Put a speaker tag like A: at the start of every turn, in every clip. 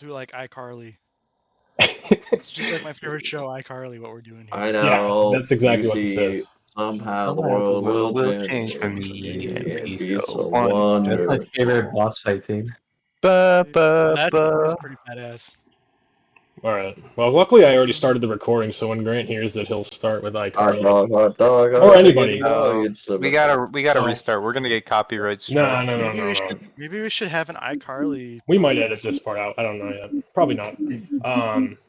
A: Do like iCarly. It's just like my favorite show, iCarly. What we're doing
B: I
A: here.
C: Yeah,
B: know.
C: that's
B: You
C: exactly what this
B: see,
C: is.
B: somehow the
D: Somehow the
B: world will
D: world will
B: change
D: change for
B: for
D: me and
B: me and
D: peace
B: peace
D: go
B: of
D: on.
C: That's my
B: wonder.
C: favorite boss fight theme.
D: Ba ba
A: That's
D: ba.
A: pretty badass.
C: All right. Well, luckily I already started the recording, so when Grant hears it, he'll start with iCarly.
B: Hot dog,
C: Or
B: hot
C: anybody.
B: diggity dog. It's a
D: We gotta
C: So,
D: restart. We're gonna get copyright
C: no,
D: struck.
C: no, no,
A: Maybe
C: no,
A: we
C: no.
A: should. Maybe we should have an iCarly
C: We might edit this
A: podcast.
C: part out. I don't know yet. Probably not.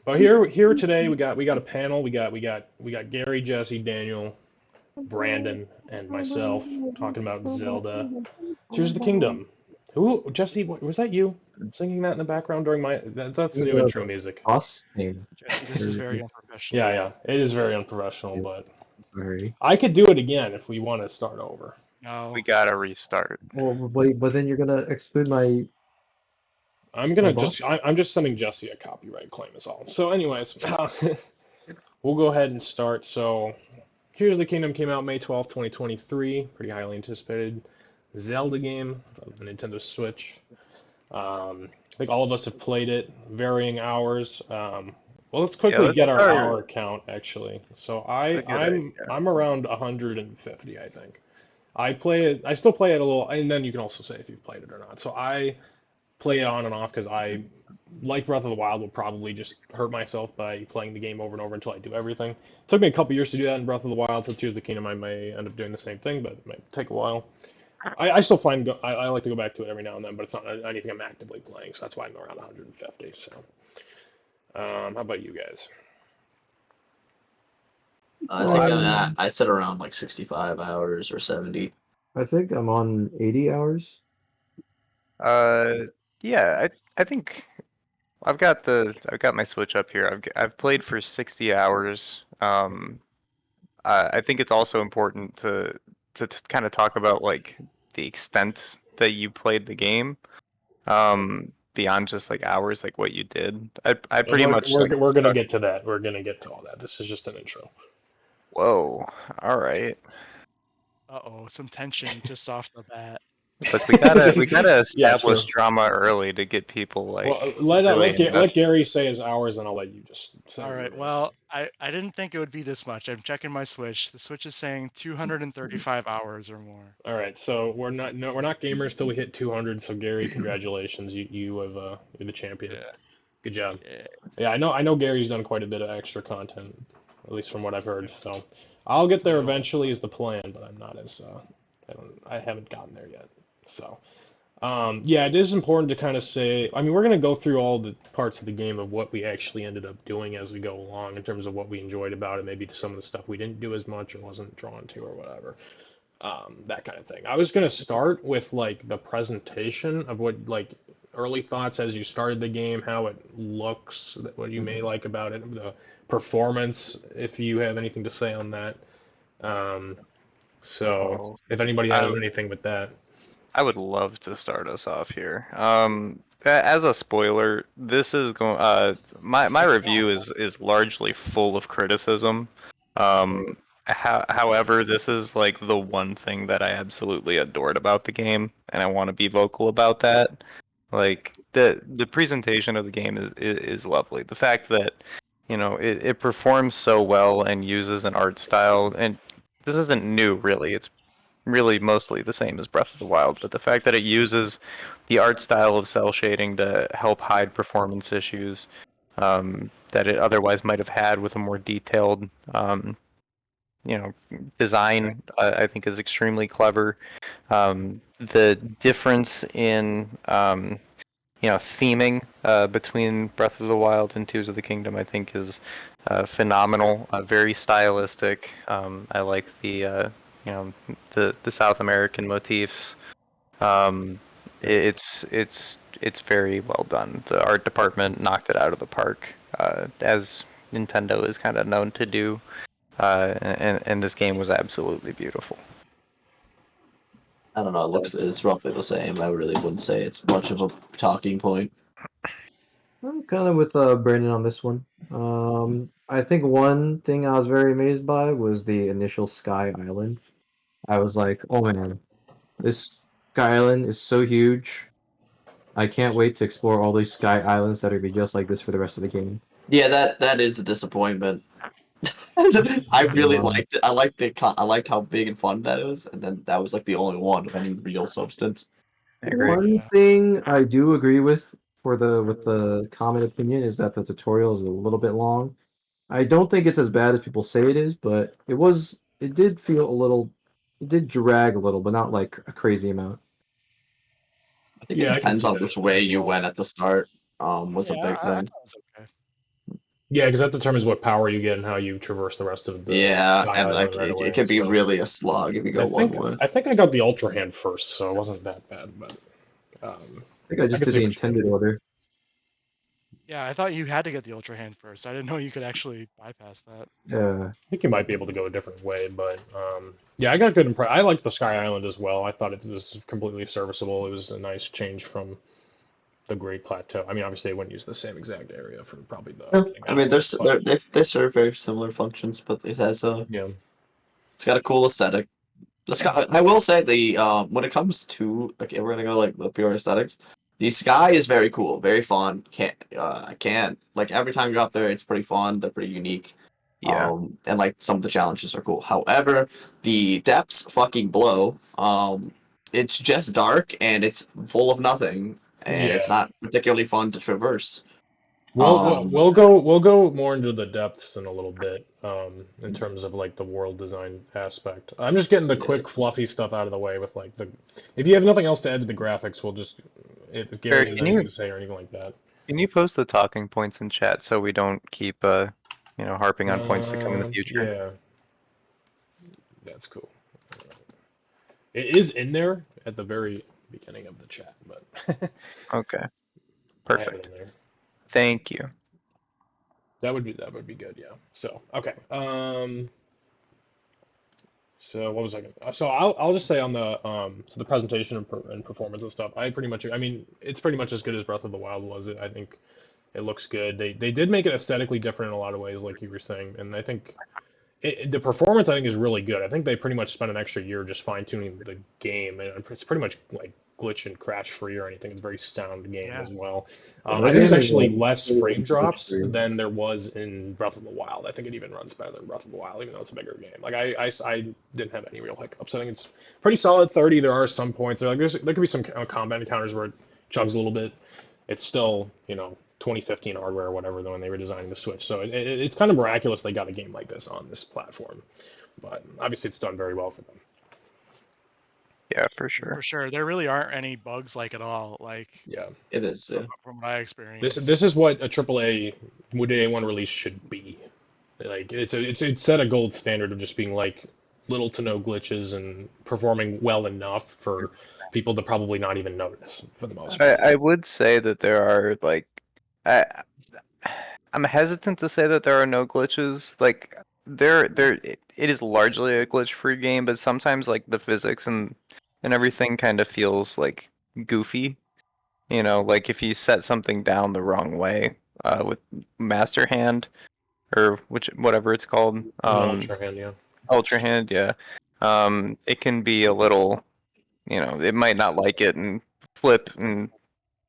C: But here today we got a panel. We got Gary, Jesse, Daniel, Brandon, and myself talking about Zelda. Tears of the Kingdom. Who, Jesse? Was that you singing that in the background during my? That's the new
D: Uh,
C: intro music.
D: boss name.
A: Jesse, this is very unprofessional.
C: Yeah, yeah. It is very unprofessional, but
D: Sorry.
C: I could do it again if we want to start over.
D: We
A: No.
D: gotta restart. Well, wait, but then you're gonna exclude my boss?
C: I'm just sending Jesse a copyright claim is all. So, anyways, we'll go ahead and start. So, Here's the Kingdom came out May 12th, 2023. Pretty highly anticipated Zelda game of the Nintendo Switch. I think all of us have played it, varying hours. Well, let's
D: Yeah,
C: quickly
D: let's
C: get our
D: start.
C: hour count actually. So
D: It's
C: I
D: a good
C: I'm
D: idea.
C: I'm around 150, I think. I play it. I still play it a little, and then you can also say if you've played it or not. So I play it on and off because I, like Breath of the Wild, will probably just hurt myself by playing the game over and over until I do everything. It took me a couple years to do that in Breath of the Wild, so Tears of the Kingdom I may end up doing the same thing, but it might take a while. I still plan. I like to go back to it every now and then, but it's not anything I'm actively playing, so that's why I'm around 150. So, how about you guys?
B: I think
D: Um,
B: I said around like 65 hours or 70.
D: I think I'm on 80 hours. uh, yeah, I think I've got my Switch up here. I've played for 60 hours. I think it's also important to kind of talk about like the extent that you played the game. Beyond just like hours, like what you did. I
C: And
D: pretty much like
C: we're gonna
D: stuck.
C: get to that. We're gonna get to all that. This is just an intro.
D: Whoa, all right.
A: Uh-oh, some tension just off the bat.
D: Look, we gotta
C: Yeah, true.
D: establish drama early to get people
C: Well,
D: like
C: let
D: really
C: let
D: invested.
C: Gary say his hours, and I'll let you just say
A: All
C: what
A: right.
C: yours is.
A: Well, I didn't think it would be this much. I'm checking my Switch. The Switch is saying 235 hours or more.
C: All right, so we're not gamers till we hit 200. So Gary, congratulations, you're the champion.
A: Yeah.
C: Good job.
A: Yeah.
C: Yeah, I know Gary's done quite a bit of extra content, at least from what I've heard.
A: Yeah.
C: So I'll get there
A: Yeah.
C: eventually is the plan, but I'm not as I haven't gotten there yet. So yeah, it is important to kind of say. I mean, we're gonna go through all the parts of the game of what we actually ended up doing as we go along in terms of what we enjoyed about it, maybe some of the stuff we didn't do as much or wasn't drawn to or whatever, that kind of thing. I was gonna start with like the presentation of what like early thoughts as you started the game, how it looks, what you may like about it, the performance, if you have anything to say on that. Um, so
D: Oh,
C: if anybody has
D: I
C: anything with that.
D: I would love to start us off here. As a spoiler, this is going. My review is largely full of criticism. However, this is like the one thing that I absolutely adored about the game, and I want to be vocal about that. Like the presentation of the game is lovely. The fact that it performs so well and uses an art style, and this isn't new really. It's really mostly the same as Breath of the Wild, but the fact that it uses the art style of cell shading to help hide performance issues that it otherwise might have had with a more detailed, you know, design, I think is extremely clever. The difference in theming between Breath of the Wild and Tears of the Kingdom, I think, is phenomenal. Very stylistic. I like you know, the South American motifs. Um, it's very well done. The art department knocked it out of the park, as Nintendo is kind of known to do. And this game was absolutely beautiful.
B: I don't know. It looks it's roughly the same. I really wouldn't say it's much of a talking point.
D: I'm kind of with Brandon on this one. I think one thing I was very amazed by was the initial Sky Island. I was like, oh man, this Sky Island is so huge.
E: I can't wait to explore all these sky islands that are gonna be just like this for the rest of the game.
B: Yeah, that is a disappointment. I really
E: Yeah.
B: liked it. I liked how big and fun that was, and then that was like the only one of any real substance.
D: I agree.
E: One
A: Yeah.
E: thing I do agree with with the common opinion is that the tutorial is a little bit long. I don't think it's as bad as people say it is, but it did feel a little it did drag a little, but not like a crazy amount.
B: I think it
C: Yeah, I can
B: depends
C: see
B: on
C: that
B: which way
C: as
B: you
C: well.
B: went at the start. Was a
A: Yeah,
B: big
A: I
B: thing.
A: thought it was okay.
C: Yeah, because that determines what power you get and how you traverse the rest of the
B: Yeah,
C: Sky
B: and
C: Island
B: like
C: right
B: it
C: away.
B: can be
C: So
B: really a slog if you go one way.
C: I think I got the Ultra Hand first, so it wasn't that bad. But
E: I think I
C: I
E: just
C: can
E: did
C: see
E: the
C: what you
E: intended
C: mean.
E: order.
A: Yeah, I thought you had to get the Ultra Hand first. I didn't know you could actually bypass that.
E: Yeah.
C: I think you might be able to go a different way, but yeah, I got a good impression. I liked the Sky Island as well. I thought it was completely serviceable. It was a nice change from the Great Plateau. I mean, obviously, they wouldn't use the same exact area for probably the
B: Yeah,
C: thing
B: I mean,
C: anyway, but
B: they serve very similar functions, but
C: yeah,
B: it's got a cool aesthetic. The sky, I will say the when it comes to okay, we're gonna go like the pure aesthetics. The sky is very cool, very fun. I can't like every time you go up there, it's pretty fun. They're pretty unique.
D: Yeah.
B: And like some of the challenges are cool. However, the depths fucking blow. It's just dark and it's full of nothing, and it's
C: yeah.
B: not particularly fun to traverse.
C: We'll
B: Um,
C: we'll go more into the depths in a little bit, in terms of like the world design aspect. I'm just getting the quick
B: yes.
C: fluffy stuff out of the way with like the. If you have nothing else to add to the graphics, we'll just if Gary
D: Eric,
C: has
D: can
C: anything
D: you
C: to say or anything like that.
D: post the talking points in chat so we don't keep harping on points to come in the future?
C: Yeah, that's cool. It is in there at the very beginning of the chat, but
D: Okay.
C: I have it
D: Perfect.
C: in there.
D: Thank you.
C: That would be good. Yeah. So okay. So what was I gonna? So I'll just say on the so the presentation and performance and stuff. I pretty much. I mean, it's pretty much as good as Breath of the Wild was. I think it looks good. They did make it aesthetically different in a lot of ways, like you were saying, and I think the performance I think is really good. I think they pretty much spent an extra year just fine tuning the game, and it's pretty much like glitch and crash free or anything. It's a very sound game
A: Yeah.
C: as well.
E: Yeah,
C: I
E: that
C: think it's
E: game is
C: actually
E: like
C: less
E: really
C: frame
E: glitch
C: drops
E: free.
C: than there was in Breath of the Wild. I think it even runs better than Breath of the Wild, even though it's a bigger game. Like I didn't have any real hiccups. I think it's pretty solid 30. There are some points there could be some combat encounters where it chugs a little bit. It's still 2015 hardware or whatever when they were designing the Switch. So it's kind of miraculous they got a game like this on this platform. But obviously, it's done very well for them.
D: Yeah, for sure.
A: For sure. There really aren't any bugs like at all, like
C: Yeah,
B: It is.
A: from
B: Yeah.
A: from what I
C: this
A: experienced.
C: is what a AAA day one release should be. Like it's set a gold standard of just being like little to no glitches and performing well enough for people to probably not even notice for the most part.
D: I would say that there are like I I'm hesitant to say that there are no glitches. Like it is largely a glitch-free game, but sometimes like the physics and everything kind of feels like goofy. Like if you set something down the wrong way with Master Hand or whatever it's called,
C: An Ultra Hand, yeah.
D: Ultra Hand, yeah. It can be a little, it might not like it and flip and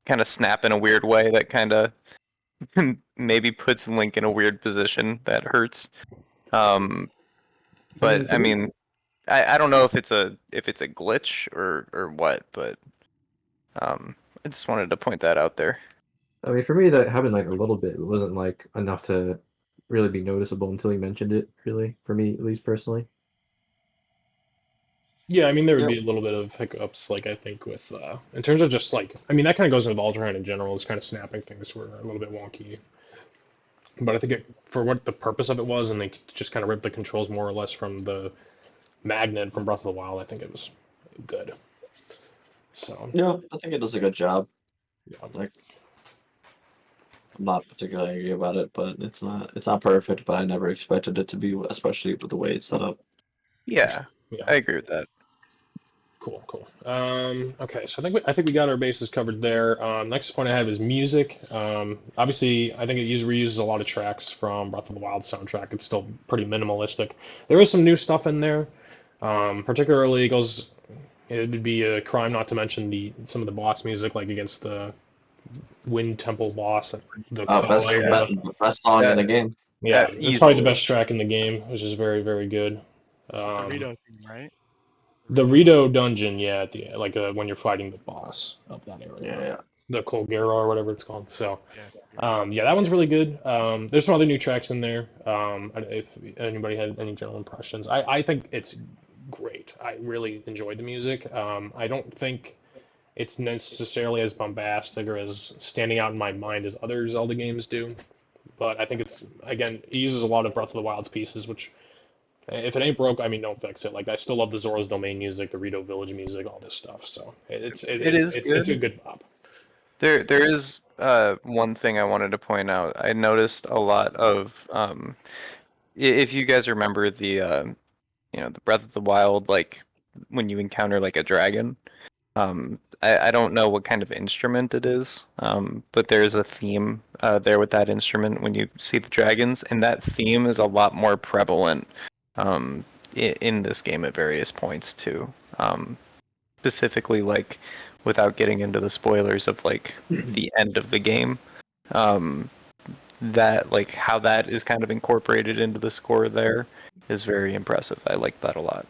D: kind of snap in a weird way that kind of maybe puts Link in a weird position that hurts. Um,
C: I mean,
D: but I mean, I don't know if it's a glitch or what, but I just wanted to point that out there.
E: I mean, for me, that happened like a little bit. It wasn't like enough to really be noticeable until he mentioned it. Really, for me, at least personally.
C: yeah, I mean, there would
B: Yep.
C: be a little bit of hiccups, like I think with in terms of just like, I mean, that kind of goes into the Ultra Hand in general. Is kind of snapping things were a little bit wonky. But I think for what the purpose of it was, and they just kind of ripped the controls more or less from the magnet from Breath of the Wild, I think it was good. So,
B: Yeah, I think it does a good job.
C: yeah.
B: Like, I'm not particularly angry about it, but it's not perfect. But I never expected it to be, especially with the way it's set up.
D: Yeah,
C: Yeah.
D: I agree with that.
C: Cool, cool. Okay, so I think we got our bases covered there. Next point I had was music. Obviously, I think it reuses a lot of tracks from Breath of the Wild soundtrack. It's still pretty minimalistic. There is some new stuff in there. Particularly, it goes It would be a crime not to mention some of the boss music, like against the Wind Temple boss, the
B: Best
C: call.
D: Yeah,
B: best song in
D: that,
B: the game.
C: Yeah, it's probably the
D: easily.
C: best track in the game, which is very, very good.
A: With the
C: Um,
A: Rito theme, right?
C: the Rito dungeon, yeah, like when you're fighting the boss of that area,
B: Yeah.
C: the Colgera or whatever it's called. So,
A: Yeah. Hero.
C: yeah, that one's really good. There's some other new tracks in there. If anybody had any general impressions, I think it's great. I really enjoyed the music. I don't think it's necessarily as bombastic or as standing out in my mind as other Zelda games do, but I think it's again it uses a lot of Breath of the Wild's pieces, which if it ain't broke, I mean don't fix it. Like I still love the Zora's Domain music, the Rito Village music, all this stuff. So
D: It is
C: it's a
D: good.
C: good pop.
D: There is one thing I wanted to point out. I noticed a lot of if you guys remember the the Breath of the Wild, like when you encounter like a dragon. I don't know what kind of instrument it is, but there's a theme there with that instrument when you see the dragons, and that theme is a lot more prevalent in this game at various points too. Specifically, like without getting into the spoilers of like the end of the game, um, that like how that is kind of incorporated into the score there is very impressive. I like that a lot.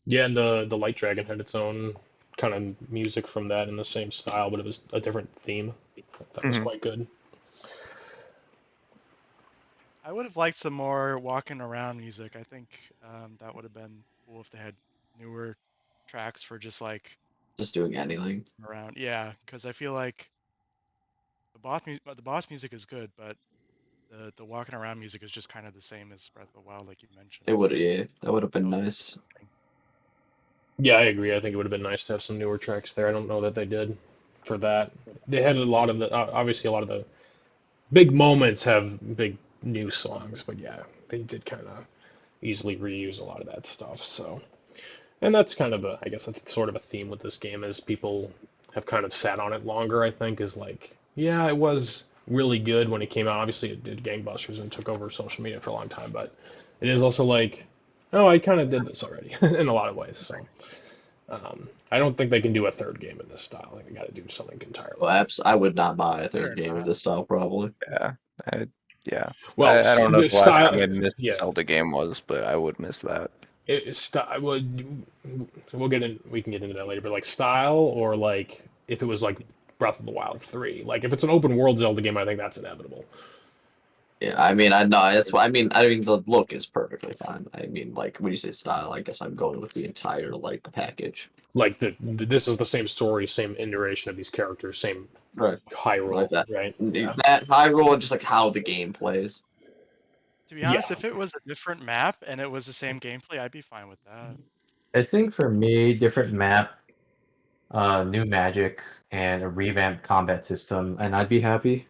C: Yeah, and the Light Dragon had its own kind of music from that in the same style, but it was a different theme. That was
D: Hmm.
C: quite good.
A: I would have liked some more walking around music. I think that would have been cool if they had newer tracks for just like
B: Just doing anything.
A: around. Yeah, because I feel like the boss music is good, but the walking around music is just kind of the same as Breath of the Wild, like you mentioned.
B: It would,
A: So
B: yeah. That would have been
A: that was
B: nice.
A: disappointing.
C: Yeah, I agree. I think it would have been nice to have some newer tracks there. I don't know that they did for that. They had a lot of the obviously a lot of the big moments have big new songs, but yeah, they did kind of easily reuse a lot of that stuff. So, and that's kind of I guess that's sort of a theme with this game is people have kind of sat on it longer. I think is like, yeah, it was really good when it came out. Obviously, it did gangbusters and took over social media for a long time, but it is also like, oh, I kind of did this already in a lot of ways. So. I don't think they can do a third game in this style. I think they got to do something entirely
B: Well,
C: new.
B: I would not buy a
A: Fair
B: third game of
A: enough.
B: this style, probably.
D: Yeah, I, yeah.
C: Well,
D: I don't know
C: the
D: the last
C: style,
D: time I missed a
C: yeah,
D: Zelda game was, but I would miss that.
C: well, we'll get in. We can get into that later. But like style, or like if it was like Breath of the Wild 3, like if it's an open world Zelda game, I think that's inevitable.
B: Yeah, I mean, I know that's what I mean, the look is perfectly fine. I mean, like when you say style, I guess I'm going with the entire like package.
C: Like this is the same story, same iteration of these characters, same
B: Right.
C: Hyrule,
B: Like that.
C: right? Yeah.
B: That Hyrule and just like how the game plays.
A: To be honest,
C: Yeah.
A: if it was a different map and it was the same gameplay, I'd be fine with that.
E: I think for me, different map, new magic, and a revamped combat system, and I'd be happy.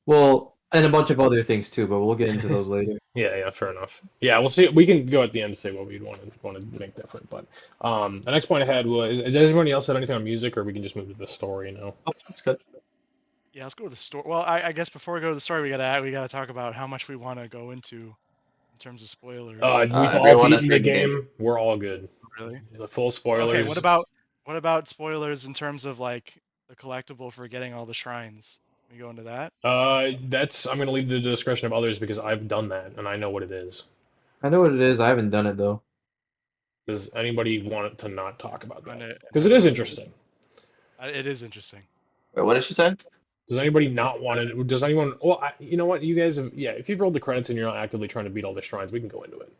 E: Well, and a bunch of other things too, but we'll get into those later.
C: Yeah, yeah, fair enough. Yeah, we'll see. We can go at the end to say what we'd want to make different. But the next point I had was: does anybody else have anything on music, or we can just move to the story now?
B: Oh, that's good.
A: Yeah, let's go to the story. Well, I guess before we go to the story, we gotta talk about how much we want to go into in terms of spoilers.
C: We've all
B: Everyone has
C: beaten the
B: beaten the game.
C: game. We're all good.
A: Really?
C: The full
A: Okay.
C: spoilers.
A: What about spoilers in terms of like the collectible for getting all the shrines? Can we go into that?
C: That's I'm gonna leave the discretion of others because I've done that and I know what it is.
E: I know what it is. I haven't done it though.
C: Does anybody want to not talk about
A: And
C: that?
A: it,
C: Because
A: and
C: it is
A: it,
C: interesting.
A: it is interesting.
B: Wait, what did she say?
C: Does anybody
A: It's
C: not want it? Does anyone? Well, you know what? You guys have. Yeah, if you've rolled the credits and you're not actively trying to beat all the shrines, we can go into it.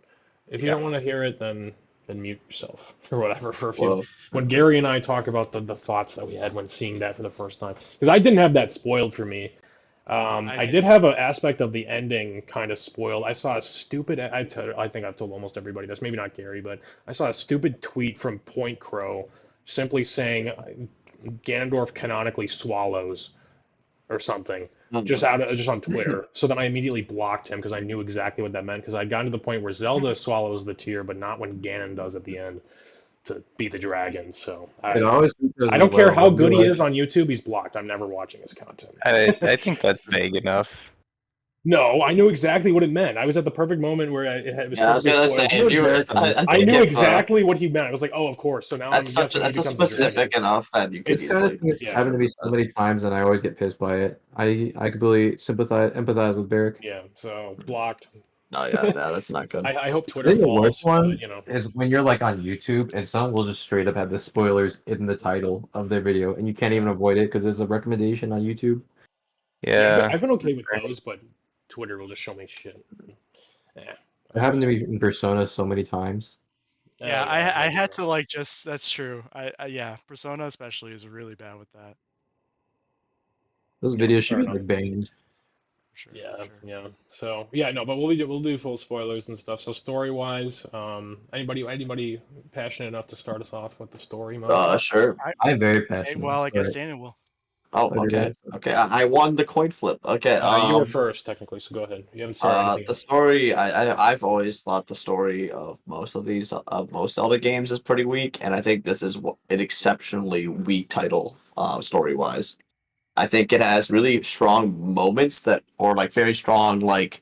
C: If you
A: yeah.
C: don't want to hear it, then mute yourself or whatever for a few.
B: Well,
C: When Gary and I talk about the thoughts that we had when seeing that for the first time, because I didn't have that spoiled for me.
A: I
C: I
A: did.
C: did have an aspect of the ending kind of spoiled. I saw a stupid. I think I've told almost everybody this. Maybe not Gary, but I saw a stupid tweet from Point Crow simply saying Ganondorf canonically swallows or something just on Twitter. So then I immediately blocked him because I knew exactly what that meant because I'd gotten to the point where Zelda swallows the tear, but not when Ganon does at the end to beat the dragon. So
E: It always does
C: I
E: as
C: don't care
E: well.
C: how
E: I
C: good he
E: realize
C: is on YouTube, he's blocked. I'm never watching his content.
D: I think that's vague enough.
C: No, I knew exactly what it meant. I was at the perfect moment where it was
B: Yeah, I was
C: perfectly
B: gonna say
C: spoiled.
E: You know
B: if
E: what
B: you were,
E: Derek
B: I
C: I
B: think
C: knew
B: if
C: exactly what he meant. I was like, oh, of course. So now I'm guessing he
B: that's a
C: becomes a dragon.
B: specific enough that you could
E: It's kind of
B: easily
E: thing that's
C: Yeah,
E: happened to me so many times, and I always get pissed by it. I completely empathize with Derek.
C: yeah. So blocked.
B: No, yeah, no, that's not good.
C: I hope
E: I
C: Twitter
E: think the worst
C: falls,
E: one
C: but you know.
E: is when you're like on YouTube and someone will just straight up have the spoilers in the title of their video, and you can't even
C: Yeah,
E: avoid it because there's a recommendation on YouTube.
C: yeah.
D: Yeah.
C: I've been okay with those, but Twitter will just show me shit. Yeah,
E: It happened to me in Persona so many times.
A: Yeah,
C: yeah.
A: I
C: That'd be
A: had
C: rough.
A: to like just that's true. Yeah, Persona especially is really bad with that
E: Those
C: Yeah,
E: videos should
C: fair
E: be
C: enough.
E: like banned.
A: for sure, for
C: Yeah,
A: sure.
C: yeah. So yeah, no, but we'll do full spoilers and stuff. So story wise, anybody passionate enough to start us off with the story mode?
B: Sure.
A: I
E: I'm very
A: okay,
E: passionate,
A: well, I guess
E: but
A: Daniel will.
B: Oh,
E: other
B: okay,
E: guys.
B: okay. I won the coin flip. Okay.
C: You were first technically, so go ahead. You haven't started anything
B: The
C: else.
B: story. I've always thought the story of most of these of most Zelda games is pretty weak, and I think this is an exceptionally weak title, story wise. I think it has really strong moments that, or like very strong like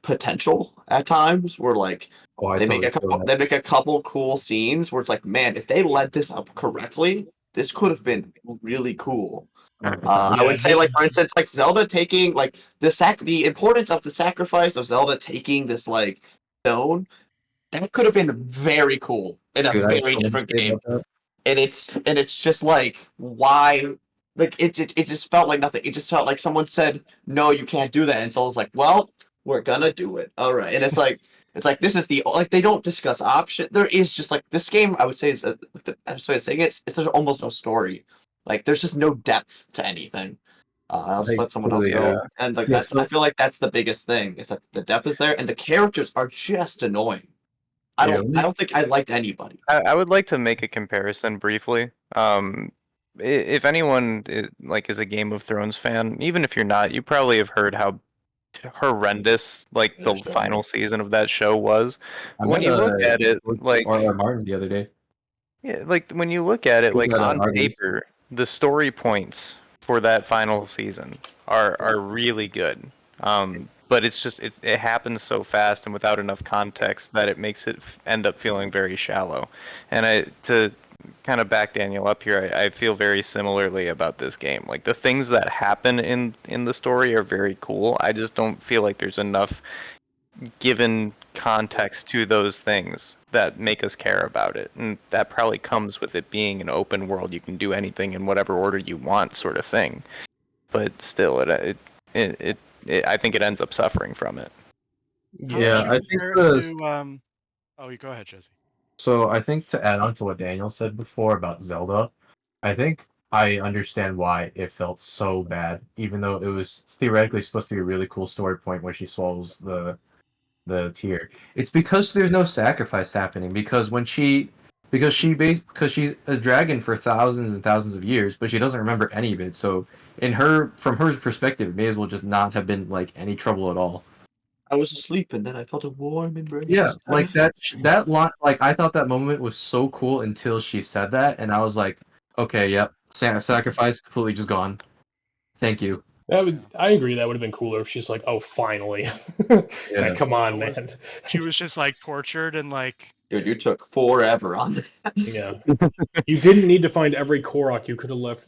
B: potential at times, where like
E: Oh, I totally feel that.
B: they make a couple cool scenes where it's like, man, if they led this up correctly, this could have been really cool.
E: 100%.
B: I
C: Yeah,
B: would say, like for instance, like Zelda taking like the importance of the sacrifice of Zelda taking this like stone, that could have been very cool in a
E: Dude, I have
B: very
E: so much to
B: different
E: say
B: game.
E: about that.
B: And it's just like why, like it just felt like nothing. It just felt like someone said no, you can't do that, and Zelda's like, well, we're gonna do it, all right. And it's like this is the like they don't discuss option. There is just like this game. I would say is the best way of saying it's there's almost no story. Like there's just no depth to anything. I'll just
E: I
B: let someone else
E: totally
B: go.
D: Yeah.
B: And like
E: yeah.
B: that's I
E: So
B: feel like that's the biggest thing is that the depth is there and the characters are just annoying. I
E: yeah,
B: don't I don't think I liked anybody.
D: I would like to make a comparison briefly. If anyone like is a Game of Thrones fan, even if you're not, you probably have heard how horrendous like the
B: Understandable.
D: final season of that show was.
E: I
D: When
E: met
D: you look at it,
E: George
D: like
E: R. Martin the other day.
D: yeah, like when you look at it,
E: He's
D: like
E: at
D: on
E: Arby's.
D: paper, the story points for that final season are really good. But it's just it happens so fast and without enough context that it makes it end up feeling very shallow. And I to kind of back Daniel up here, I feel very similarly about this game. Like the things that happen in the story are very cool. I just don't feel like there's enough given context to those things that make us care about it. And that probably comes with it being an open world. You can do anything in whatever order you want, sort of thing. But still, I think it ends up suffering from it.
A: How would
E: Yeah,
A: you
C: Yeah,
E: I think
A: compare it
E: the
A: to Oh, you go ahead, Jesse.
E: so I think to add on to what Daniel said before about Zelda, I think I understand why it felt so bad, even though it was theoretically supposed to be a really cool story point where she swallows the tear. It's because there's no sacrifice happening. Because she's a dragon for thousands and thousands of years, but she doesn't remember any of it. So from her perspective, it may as well just not have been like any trouble at all.
B: I was asleep and then I felt a warm
E: Yeah,
B: embrace.
E: like that line, like I thought that moment was so cool until she said that, and I was like, okay, yep, sacrifice completely just gone. Thank you.
A: Yeah.
C: I agree. That would have been cooler if she's like, oh, finally.
E: Yeah.
C: Like, come
A: Yeah,
C: on,
A: it was
C: man.
A: she was just like tortured and like
B: Dude, you took forever on that.
C: Yeah, you didn't need to find every Korok. You could have left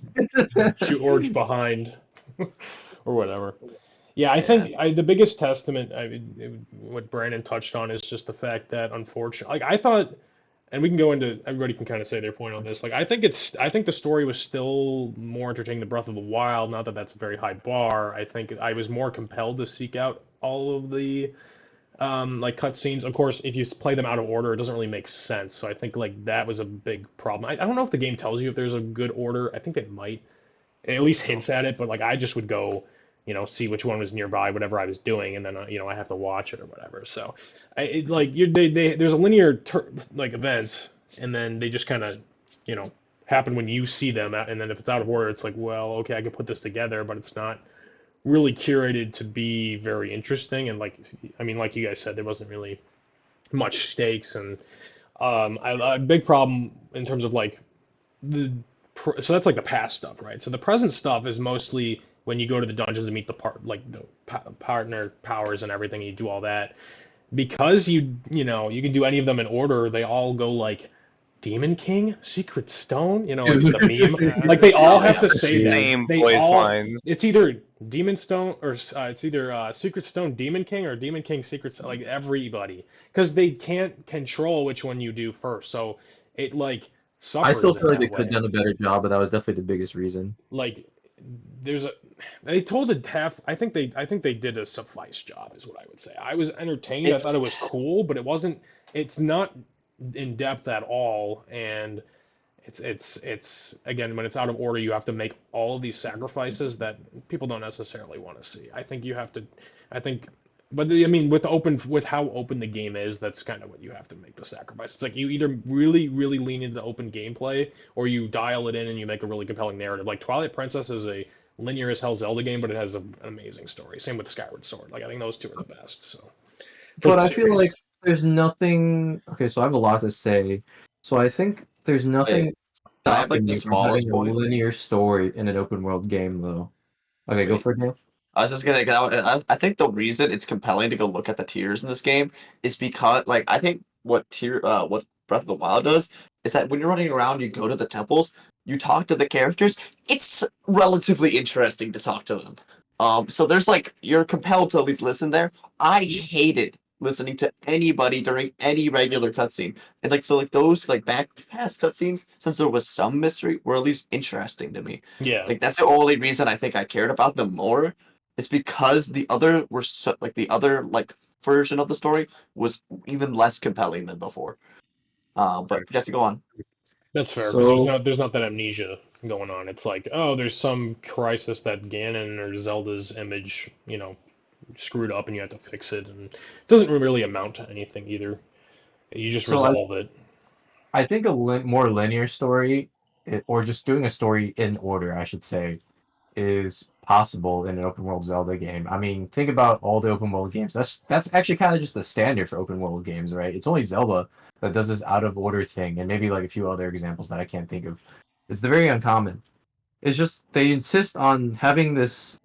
C: George behind, or whatever. Yeah, I
B: Yeah.
C: think the biggest testament what Brandon touched on is just the fact that unfortunately, like I thought, and we can go into everybody can kind of say their point on this. Like I think the story was still more entertaining than Breath of the Wild. Not that that's a very high bar. I think I was more compelled to seek out all of the like cutscenes. Of course, if you play them out of order, it doesn't really make sense. So I think like that was a big problem. I don't know if the game tells you if there's a good order. I think it might. It at least
A: no.
C: hints at it, but like I just would go, see which one was nearby, whatever I was doing, and then I have to watch it or whatever. So, like there's a linear like events, and then they just kind of, you know, happen when you see them, and then if it's out of order, it's like, well, okay, I can put this together, but it's not really curated to be very interesting. And like, I mean, like you guys said, there wasn't really much stakes, and a big problem in terms of like the so that's like the past stuff, right? So the present stuff is mostly when you go to the dungeons and meet the partner powers and everything, you do all that because you can do any of them in order. They all go like Demon King, Secret Stone, like the meme.
A: Yeah,
C: Like they all
B: Oh
C: have
B: yeah,
C: to say that.
D: Same
C: They
D: voice
C: all.
D: lines.
C: It's either Demon Stone or it's either Secret Stone Demon King or Demon King Secret Like everybody, because they can't control which one you do first. So it like
E: I still
C: suffers in
E: feel like they
C: that
E: could have
C: way.
E: done a better job, but that was definitely the biggest reason.
C: Like there's a they told it half. I think they did a suffice job is what I would say. I was entertained. I thought
B: it's
C: it was cool, but it's not in depth at all, and it's again, when it's out of order, you have to make all of these sacrifices that people don't necessarily want to see. I think you have to. I think. But I mean, with how open the game is, that's kind of what you have to make the sacrifice. It's like you either really, really lean into the open gameplay, or you dial it in and you make a really compelling narrative. Like Twilight Princess is a linear as hell Zelda game, but it has an amazing story. Same with Skyward Sword. Like I think those two are the best. So for
E: But
C: the
E: I feel
C: series,
E: like there's nothing. Okay, so I have a lot to say. So I think there's
B: wait,
E: nothing
B: can I have like
E: stopping
B: the
E: you from
B: smallest
E: having a
B: point?
E: linear story in an open world game, though. Okay, go
B: Wait.
E: for it, Dan.
B: I was just gonna. I think the reason it's compelling to go look at the tiers in this game is because, like, I think what Breath of the Wild does is that when you're running around, you go to the temples, you talk to the characters. It's relatively interesting to talk to them. So there's like you're compelled to at least listen there. I hated listening to anybody during any regular cutscene, and like so like those like back past cutscenes, since there was some mystery, were at least interesting to me.
C: yeah,
B: Like that's the only reason I think I cared about them more. It's because the other were so like the other like version of the story was even less compelling than before. But Jesse, go on.
C: that's fair because
E: So,
C: there's not that amnesia going on. It's like, oh, there's some crisis that Ganon or Zelda's image, screwed up and you have to fix it, and it doesn't really amount to anything either. You just
E: so
C: resolve it.
E: I think a more linear story, or just doing a story in order, I should say, is possible in an open world Zelda game. I mean, think about all the open world games. That's actually kind of just the standard for open world games, right? It's only Zelda that does this out of order thing, and maybe like a few other examples that I can't think of. It's very uncommon. It's just they insist on having this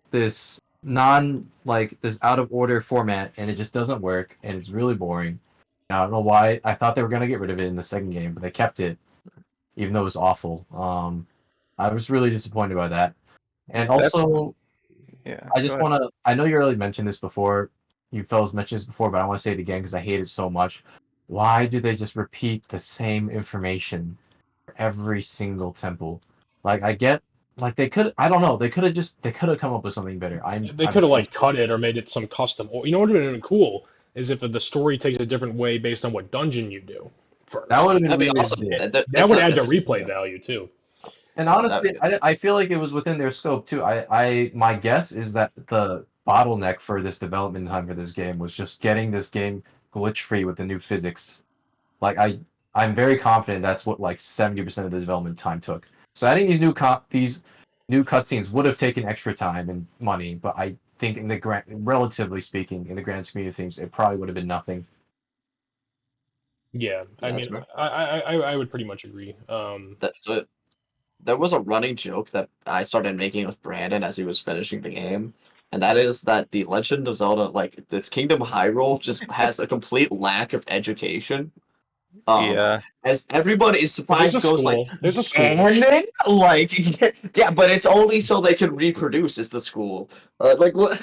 E: non like this out of order format, and it just doesn't work, and it's really boring. I don't know why. I thought they were gonna get rid of it in the second game, but they kept it, even though it was awful. I was really disappointed by that. And
D: That's
E: also,
D: yeah.
E: I
D: Go
E: just
D: ahead.
E: want to. I know you already mentioned this before. You fellas mentioned this before, but I want to say it again because I hate it so much. Why do they just repeat the same information for every single temple? Like I get, like they could. I don't know. They could have come up with something better.
C: They
E: I'm
C: could have like
E: frustrated.
C: cut it or made it some custom. Or you know what would have been cool is if the story takes a different way based on what dungeon you do
E: That
C: first.
E: would have been
B: I mean,
E: weird as
B: also
E: shit.
C: That would add to
B: it's
C: replay
E: Yeah.
C: value too.
E: And
B: that
E: honestly, I feel like it was within their scope too. My guess is that the bottleneck for this development time for this game was just getting this game glitch free with the new physics. Like I'm very confident that's what like 70% of the development time took. So adding these new cutscenes would have taken extra time and money, but I think in the relatively speaking, in the grand scheme of things, it probably would have been nothing.
C: Yeah, I
B: that's
C: mean,
B: fair.
C: I would pretty much agree.
B: So there was a running joke that I started making with Brandon as he was finishing the game, and that is that the Legend of Zelda, like the Kingdom Hyrule, just has a complete lack of education. Um,
D: Yeah.
B: as everyone is
C: Well, there's a
B: surprised, goes like,
C: school. There's a school.
B: Ganon? Like, yeah, but it's only so they can reproduce. Is the school like what?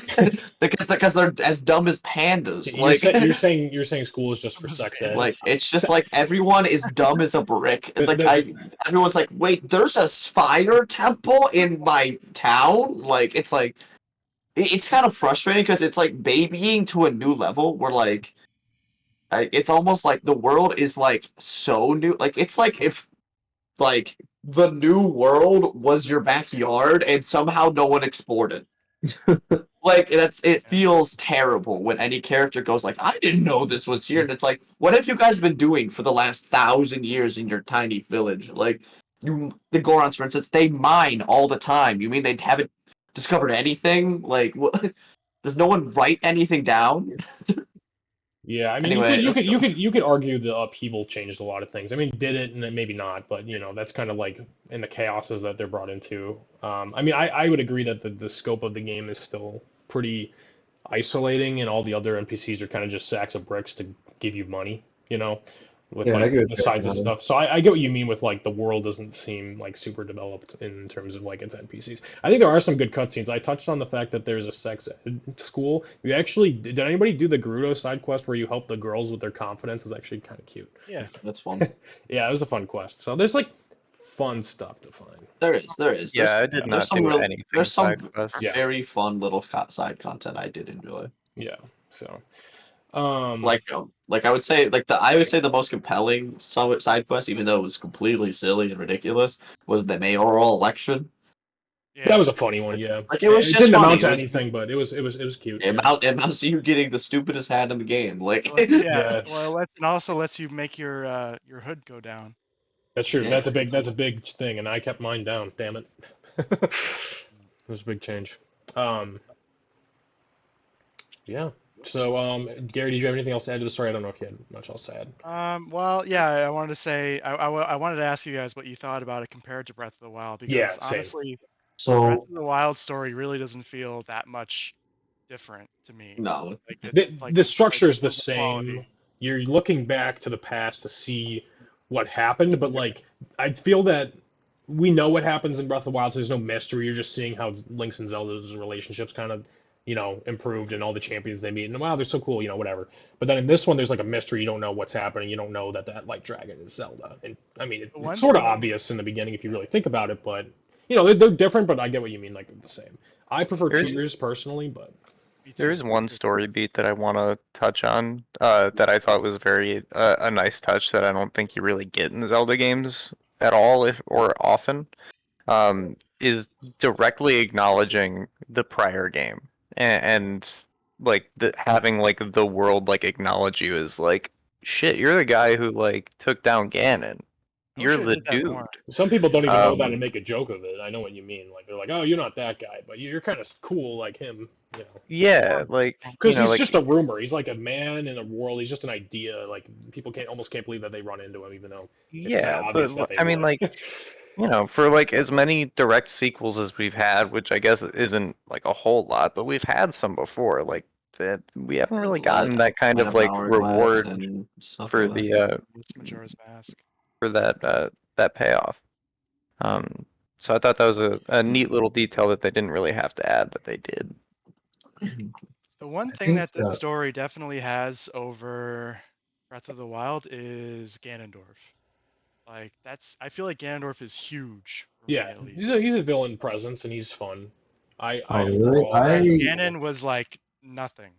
B: Because they're as dumb as pandas.
C: You're
B: Like,
C: saying you're saying school is just for
A: those
C: sex ed.
B: like
A: pandas.
B: it's just like everyone is dumb as a brick.
C: The,
B: Like
C: the,
B: everyone's like, wait, there's a fire temple in my town. Like, it's like it's kind of frustrating because it's like babying to a new level where like it's almost like the world is like so new. Like it's like if like the new world was your backyard and somehow no one explored it. Like it
A: Yeah.
B: feels terrible when any character goes like, I didn't know this was here. And it's like, what have you guys been doing for the last 1,000 years in your tiny village? Like the Gorons, for instance, they mine all the time. You mean they haven't discovered anything? Like what, does no one write anything down?
C: Yeah, I mean,
B: Anyway, let's go.
C: you could argue the upheaval changed a lot of things. I mean, did it, and then maybe not, but that's kind of like in the chaoses that they're brought into. I mean, I would agree that the scope of the game is still pretty isolating, and all the other NPCs are kind of just sacks of bricks to give you money, with
E: Yeah, I
C: like
E: agree with
C: the
E: you
C: sides
E: on
C: and
E: that one.
C: stuff. So I get what you mean with like the world doesn't seem like super developed in terms of like its NPCs. I think there are some good cutscenes. I touched on the fact that there's a sex ed school. You actually did anybody do the Gerudo side quest where you help the girls with their confidence? It's actually kind of cute.
A: Yeah.
B: That's fun.
C: Yeah, it was a fun quest. So there's like fun stuff to find.
B: There is, there is.
D: Yeah, I
C: Yeah,
D: did
B: There's
D: not
B: some
D: do
B: real,
D: anything
B: there's
D: side
B: some
C: yeah,
D: quests.
B: very fun little side content I did enjoy.
C: yeah. So um,
B: Like I would say the most compelling side quest, even though it was completely silly and ridiculous, was the mayoral election.
C: that
A: Yeah.
C: was a funny one. Yeah,
B: Like it was
C: it
B: just
C: didn't
B: funny.
C: amount
B: It
C: to
B: was
C: anything, but it was cute.
B: it
C: Yeah,
B: amounts to you getting the stupidest hat in the game. Like
A: Well, yeah.
C: yeah.
A: Well, and also lets you make your hood go down.
C: That's true.
B: yeah,
C: That's a big thing, and I kept mine down. Damn it. It was a big change. Um, yeah. So, Gary, did you have anything else to add to the story? I don't know if you had much else to add.
A: Well, yeah, I wanted to say I wanted to ask you guys what you thought about it compared to Breath of the Wild
C: Yeah,
A: because
C: same.
A: honestly, Breath
E: So
A: of the Wild story really doesn't feel that much different to me.
B: no,
A: Like
C: The
A: it's like
C: the
A: it's like
C: structure is the
A: double
C: same.
A: quality.
C: You're looking back to the past to see what happened, but like I feel that we know what happens in Breath of the Wild, so there's no mystery. You're just seeing how Link's and Zelda's relationships kind of, improved and all the champions they meet. And wow, they're so cool, whatever. But then in this one, there's like a mystery. You don't know what's happening. You don't know that light dragon is Zelda. And I mean,
A: The
C: it's
A: one
C: sort of
A: thing,
C: obvious in the beginning if you really think about it, but they're different. But I get what you mean, like they're the same. I prefer
D: There's
C: Tears personally, but
A: me
D: there
A: too.
D: is one story beat that I want to touch on that I thought was very a nice touch that I don't think you really get in Zelda games at all, if or often. Is directly acknowledging the prior game and like having like the world like acknowledge you as like shit. You're the guy who like took down Ganon.
A: I wish
D: You're
A: I
D: the
A: did that
D: dude.
A: more.
C: some people don't even know that and
D: Um,
C: make a joke of it. I know what you mean. Like they're like, "Oh, you're not that guy, but you're kind of cool like him,"
D: yeah, like
C: Because he's
D: like
C: just a rumor. He's like a man in a world. He's just an idea. Like people can't believe that they run into him, even though it's kind of
D: yeah, but
C: obvious that they
D: I mean
C: would.
D: like for like as many direct sequels as we've had, which I guess isn't like a whole lot, but we've had some before. Like that, we haven't really
B: light
D: gotten that kind
B: light
D: of
B: up
D: like
B: hourglass
D: reward
B: and stuff
D: for
B: like that.
D: the
A: It's Majora's Mask.
D: for that payoff. Um, so I thought that was a neat little detail that they didn't really have to add, but they did.
A: The one
E: I
A: thing
E: think
A: that this story definitely has over Breath of the Wild is Ganondorf. Like I feel like Ganondorf is huge for me
C: Yeah,
A: at least.
C: he's a villain presence and he's fun. I
E: oh really?
C: overall
A: Whereas
C: enjoy his role.
A: Ganon was like nothing.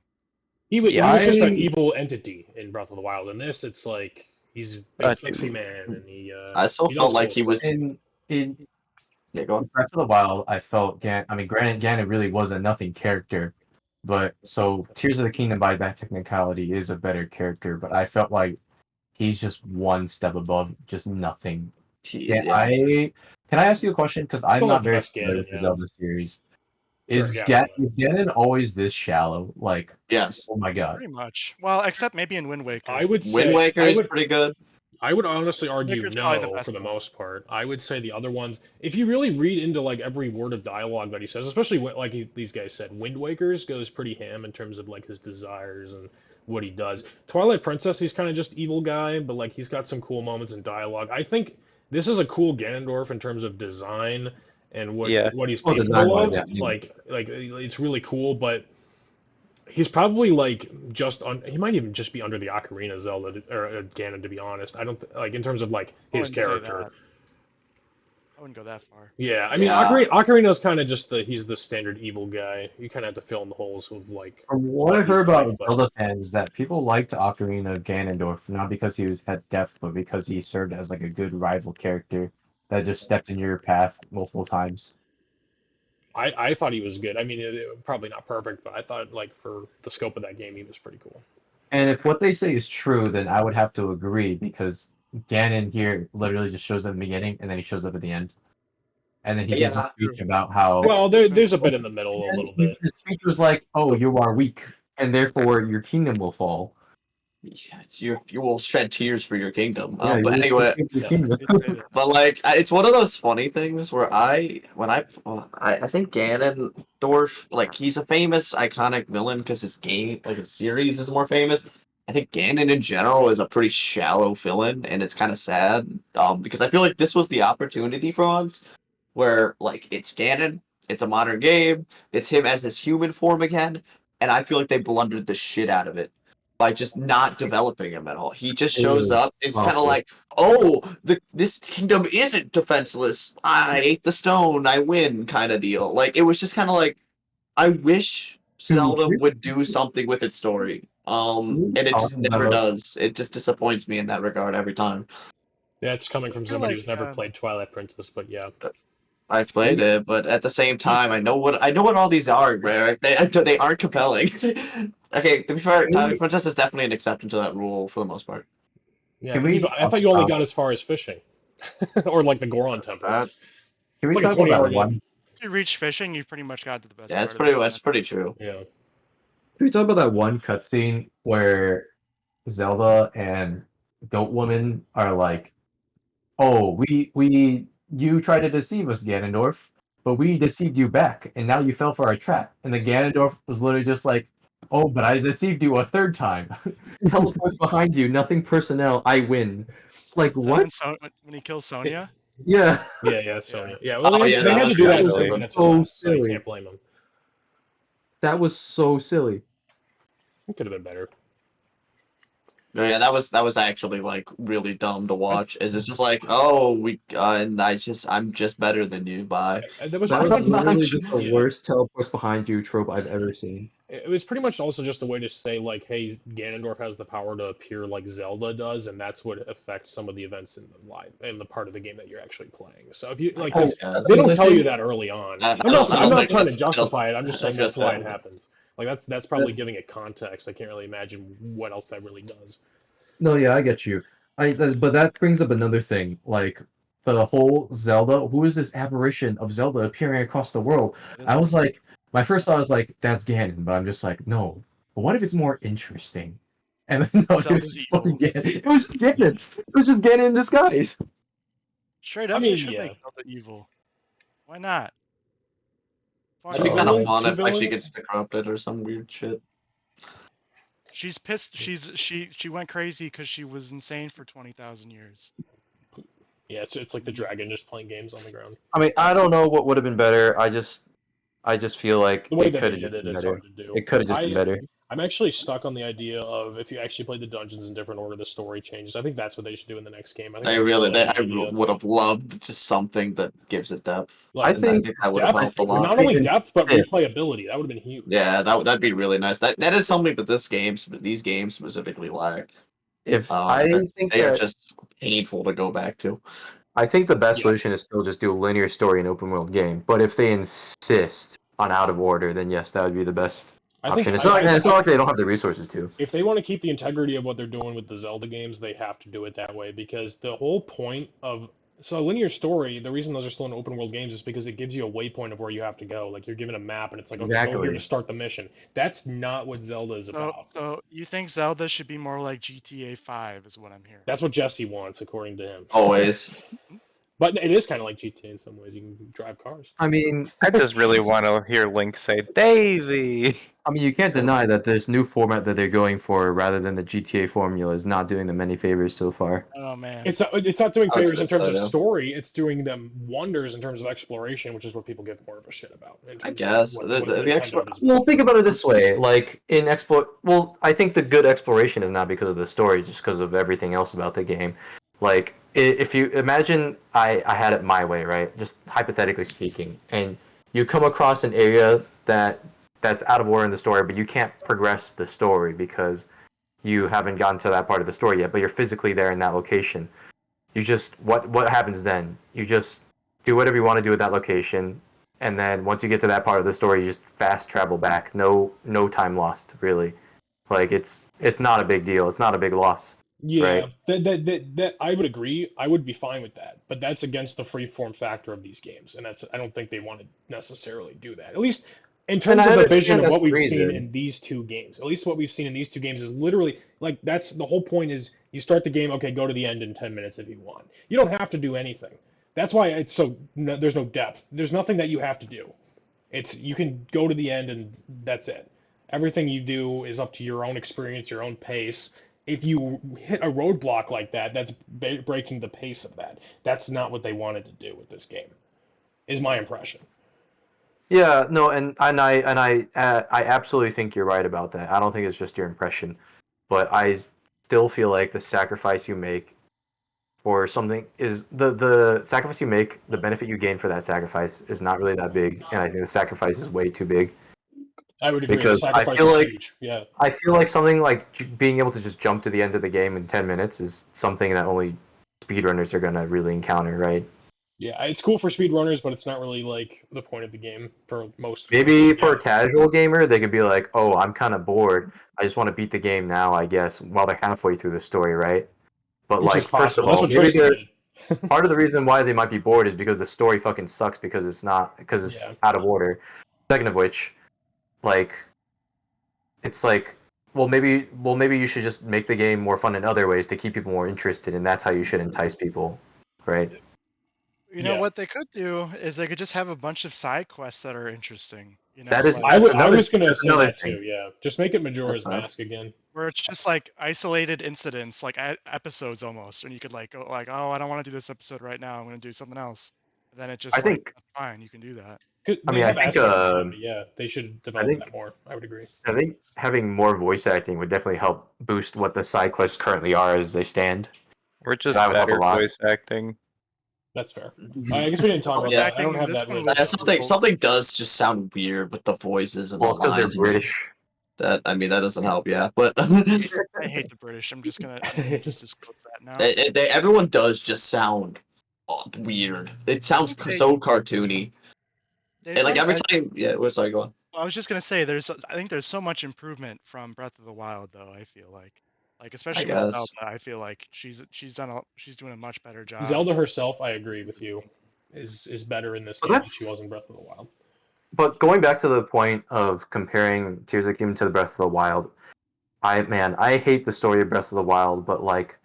C: He was
D: Yes,
C: just an
E: I
C: evil entity in Breath of the Wild. In this, it's like he's a big
D: a
C: sexy
D: dude.
C: man and he
B: I still
C: he does
B: felt like
C: cool
B: he
C: stuff.
B: was.
E: in
B: Yeah, go on.
E: Breath of the Wild, I felt I mean, granted, Ganon really was a nothing character, but so Tears of the Kingdom by that technicality is a better character, but I felt like he's just one step above just nothing. Yeah,
B: Yeah,
E: can I ask you a question? Because I'm
C: Still not
E: not
C: the
E: very
C: best
E: familiar
C: Ganon,
E: with the
C: yeah.
E: Zelda series.
C: Sure, yeah, go ahead.
E: Is Ganon always this shallow? Like,
B: yes.
E: oh my god.
A: Pretty much. Well, except maybe in Wind
C: I
A: Waker.
C: would
B: Wind
C: say
B: Waker is pretty good.
C: I would honestly
A: Wind
C: argue
A: Waker's probably the
C: no for
A: best
C: the
A: one.
C: most part. I would say the other ones, if you really read into like every word of dialogue that he says, especially like these guys said, Wind Waker's goes pretty ham in terms of like his desires and what he does. Twilight Princess, he's kind of just evil guy, but like he's got some cool moments in dialogue. I think this is a cool Ganondorf in terms of design and
D: Yeah,
C: what he's
E: Oh, design
C: capable
E: wise,
C: of.
E: yeah.
C: Like it's really cool, but he's probably like he might even just be under the Ocarina Zelda or Ganon, to be honest. I don't like in terms of like
A: I
C: his
A: wouldn't say
C: character.
A: that. I wouldn't go that far.
C: Yeah, I mean
B: Yeah,
C: Ocarina's kind of just he's the standard evil guy. You kind of have to fill in the holes with like
E: From what
C: what
E: I heard
C: he's like,
E: about
C: but
E: Zelda fans, is that people liked Ocarina of Ganondorf not because he had depth, but because he served as like a good rival character that just stepped in your path multiple times.
C: I thought he was good. I mean, probably not perfect, but I thought like for the scope of that game, he was pretty cool.
E: And if what they say is true, then I would have to agree because Ganon here literally just shows up in the beginning and then he shows up at the end. And then he gives a
B: yeah.
E: speech
A: True.
E: about how
C: Well,
A: Even
C: there's a bit in the middle, a
E: and
C: little bit.
E: his speech was like, "Oh, you are weak, and therefore your kingdom will fall."
B: you will shed tears for your kingdom.
E: Yeah, you
B: But
E: will
B: anyway,
E: take the
C: Yeah.
E: kingdom.
A: Did say that.
B: but like it's one of those funny things where I think Ganondorf, like he's a famous iconic villain because his game, like his series, is more famous. I think Ganon in general is a pretty shallow villain, and it's kind of sad. Because I feel like this was the opportunity for us where like it's Ganon, it's a modern game, it's him as his human form again, and I feel like they blundered the shit out of it by just not developing him at all. He just
E: It
B: shows
E: was
B: up. It's kind of
E: awful.
B: like, oh, this kingdom isn't defenseless. I ate the stone. I win, kind of deal. Like it was just kind of like, I wish
E: Dude,
B: Zelda would do something with its story.
E: we
B: And it
E: talk
B: just never
E: about
B: does. It just disappoints me in that regard every time.
C: That's coming from
A: I feel
C: somebody
A: like
C: who's never played Twilight Princess, but yeah.
B: I've played it, but at the same time, I know what all these are, where they aren't compelling. Okay, to be fair,
E: can
B: Twilight
E: we
B: Princess is definitely an exception to that rule for the most part.
C: Yeah,
E: can we
C: I
E: talk
C: thought you only
E: about
C: got as far as fishing. Or like the Goron Temple.
B: That
E: can
C: It's
E: we
C: like a
E: talk about
C: 20-hour
E: that
C: game.
E: one?
A: If you reach fishing, you've pretty much got to the best
B: yeah,
A: part of the game.
B: that's pretty true.
C: Yeah.
E: Can we talk about that one cutscene where Zelda and Goat Woman are like, "Oh, you tried to deceive us, Ganondorf, but we deceived you back, and now you fell for our trap." And the Ganondorf was literally just like, "Oh, but I deceived you a third time. Tell us what's behind you. Nothing personnel. I win." Like
A: Is that
E: what?
A: when he kills Sonya?
E: Yeah,
C: Yeah,
A: Yeah.
C: Sonya. Yeah, well,
B: Oh yeah,
C: they
B: that
C: had
B: was
C: to do
B: pretty
C: that in
E: that was
C: 10
B: silly.
C: minutes or
E: so
C: less, so you
E: silly.
C: can't blame them.
E: That was so silly.
C: It could have been better.
B: Yeah, that was actually like really dumb to
C: I,
B: watch. It's just like, oh, and I'm just better than you. Bye.
C: that was
E: That
C: pretty
E: was
C: much,
E: literally just the
C: yeah.
E: worst teleports behind you trope I've ever seen.
C: It was pretty much also just a way to say, like, hey, Ganondorf has the power to appear like Zelda does, and that's what affects some of the events in the part of the game that you're actually playing. So if you like,
B: I
C: because they
B: guess.
C: don't tell you
E: Exposition.
C: that early on.
B: I
C: I'm
B: don't
C: not
B: think
C: trying to
B: that's. I don't.
C: justify it. I'm just
B: I was
C: saying
B: gonna
C: that's why it
B: say.
C: happens. Like that's probably giving it context. I can't really imagine what else that really does.
E: No, yeah, I get you. But that brings up another thing, like the whole Zelda. Who is this apparition of Zelda appearing across the world?
A: It is
E: I was
A: weird.
E: like, my first thought was like, that's Ganon, but I'm just like, no. But what if it's more interesting? And then no, it was
A: Zelda's
E: just
A: evil.
E: fucking Ganon. It was Ganon. It was just Ganon in disguise.
A: Straight
C: I
A: up, they
C: mean,
A: should
C: yeah.
A: make Zelda evil. Why not? Fuck
B: That'd be
C: Two
A: it.
B: kind of
C: villains,
B: fun
C: two
B: if like she
C: villains.
B: gets corrupted or some weird shit.
A: She's pissed. She went crazy because she was insane for 20,000 years.
C: Yeah, it's like the dragon just playing games on the ground.
F: I mean, I don't know what would have been better. I just feel like
C: The way
F: it
C: that
F: could
C: they
F: have
C: did
F: just
C: it,
F: been
C: it's
F: better.
C: hard to do.
F: It could have just been better.
C: I'm actually stuck on the idea of if you actually play the dungeons in different order, the story changes. I think that's what they should do in the next game. I think
B: They
C: that's a
B: really,
C: really
B: they,
C: good
B: I
C: idea.
B: would have loved just something that gives it depth.
C: Like
B: And I
F: think
B: think that would have
C: depth,
B: helped a lot.
C: not only depth but
F: Yes.
C: replayability. That would have been huge.
B: Yeah, that'd be really nice. That is something that these games specifically lack.
F: If I
B: That
F: think
B: they are
F: that
B: just painful to go back to.
F: I think the best
C: Yeah.
F: solution is still just do a linear story and open world game. But if they insist on out of order, then yes, that would be the best
C: I think
F: option. It's not, and it's not like they don't have the resources to.
C: if they want to keep the integrity of what they're doing with the Zelda games, they have to do it that way because the whole point of so a linear story, the reason those are still in open world games is because it gives you a waypoint of where you have to go. Like you're given a map and it's like, okay, go here
F: Exactly.
C: to start the mission. That's not what Zelda is
A: So,
C: about.
A: so you think Zelda should be more like GTA 5 is what I'm hearing.
C: That's what Jesse wants, according to him.
B: Always.
C: But it is kind of like GTA in some ways. You can drive cars.
F: I mean,
D: I just really want to hear Link say Daisy.
E: You can't deny that this new format that they're going for, rather than the GTA formula, is not doing them any favors so far.
A: Oh man.
C: It's not doing
B: I was
C: favors in
B: gonna
C: terms
B: say,
C: of story. It's doing them wonders in terms of exploration, which is what people give more of a shit about. In
B: I
C: terms
B: guess.
C: of
B: The
C: Nintendo
B: expo-
C: does
F: well,
C: well.
F: think about it this way: like in well, I think the good exploration is not because of the story, it's just because of everything else about the game. Like, if you imagine, I had it my way, right? Just hypothetically speaking, and you come across an area that's out of order in the story, but you can't progress the story because you haven't gotten to that part of the story yet, but you're physically there in that location. You just what happens then? You just do whatever you want to do at that location, and then once you get to that part of the story, you just fast travel back. No time lost, really. Like it's not a big deal. It's not a big loss.
C: Yeah,
F: Right.
C: that I would agree. I would be fine with that, but that's against the free form factor of these games, and I don't think they want to necessarily do that. At least in terms
F: I
C: of the vision
F: understand
C: of
F: that's
C: what
F: the
C: we've seen
F: reason.
C: in these two games, at least what we've seen in these two games is literally like that's the whole point is you start the game, okay, go to the end in 10 minutes if you want. You don't have to do anything. That's why it's so no, there's no depth. There's nothing that you have to do. It's you can go to the end and that's it. Everything you do is up to your own experience, your own pace. If you hit a roadblock like that, that's breaking the pace of that. That's not what they wanted to do with this game, is my impression.
F: Yeah, no, I absolutely think you're right about that. I don't think it's just your impression, but I still feel like the sacrifice you make for something is the sacrifice you make, the benefit you gain for that sacrifice is not really that big, and I think the sacrifice is way too big
C: I would agree. The
F: because
C: sacrifice is huge. Yeah.
F: I feel like something like being able to just jump to the end of the game in 10 minutes is something that only speedrunners are gonna really encounter, right?
C: Yeah, it's cool for speedrunners, but it's not really like the point of the game for most people.
F: Maybe for
C: Yeah.
F: a casual gamer, they could be like, "Oh, I'm kind of bored. I just want to beat the game now, I guess," while they're halfway through the story, right? But
C: Which is
F: like, first of
C: possible. That's
F: all,
C: what
F: maybe
C: Tristan
F: they're
C: did.
F: part of the reason why they might be bored is because the story fucking sucks because it's
C: Yeah.
F: out of order. Second of which, like, it's like, maybe you should just make the game more fun in other ways to keep people more interested, and that's how you should entice people, right?
A: You know
C: Yeah.
A: what they could do is they could just have a bunch of side quests that are interesting. You
F: That
A: know,
F: is
A: like
C: I was gonna
F: that's
C: say
F: another
C: that
F: thing.
C: too. Yeah. Just make it
B: That's
C: Majora's
B: fine.
C: Mask again.
A: where it's just like isolated incidents, like episodes almost, and you could like go like, oh, I don't want to do this episode right now. I'm gonna do something else. And then it
F: I
A: just like
F: think.
A: that's fine. You can do that.
C: 'Cause
F: I
C: they
F: mean,
C: have aspects of it, but yeah, they should
F: I
C: develop that
F: think
C: more. I would agree.
F: I think having more voice acting would definitely help boost what the side quests currently are as they stand.
D: Or just
F: That would help a
D: better
F: lot.
D: voice acting.
C: That's fair. I guess we didn't talk
B: Oh,
C: about
A: Voice
B: yeah.
C: that. I don't
A: acting in
C: have
A: this
C: that
A: one
C: list.
A: was
B: Something
A: brutal.
B: something does just sound weird with the voices and the
F: Well, it's because they're
B: lines.
F: British.
B: That I mean that doesn't help, yeah. But
A: I hate the British. I'm gonna just disclose that now.
B: everyone does just sound weird. It
A: I
B: sounds
A: think they
B: so cartoony.
A: they've
B: And like
A: done.
B: every time, yeah. Sorry, go on.
A: I was just gonna say I think there's so much improvement from Breath of the Wild though. I feel like
B: I
A: especially with Zelda.
B: guess.
A: I feel like she's doing a much better job.
C: Zelda herself, I agree with you, is better in this
F: But
C: game than she
F: that's
C: was in Breath of the Wild.
F: but going back to the point of comparing Tears of the Kingdom to the Breath of the Wild, I hate the story of Breath of the Wild, but like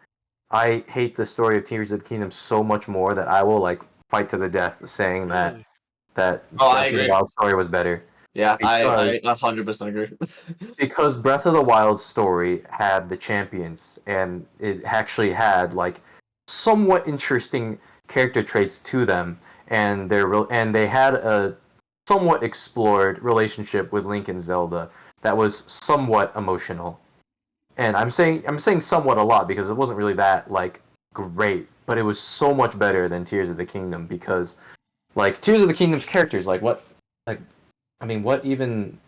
F: I hate the story of Tears of the Kingdom so much more that I will like fight to the death saying that
A: Really,
B: Oh, I
F: Breath of the
B: agree.
F: Wild story was better
B: Yeah, I
F: because
B: 100% agree.
F: Breath of the Wild's story had the champions and it actually had like somewhat interesting character traits to them and they had a somewhat explored relationship with Link and Zelda that was somewhat emotional. And I'm saying somewhat a lot because it wasn't really that like great, but it was so much better than Tears of the Kingdom because like Tears of the Kingdom's characters like I mean what even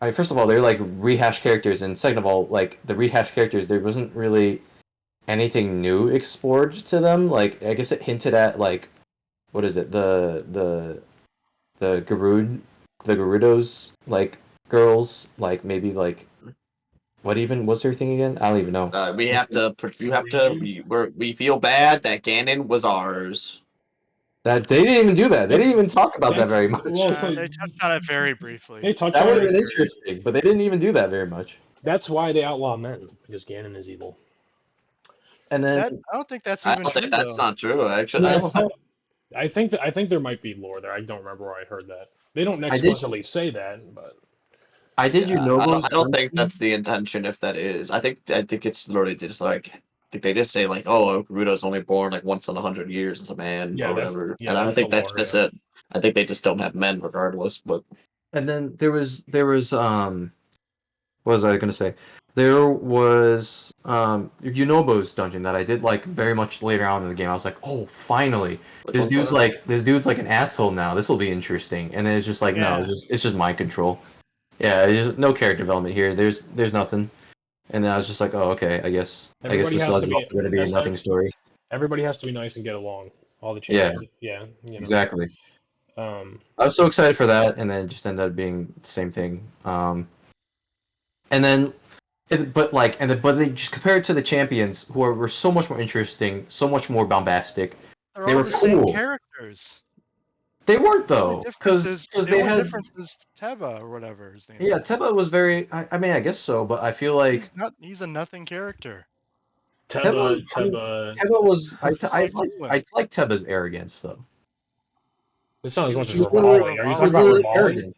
F: I mean, first of all, they're like rehashed characters, and second of all, like the rehashed characters, there wasn't really anything new explored to them. Like, I guess it hinted at like, what is it, the Gerudos, like girls, like maybe like what even was their thing again? I don't even know.
B: We have to. You have to. We feel bad that Ganon was ours.
F: That they didn't even do that. They didn't even talk about that
C: That's
F: very much.
C: well, it's like
A: they touched on it very briefly.
C: they touch
F: That
C: on
F: would have
C: it.
F: been interesting, but they didn't even do that very much.
C: That's why they outlaw men because Ganon is evil.
F: And then
A: That I don't think that's
B: I
A: even
B: don't think
A: true
B: that's
A: though.
B: not true. Actually, I
C: Yeah,
B: don't.
C: I think there might be lore there. I don't remember where I heard that. They don't
F: I did
C: explicitly say that, but
F: I did
B: Yeah,
F: Yunobo's
B: I don't think
F: dungeon.
B: that's the intention. If that is, I think it's literally just like. I think they just say like, oh, Gerudo's only born like once in 100 years as a man or whatever, and I
C: that's the
B: think that's
C: lore.
B: just
C: Yeah.
B: it. I think they just don't have men regardless. But
F: And then there was what was I gonna say? There was Yunobo's dungeon that I did like very much later on in the game. I was like, oh, finally,
B: which one's that?
F: this dude's like an asshole now. This will be interesting. And then it's just like, no,
A: Yeah,
F: it's just mind control. Yeah, it's just no character development here. There's nothing. And then I was just like, oh, okay, I guess
C: Everybody
F: this
C: has
F: is
C: to be
F: also going to be a nothing story.
C: everybody has to be nice and get along. All the
F: Yeah,
C: champions. Yeah, you know.
F: exactly.
C: Um,
F: I was so excited for that, and then it just ended up being the same thing. And then but they just compare it to the champions were so much more interesting, so much more bombastic.
A: they're
F: They
A: all
F: were
A: the same
F: cool.
A: characters.
E: They weren't
A: The only
E: though,
A: difference
E: because
A: is
E: they had
A: Teva or whatever his name
E: yeah.
A: is.
E: Teba was very. I mean, I guess so, but I feel like
A: He's a nothing character.
E: Teba.
C: Teba,
E: I mean,
C: Teba.
E: Teba was.
A: Just like
E: I
A: Roland.
E: like Teba's arrogance though.
C: It's not
A: He
C: as
A: was
C: much as
A: just
E: literally,
C: Rivali. Are you
E: he
C: talking
E: was
C: about
E: literally
C: Rivali?
E: arrogant.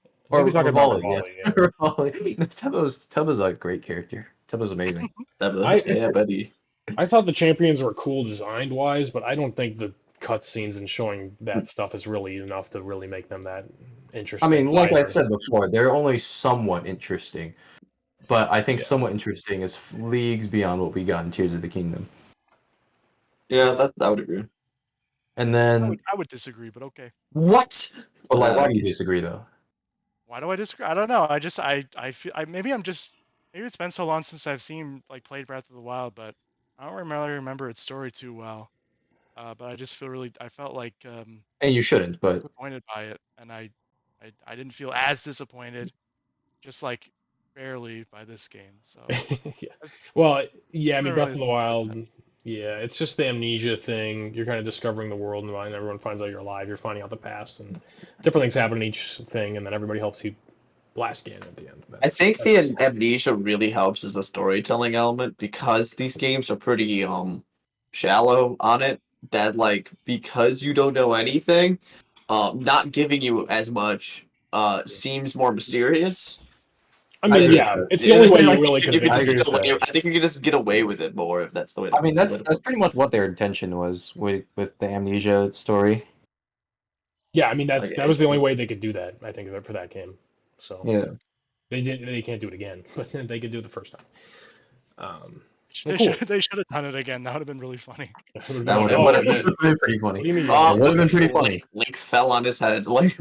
C: I think
E: Or
C: you're talking about
E: Rivali, yes.
C: Rivali. Yeah.
E: Rivali. No, Teba's a great character. Teba's amazing.
C: I
B: Yeah, buddy.
C: I thought the champions were cool designed wise, but I don't think the cutscenes and showing that stuff is really enough to really make them that
E: I
C: interesting
E: mean, like I
C: either.
E: said before, they're only somewhat interesting, but I think
C: Yeah.
E: somewhat interesting is leagues beyond what we got in Tears of the Kingdom.
B: Yeah, that I would agree.
E: And then,
A: I would disagree, but okay.
B: What?
E: but like, why do you disagree though?
A: Why do I disagree? I don't know. I feel maybe maybe it's been so long since I've seen like played Breath of the Wild, but I don't really remember its story too well. But I just feel I felt like
E: And you shouldn't, but
A: disappointed by it, and I didn't feel as disappointed, just like barely by this game. So
C: Yeah.
A: that's
C: Well, yeah, I mean,
A: not
C: Breath
A: really
C: of the Wild, yeah, it's just the amnesia thing. You're kind of discovering the world, and everyone finds out you're alive. You're finding out the past, and different things happen in each thing, and then everybody helps you blast Ganon at the end.
B: I think the
C: That's
B: amnesia really helps as a storytelling element because these games are pretty shallow on it. That like because you don't know anything, not giving you as much seems more mysterious.
C: I
E: I
C: mean,
E: agree with
C: yeah,
E: that.
C: it's the only way you
B: Like
C: really
B: you could
E: I
C: convince
B: just
E: agree
C: me.
B: get
E: with
B: away.
E: that.
B: I think you could just get away with it more if that's the way.
E: I mean,
B: the way to
E: that's
B: put
E: pretty much what their intention was with the amnesia story.
C: Yeah, I mean,
B: it. Like
C: that was the only way they could do that. I think for that game. So
E: Yeah.
C: they can't do it again, but they could do it the first time. Well,
A: they
C: cool.
A: should they should have done it again. That would have been really funny.
C: It would have been
E: That
C: like,
E: would
B: It
E: have
B: would have
C: oh,
B: been.
E: been pretty
C: what
E: funny.
C: do you mean you
B: Oh,
C: don't
E: It
C: know?
E: would have been
B: if
E: pretty funny.
B: Link fell on his head. Like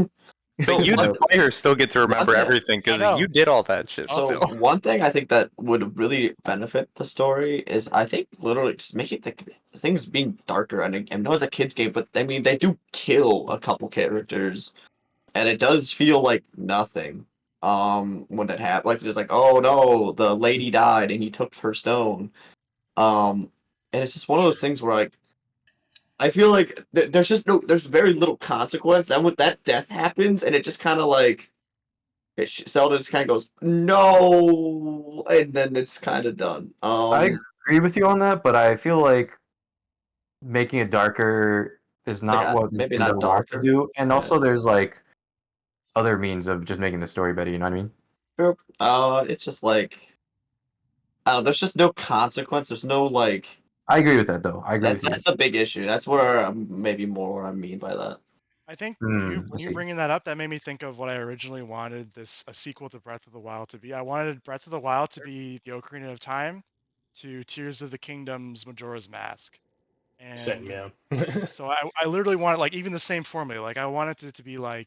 B: so
D: But you, the
B: one
D: player, still get to remember
B: thing-
D: everything
A: I
D: because
A: know.
D: you did all that shit
A: Also,
B: So
D: still.
B: one thing I think that would really benefit the story is I think literally just making the things being darker. And I know it's a kids game, but I mean they do kill a couple characters, and it does feel like nothing. When that happened, like just like oh no, the lady died and he took her stone. And it's just one of those things where like I feel like there's very little consequence, and when that death happens, and it just kind of like Zelda just kind of goes no, and then it's kind of done.
F: I agree with you on that, but I feel like making it darker is
B: Like
F: not what
B: maybe not
F: Nintendo wants to
B: darker.
F: do. And
B: Yeah.
F: also, there's like other means of just making the story better. You know what I mean?
B: True. It's just like I don't know. There's just no consequence. There's no like.
F: I agree with that, though. I agree with you.
B: That's a big issue. That's where maybe more I mean by that.
A: I think
F: I
A: when you
F: see.
A: bringing that up, that made me think of what I originally wanted a sequel to Breath of the Wild to be. I wanted Breath of the Wild to be the Ocarina of Time to Tears of the Kingdom's Majora's Mask.
C: Same,
A: And
C: yeah.
A: so I literally wanted like even the same formula. Like I wanted it to be like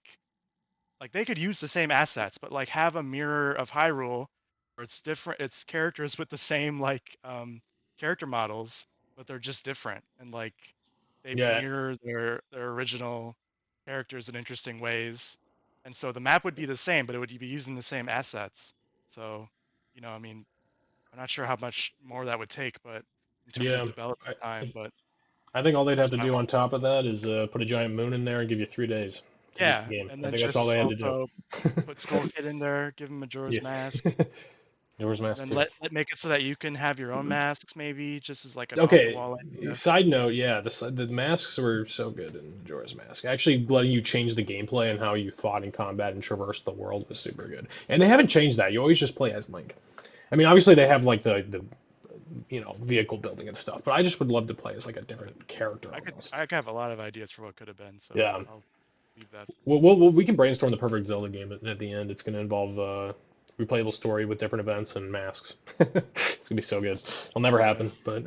A: they could use the same assets, but like have a mirror of Hyrule where it's different, it's characters with the same like character models, but they're just different and like they
C: Yeah,
A: mirror their original characters in interesting ways. And so the map would be the same, but it would be using the same assets. So, I mean, I'm not sure how much more that would take, but in terms of
C: yeah.
A: development time,
C: I,
A: but
C: I think all they'd have
A: that's
C: to
A: what I
C: do
A: want.
C: on top of that is put a giant moon in there and give you 3 days to beat
A: Yeah,
C: the game.
A: and
C: I
A: then
C: think that's all
A: just
C: they had to do.
A: also put Skull Kid in there, give him Majora's
C: Yeah.
A: Mask,
C: Doors
A: and
C: Mask
A: then
C: 2.
A: make it so that you can have your own masks, maybe just as like an off the
C: Okay,
A: wall idea.
C: side note, yeah, the masks were so good in Majora's Mask. Actually, letting you change the gameplay and how you fought in combat and traversed the world was super good. And they haven't changed that. You always just play as Link. I mean, obviously they have like the vehicle building and stuff, but I just would love to play as like a different character almost.
A: I could have a lot of ideas for what could have been, so
C: Yeah.
A: I'll leave that.
C: We can brainstorm the perfect Zelda game at the end. It's going to involve replayable story with different events and masks. It's gonna be so good. It'll never happen, but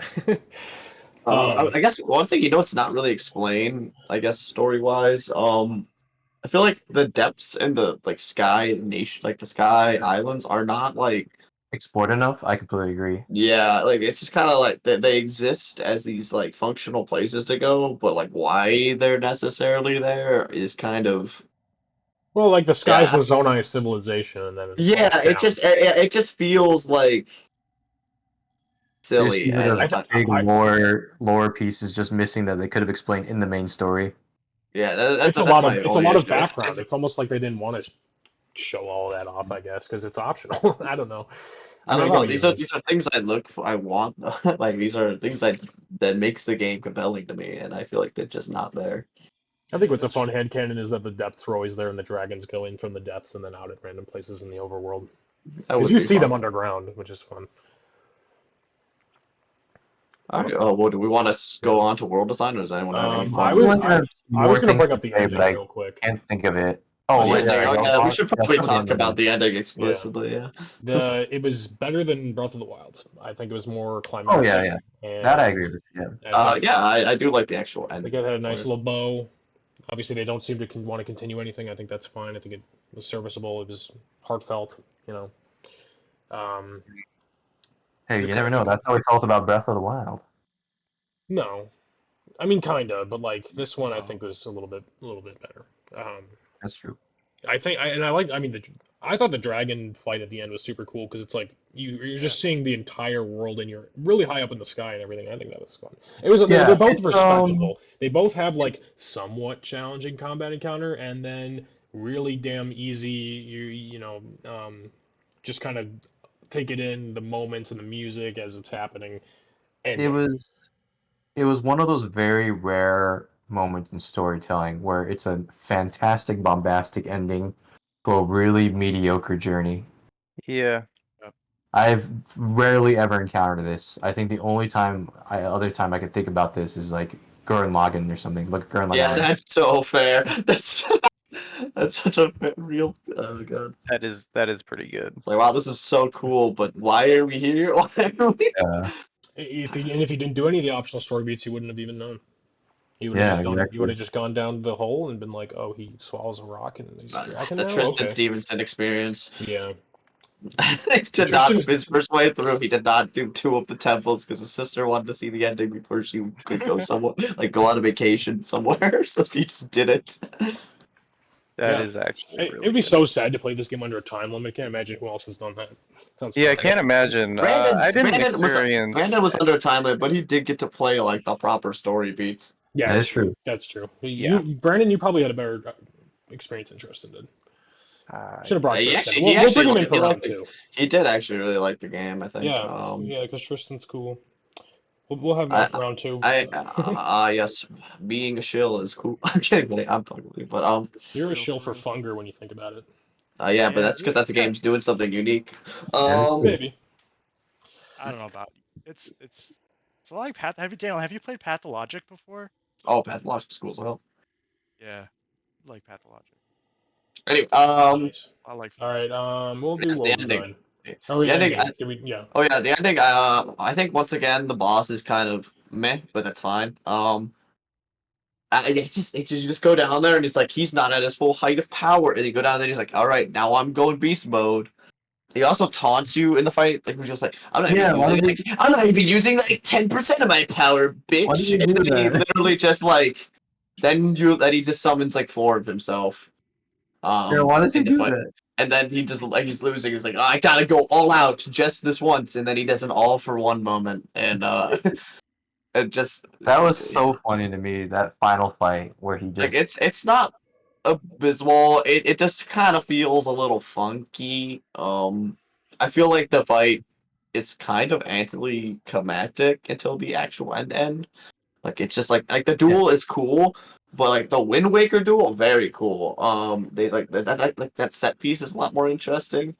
B: I guess one thing it's not really explained. I guess story wise, I feel like the depths and the like sky nation, like the sky islands, are not like
F: Explored enough? I completely agree.
B: yeah, like it's just kind of like they exist as these like functional places to go, but like why they're necessarily there is kind of
C: well, like the sky's
B: yeah,
C: the Zonai civilization, and then it falls
B: yeah.
C: down.
B: It just feels like
F: They just
B: silly.
F: use it as
C: I,
F: a
C: th-
F: big
C: I
F: lore piece is just missing that they could have explained in the main story.
B: Yeah,
C: It's a
B: that's
C: lot
B: my
C: of
B: only issue.
C: background. It's almost like they didn't want to show all of that off, I guess, because it's optional. I don't know.
B: I
C: I mean,
B: don't
C: it
B: know.
C: probably is.
B: These are things I look for. I want. Like these are things that makes the game compelling to me, and I feel like they're just not there.
C: I think
A: Yeah,
C: what's a
A: that's
C: fun
A: true.
C: headcanon is that the depths are always there and the dragons go in from the depths and then out at random places in the overworld.
B: That
C: Because
B: would
C: you
B: be
C: see
B: fun.
C: them underground, which is fun.
B: All right. Oh, well, do we want to go
C: Yeah.
B: on to world design, or does anyone have any
C: I
B: fun?
C: was
F: Well, I have
C: I was
F: more
C: gonna
F: things
C: bring
F: to
C: up the
F: say, but
C: ending
F: I
C: real quick.
F: can't think of it.
C: Oh
F: Oh,
B: The
C: yeah,
F: wait,
B: ending. Oh
F: go
B: yeah, we
F: on.
B: should
F: Yeah, let's
B: probably
F: go to the
B: talk
F: ending
B: about
F: then.
B: the ending
C: yeah.
B: explicitly. Yeah.
C: It was better than Breath of the Wild. I think it was more
F: Oh yeah,
C: climactic,
F: yeah. That I
C: and
F: agree with. Yeah.
B: Yeah. I do like the actual
C: I think
B: ending
C: it had a nice
B: part.
C: little bow. Obviously, they don't seem to want to continue anything. I think that's fine. I think it was serviceable. It was heartfelt. You know. Um,
F: Hey,
B: The,
F: you never
B: the
F: know. That's how we felt about Breath of the Wild.
C: no, I mean kinda, but like this one, I
A: Oh,
C: think was a little bit better.
F: That's true.
C: I think, and I like. I mean, I thought the dragon fight at the end was super cool because it's like you're
A: yeah.
C: just seeing the entire world and you're really high up in the sky and everything. I think that was fun. It was.
F: Yeah,
C: They're both
F: it's
C: respectable. They both have like somewhat challenging combat encounter and then really damn easy. Just kind of take it in the moments and the music as it's happening.
F: it
C: Ending.
F: was it was one of those very rare moments in storytelling where it's a fantastic bombastic ending to a really mediocre journey.
D: Yeah.
A: Yep.
F: I've rarely ever encountered this. I think the only other time I could think about this is like Gurren Lagann or something. Look at Gurren
B: yeah,
F: Lagann.
B: that's so fair. That's such a real. Oh god.
D: That is pretty good.
B: Like wow, this is so cool, but why are we here? Why are we?
F: Yeah,
C: If you didn't do any of the optional story beats, you wouldn't have even known.
F: yeah,
C: You would
F: exactly.
C: have just gone down the hole and been like, oh, he swallows a rock and he's dragon
B: The
C: now.
B: Tristan
C: Okay,
B: Stevenson experience.
C: yeah.
B: He did not.
C: Tristan,
B: His first way through, he did not do two of the temples because his sister wanted to see the ending before she could go somewhere, like go on a vacation somewhere. So he just did it.
D: That
C: yeah.
D: is actually
C: It'd
D: really
C: be
D: good.
C: so sad to play this game under a time limit. I can't imagine who else has done that. Sounds
D: Yeah, I
C: fun.
D: can't imagine. I didn't
B: Brandon
D: experience.
B: was under a time limit, but he did get to play like the proper story beats.
C: Yeah,
F: That
C: that's
F: is
C: true.
F: true.
C: That's true.
D: Yeah.
C: Brandon, you probably had a better experience than Tristan did. Should have brought Tristan.
B: He
C: We'll
B: actually
C: bring him in for
B: he
C: round
B: liked
C: two.
B: he did actually really like the game. I think.
C: Yeah, because Tristan's cool. We'll have him
B: I
C: on for round two.
B: yes, being a shill is cool. I'm kidding, I'm talking with you, but
C: You're a
A: Real
C: shill
A: for
C: for
A: real.
C: Funger when you think about it.
B: yeah, but
A: Yeah,
B: that's because that's the
A: yeah.
B: game's doing something unique.
F: That is true.
C: Maybe.
A: I don't know about it's like Path. Daniel? Have you played Pathologic before?
B: Oh, pathological schools. Well,
A: Yeah, I like Pathologic.
B: anyway,
C: Nice.
A: I like
C: All
A: Funger.
C: right. We'll do
B: yes, the
C: world
B: ending.
C: design. Oh,
B: The
C: yeah,
B: ending.
C: ending. Did we? Yeah.
B: Oh yeah, the ending. I think once again the boss is kind of meh, but that's fine. You just go down there and it's like he's not at his full height of power, and you go down there and he's like, all right, now I'm going beast mode. He also taunts you in the fight, like we're just like,
F: Yeah, why did he?
B: I'm not even using like 10% of my power,
F: Why did
B: bitch.
F: he
B: And
F: do
B: then he
F: that?
B: literally just like, then he just summons like four of himself,
F: Yeah, why does he
B: in the
F: do
B: fight.
F: that?
B: And then he just like he's losing. He's like, oh, I gotta go all out just this once, and then he does an all for one moment, and it just
F: That was so funny to me. That final fight where he
B: like
F: just
B: it's not abysmal. It just kind of feels a little funky. I feel like the fight is kind of anticlimactic until the actual end. Like it's just like the
F: yeah,
B: duel is cool, but like the Wind Waker duel, very cool. They like that set piece is a lot more interesting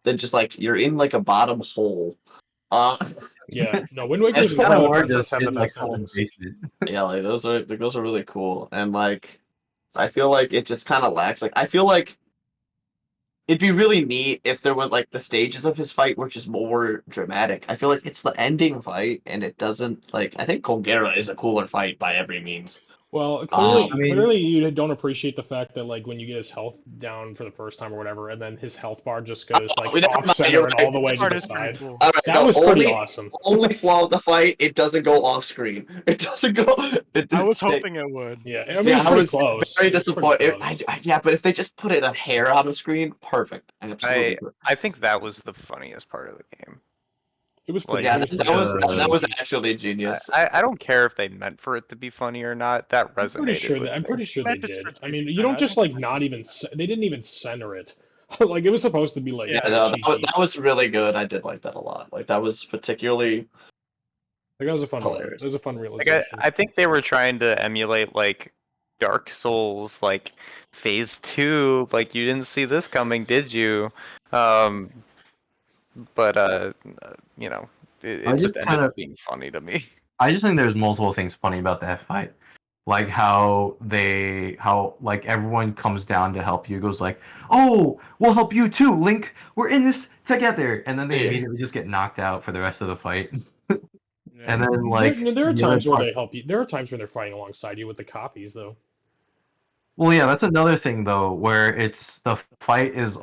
B: than just like you're in like a bottom hole. Uh,
C: Yeah. No, Wind Waker's
F: it's
C: and
F: kind of
C: Twilight
F: more
C: Princess
F: just
C: have the
F: in like
C: best
F: someone's
C: endings.
F: basement.
B: yeah, like those are really cool, and like I feel like it just kind of lacks. Like I feel like it'd be really neat if there was like the stages of his fight were just more dramatic. I feel like it's the ending fight, and it doesn't like. I think Colgera is a cooler fight by every means.
C: Well,
F: I
B: Um,
F: mean,
C: clearly you don't appreciate the fact that like when you get his health down for the first time or whatever, and then his health bar just goes like
B: we never
C: off
B: mind. You're
C: center and
B: right.
C: all the way
A: That
C: to
A: part
C: the
A: is pretty
C: side.
A: cool.
B: All right,
C: That
B: no,
C: was pretty awesome.
B: only flaw of the fight. It doesn't go off screen. It doesn't go. It
A: I
B: didn't
A: was
B: stay.
A: hoping it would.
C: Yeah, I mean
B: Yeah,
C: it's
B: I
C: pretty
B: was
C: close.
B: very
C: It's pretty
B: disappointed.
C: close.
B: Yeah, but if they just put it a hair out of screen, perfect. Absolutely.
D: I think that was the funniest part of the game.
C: It was pretty.
D: Like,
B: Yeah,
C: It was
B: that
C: pretty.
B: was that was
C: cheeky.
B: actually genius.
D: I don't care if they meant for it to be funny or not. That resonated with
C: I'm
D: me.
C: pretty sure they
A: Meant it for
C: did.
A: it to
C: I
A: be
C: mean, you
A: fun.
C: don't
A: I
C: just
A: don't
C: like
A: think they
C: not
A: meant
C: even. They didn't even center it. Like it was supposed to be like
B: Yeah,
A: Yeah.
C: kind of
B: no,
C: cheeky.
B: that was really good. I did like that a lot. Like that was particularly
C: Like that was a fun one. That
B: hilarious.
C: was a fun
D: Like I,
C: realization.
D: I think they were trying to emulate like Dark Souls, like Phase 2. Like you didn't see this coming, did you? Um, but you know,
E: I
D: it
E: just
D: just ended
E: kind
D: up
E: of
D: being funny to me.
E: I just think there's multiple things funny about that fight. Like how like everyone comes down to help you goes like, "Oh, we'll help you too, Link. We're in this together." And then they
B: Yeah.
E: immediately just get knocked out for the rest of the fight.
A: Yeah.
E: And then like
C: There are
E: the other
C: times where
E: part.
C: they help you. There are times when they're fighting alongside you with the copies, though.
E: Well, yeah, that's another thing though, where it's the fight is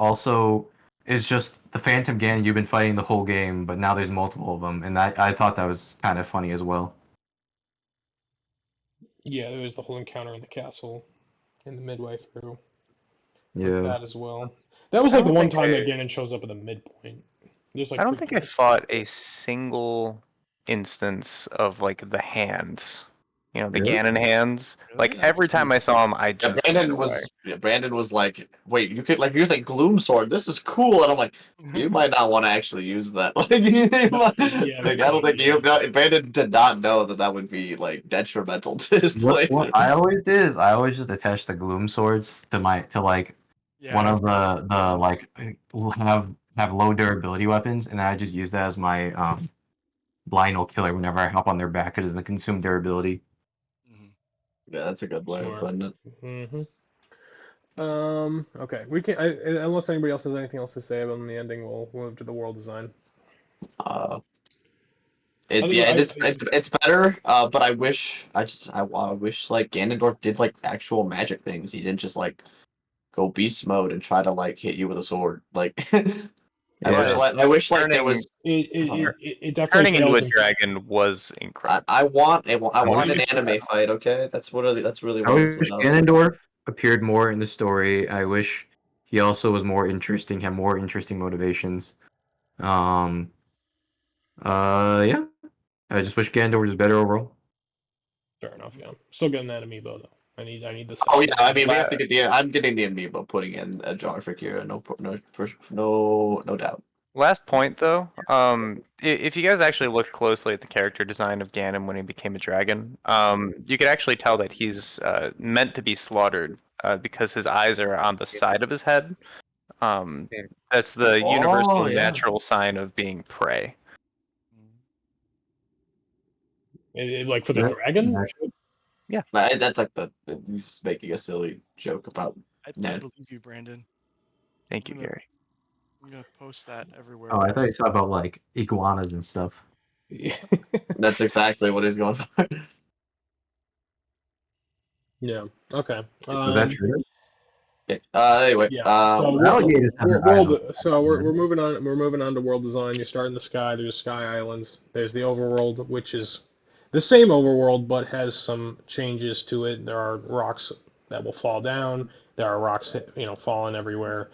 E: just the Phantom Ganon you've been fighting the whole game, but now there's multiple of them, and I thought that was kind of funny as well.
C: Yeah, there was the whole encounter in the castle in the midway through with
E: Yeah.
C: that as well. That was
D: I
C: like the
D: don't
C: one
D: think
C: time that
D: I
C: Ganon shows up at the midpoint. There's
D: I
C: like
D: don't
C: three
D: think I
C: times.
D: fought a single instance of like the hands. You know, the
E: Really?
D: Ganon hands.
A: Really?
D: Like
A: That's
D: every time I saw him, I
B: Yeah,
D: just ran away.
B: Brandon was like, "Wait, you could like use a gloom sword. This is cool." And I'm like, "You might not want to actually use that."
C: Yeah,
B: Like, I don't think
C: yeah.
B: Brandon did not know that that would be like detrimental to his
E: What I
B: playthrough.
E: always did is I always just attached the gloom swords to my to like one
A: Yeah.
E: of the like have low durability weapons, and I just use that as my Lionel killer whenever I hop on their back. It doesn't consume durability.
A: Mhm.
B: Yeah, that's a good way of
C: Smart.
B: putting it.
C: hmm Okay. We can. Unless anybody else has anything else to say about the ending, we'll move to the world design.
B: Uh,
C: I
B: it
C: think.
B: yeah, it's better. But I wish like Ganondorf did like actual magic things. He didn't just like go beast mode and try to like hit you with a sword. Like
E: Yeah.
B: I wish like there
D: Turning
B: was.
C: It definitely
D: turning into
C: pales
D: a
C: in.
D: dragon was incredible.
B: I
E: I
B: want
E: wish
B: an anime fight. Okay, that's really
E: I
B: what it's
E: wish
B: about.
E: Ganondorf appeared more in the story. I wish he also was more interesting, had more interesting motivations. Um. Yeah. I just wish Ganondorf was better overall.
C: Fair enough. Yeah. Still getting that amiibo though. I need the
B: Oh
C: set
B: yeah,
C: for
B: I
C: that.
B: mean we have to
D: La-
B: get the. I'm getting the amiibo, putting in a jar for Kira. No doubt.
D: Last point though, if you guys actually look closely at the character design of Ganon when he became a dragon, you could actually tell that he's meant to be slaughtered because his eyes are on the side of his head. Um, that's the
B: Oh
D: universal
B: yeah.
D: natural sign of being prey.
A: Mhm.
C: Like for the
E: Yeah.
C: dragon.
E: Actually,
D: Yeah,
B: That's like he's making a silly joke about
A: I
B: Ned.
A: believe you, Brandon.
D: thank you, Gary.
A: I'm gonna post that everywhere
E: oh, I
A: now.
E: thought you talked about like iguanas and stuff.
B: That's exactly what he's going for.
C: Yeah. Okay.
E: Was that true?
B: Okay. Anyway.
C: Yeah. So
E: Alligators have their eyes on.
C: world. So we're moving on. We're moving on to world design. You start in the sky. There's sky islands. There's the overworld, which is the same overworld but has some changes to it. There are rocks that will fall down. There are rocks, falling everywhere.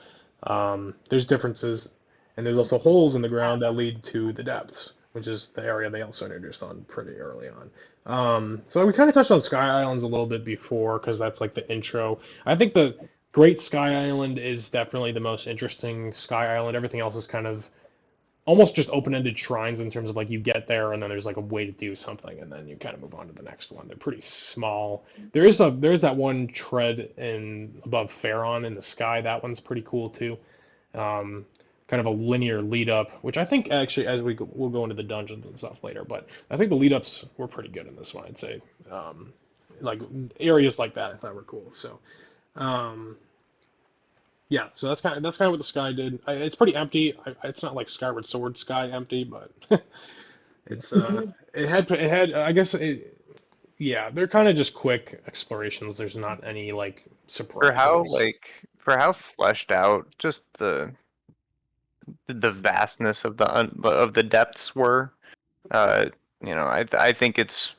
C: There's differences, and there's also holes in the ground that lead to the depths, which is the area they also introduced on pretty early on. So we kind of touched on Sky Islands a little bit before because that's like the intro. I think the Great Sky Island is definitely the most interesting Sky Island. Everything else is kind of almost just open-ended shrines in terms of like you get there and then there's like a way to do something and then you kind of move on to the next one. They're pretty small. There's that one tread in above Pharaon in the sky. That one's pretty cool too. Um, Kind of a linear lead up, which I think actually as we'll go into the dungeons and stuff later, but I think the lead ups were pretty good in this one. I'd say like areas like that I thought were cool. So. Um, yeah, so that's kind of what the sky did. It's pretty empty. It's not like Skyward Sword sky empty, but it's it had I guess yeah, they're kind of just quick explorations. There's not any like
D: For how
C: surprises.
D: like for how fleshed out just the vastness of the depths were, uh, I think it's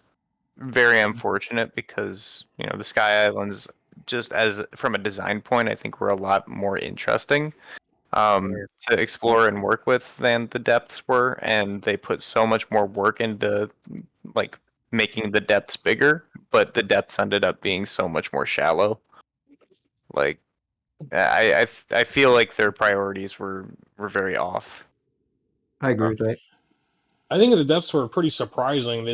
D: very unfortunate because the Sky Islands, just as from a design point, I think were a lot more interesting. to explore and work with than the depths were, and they put so much more work into like making the depths bigger, but the depths ended up being so much more shallow. Like I feel like their priorities were very off.
E: I agree with that.
C: I think the depths were pretty surprising.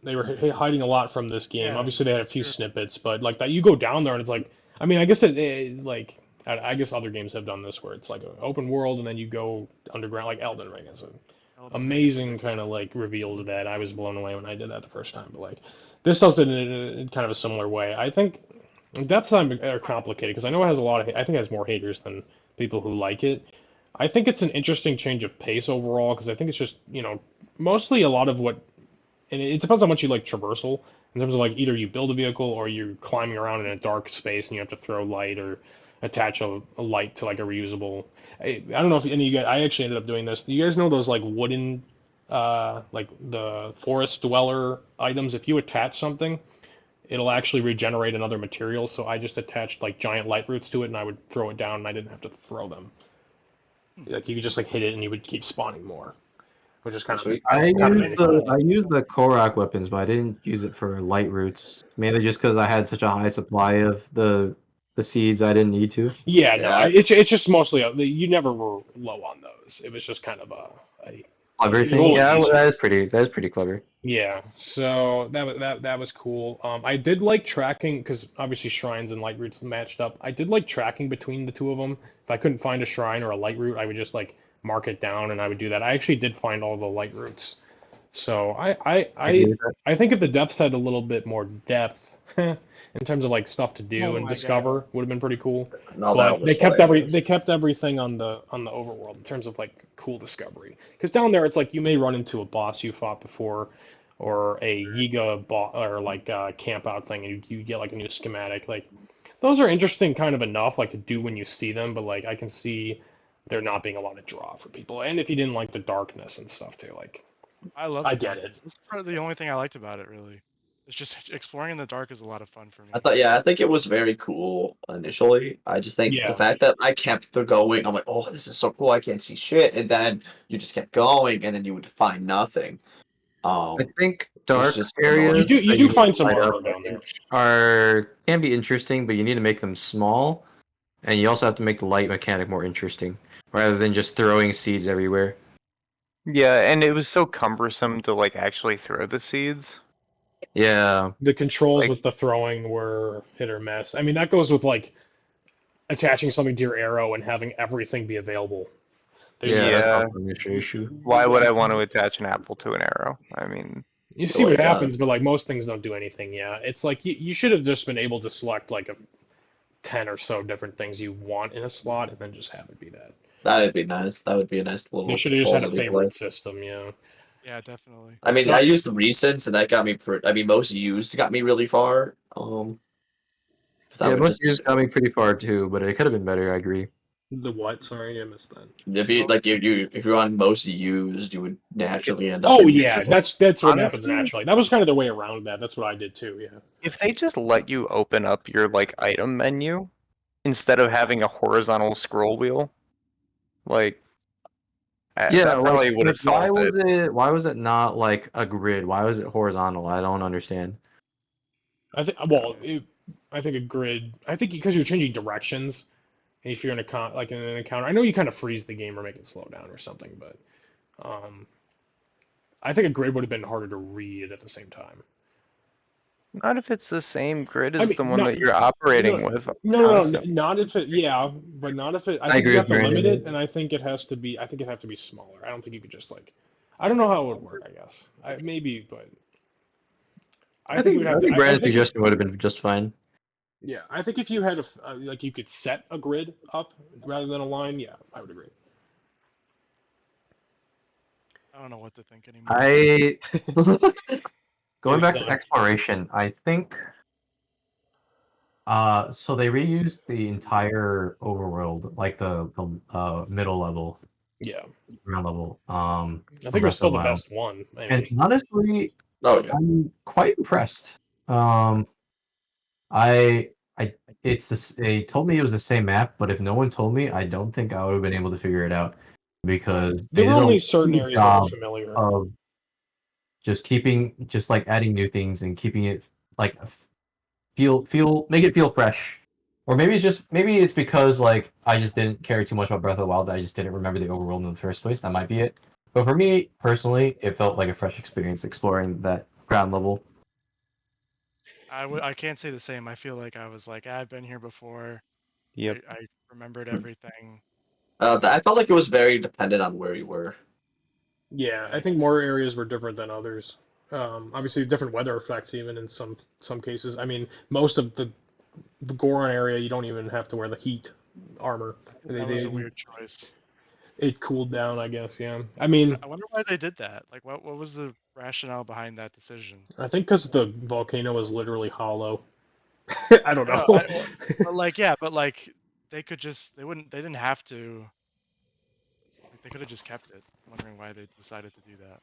C: They were hiding a lot from this game.
A: Yeah,
C: Obviously, they had a few
A: sure.
C: snippets, but like that, you go down there and it's like, I mean, I guess like I guess other games have done this where it's like an open world and then you go underground, like Elden Ring is an
A: Elden Ring.
C: amazing kind of like reveal to that. I was blown away when I did that the first time, but like this does it in kind of a similar way. I think depths are complicated because I know it has a lot of, I think it has more haters than people who like it. I think it's an interesting change of pace overall because I think it's just, mostly a lot of what, and it depends on how much you like traversal in terms of like either you build a vehicle or you're climbing around in a dark space and you have to throw light or attach a light to like a reusable. I don't know if any of you guys, I actually ended up doing this. Do you guys know those like wooden, like the forest dweller items? If you attach something, it'll actually regenerate another material. So I just attached like giant light roots to it and I would throw it down and I didn't have to throw them.
A: Hmm.
C: Like you could just like hit it and you would keep spawning more, which is kind of
B: Sweet.
E: I
C: kind of
E: used the Korok weapons, but I didn't use it for light roots, mainly just because I had such a high supply of the seeds I didn't need to.
C: Yeah, no,
B: Yeah.
C: it's just mostly you never were low on those. It was just kind of a
F: Clever
C: it was a
F: thing.
C: little
F: Yeah, well,
C: easier.
F: that is pretty clever.
C: Yeah, so that was cool. I did like tracking because obviously shrines and light roots matched up. I did like tracking between the two of them. If I couldn't find a shrine or a light root, I would just like mark it down and I would do that. I actually did find all the light roots. So
F: I agree with that.
C: I think if the depths had a little bit more depth in terms of like stuff to do
A: Oh
C: and
A: my god.
C: discover would have been pretty cool.
B: No, that
C: But
B: was hilarious.
C: they kept everything on the overworld in terms of like cool discovery. Because down there it's like you may run into a boss you fought before or a Yiga boss or like a camp out thing and you get like a new schematic. Like those are interesting kind of enough like to do when you see them, but like I can see there not being a lot of draw for people. And if you didn't like the darkness and stuff too, like
A: I love
C: I
A: the
C: get it.
A: darkness. That's probably the only thing I liked about it, really. It's just exploring in the dark is a lot of fun for me.
B: I think it was very cool initially. I just think the
C: Yeah.
B: fact that I kept going, I'm like, oh, this is so cool. I can't see shit, and then you just kept going, and then you would find nothing.
F: I think
B: It's
F: dark
B: just
C: You
F: areas
B: annoying.
C: do you
F: that
C: do
F: you need
C: find
F: to
C: some
F: light up
C: armor down there.
F: can be interesting, but you need to make them small, and you also have to make the light mechanic more interesting, rather than just throwing seeds everywhere.
D: Yeah, and it was so cumbersome to like actually throw the seeds.
F: Yeah,
C: The controls
D: Like
C: with the throwing were hit or miss. I mean, that goes with like attaching something to your arrow and having everything be available. There's
F: yeah, that's
D: yeah,
F: also an issue.
D: why would I want to attach an apple to an arrow? I mean,
C: you
B: The
C: see
B: way
C: what
B: it got
C: happens, but like most things don't do anything. Yeah, it's like you should have just been able to select like a 10 or so different things you want in a slot and then just have it be that.
B: that'd be nice. That would be a nice
C: They
B: little
C: should have just had a
B: quality play.
C: favorite system. Yeah.
A: Yeah, definitely.
B: I mean, I
C: So
B: used the recents, and that got me. I mean, most used got me really far. Because I
F: Yeah,
B: would
F: most
B: just
F: views got me pretty far too, but it could have been better. I agree.
C: the what? Sorry, I missed that.
B: if you like if you're on most used, you would naturally end up
C: Oh
B: in
C: yeah,
B: neutral.
C: that's what happens
D: honestly,
C: naturally. That was kind of the way around that. That's what I did too. Yeah.
D: if they just let you open up your like item menu instead of having a horizontal scroll wheel, like
F: Yeah,
D: that probably would have
F: why
D: solved
F: was
D: it.
F: it not like a grid? Why was it horizontal? I don't understand.
C: I think well, I think a grid. I think because you're changing directions. If you're in a like in an encounter, I know you kind of freeze the game or make it slow down or something, but um, I think a grid would have been harder to read at the same time.
D: Not if it's the same grid
C: I
D: as
C: mean,
D: the one
C: not
D: that you're
C: no,
D: operating with
C: no,
D: constantly.
C: not if it. Yeah, but not if it. I
F: I
C: think
F: agree
C: you
F: with
C: have to limit it,
F: Brandon.
C: and I think it has to be. I think it have to be smaller. I don't think you could just like. I don't know how it would work. I guess maybe, but I think you would
F: I
C: have to.
F: think
C: I
F: Brandon's
C: think if
F: suggestion would have been just fine.
C: yeah, I think if you had like you could set a grid up rather than a line. Yeah, I would agree.
A: I don't know what to think anymore.
F: I Going
C: Maybe
F: back to
C: done.
F: exploration, I think so they reused the entire overworld, like the middle level,
C: Yeah,
F: ground level,
C: I think
F: from
C: it was
F: Breath of
C: still
F: the
C: the
F: Wild.
C: best one. I
F: And
C: mean,
F: honestly,
B: Oh yeah.
F: I'm quite impressed. I they told me it was the same map, but if no one told me, I don't think I would have been able to figure it out because
C: There
F: they
C: were
F: did a
C: only certain
F: good
C: areas that were
F: job
C: familiar.
F: of just like adding new things and keeping it like make it feel fresh. Or maybe it's because like I just didn't care too much about Breath of the Wild that I just didn't remember the overworld in the first place. That might be it. But for me personally, it felt like a fresh experience exploring that ground level.
A: I can't say the same. I feel like I was like, I've been here before.
D: Yep.
A: I remembered everything.
B: I felt like it was very dependent on where you were.
C: Yeah, I
A: Like,
C: think more areas were different than others. Obviously, different weather effects even in some cases. I mean, most of the Goron area, you don't even have to wear the heat armor.
A: that was a weird choice.
C: It cooled down, I guess. Yeah. I mean,
A: I wonder why they did that. Like, what was the rationale behind that decision?
C: I think because the volcano was literally hollow. I don't
A: No,
C: know.
A: but like, yeah, but like, they didn't have to. Like, they could have just kept it. I'm wondering why they decided to do that.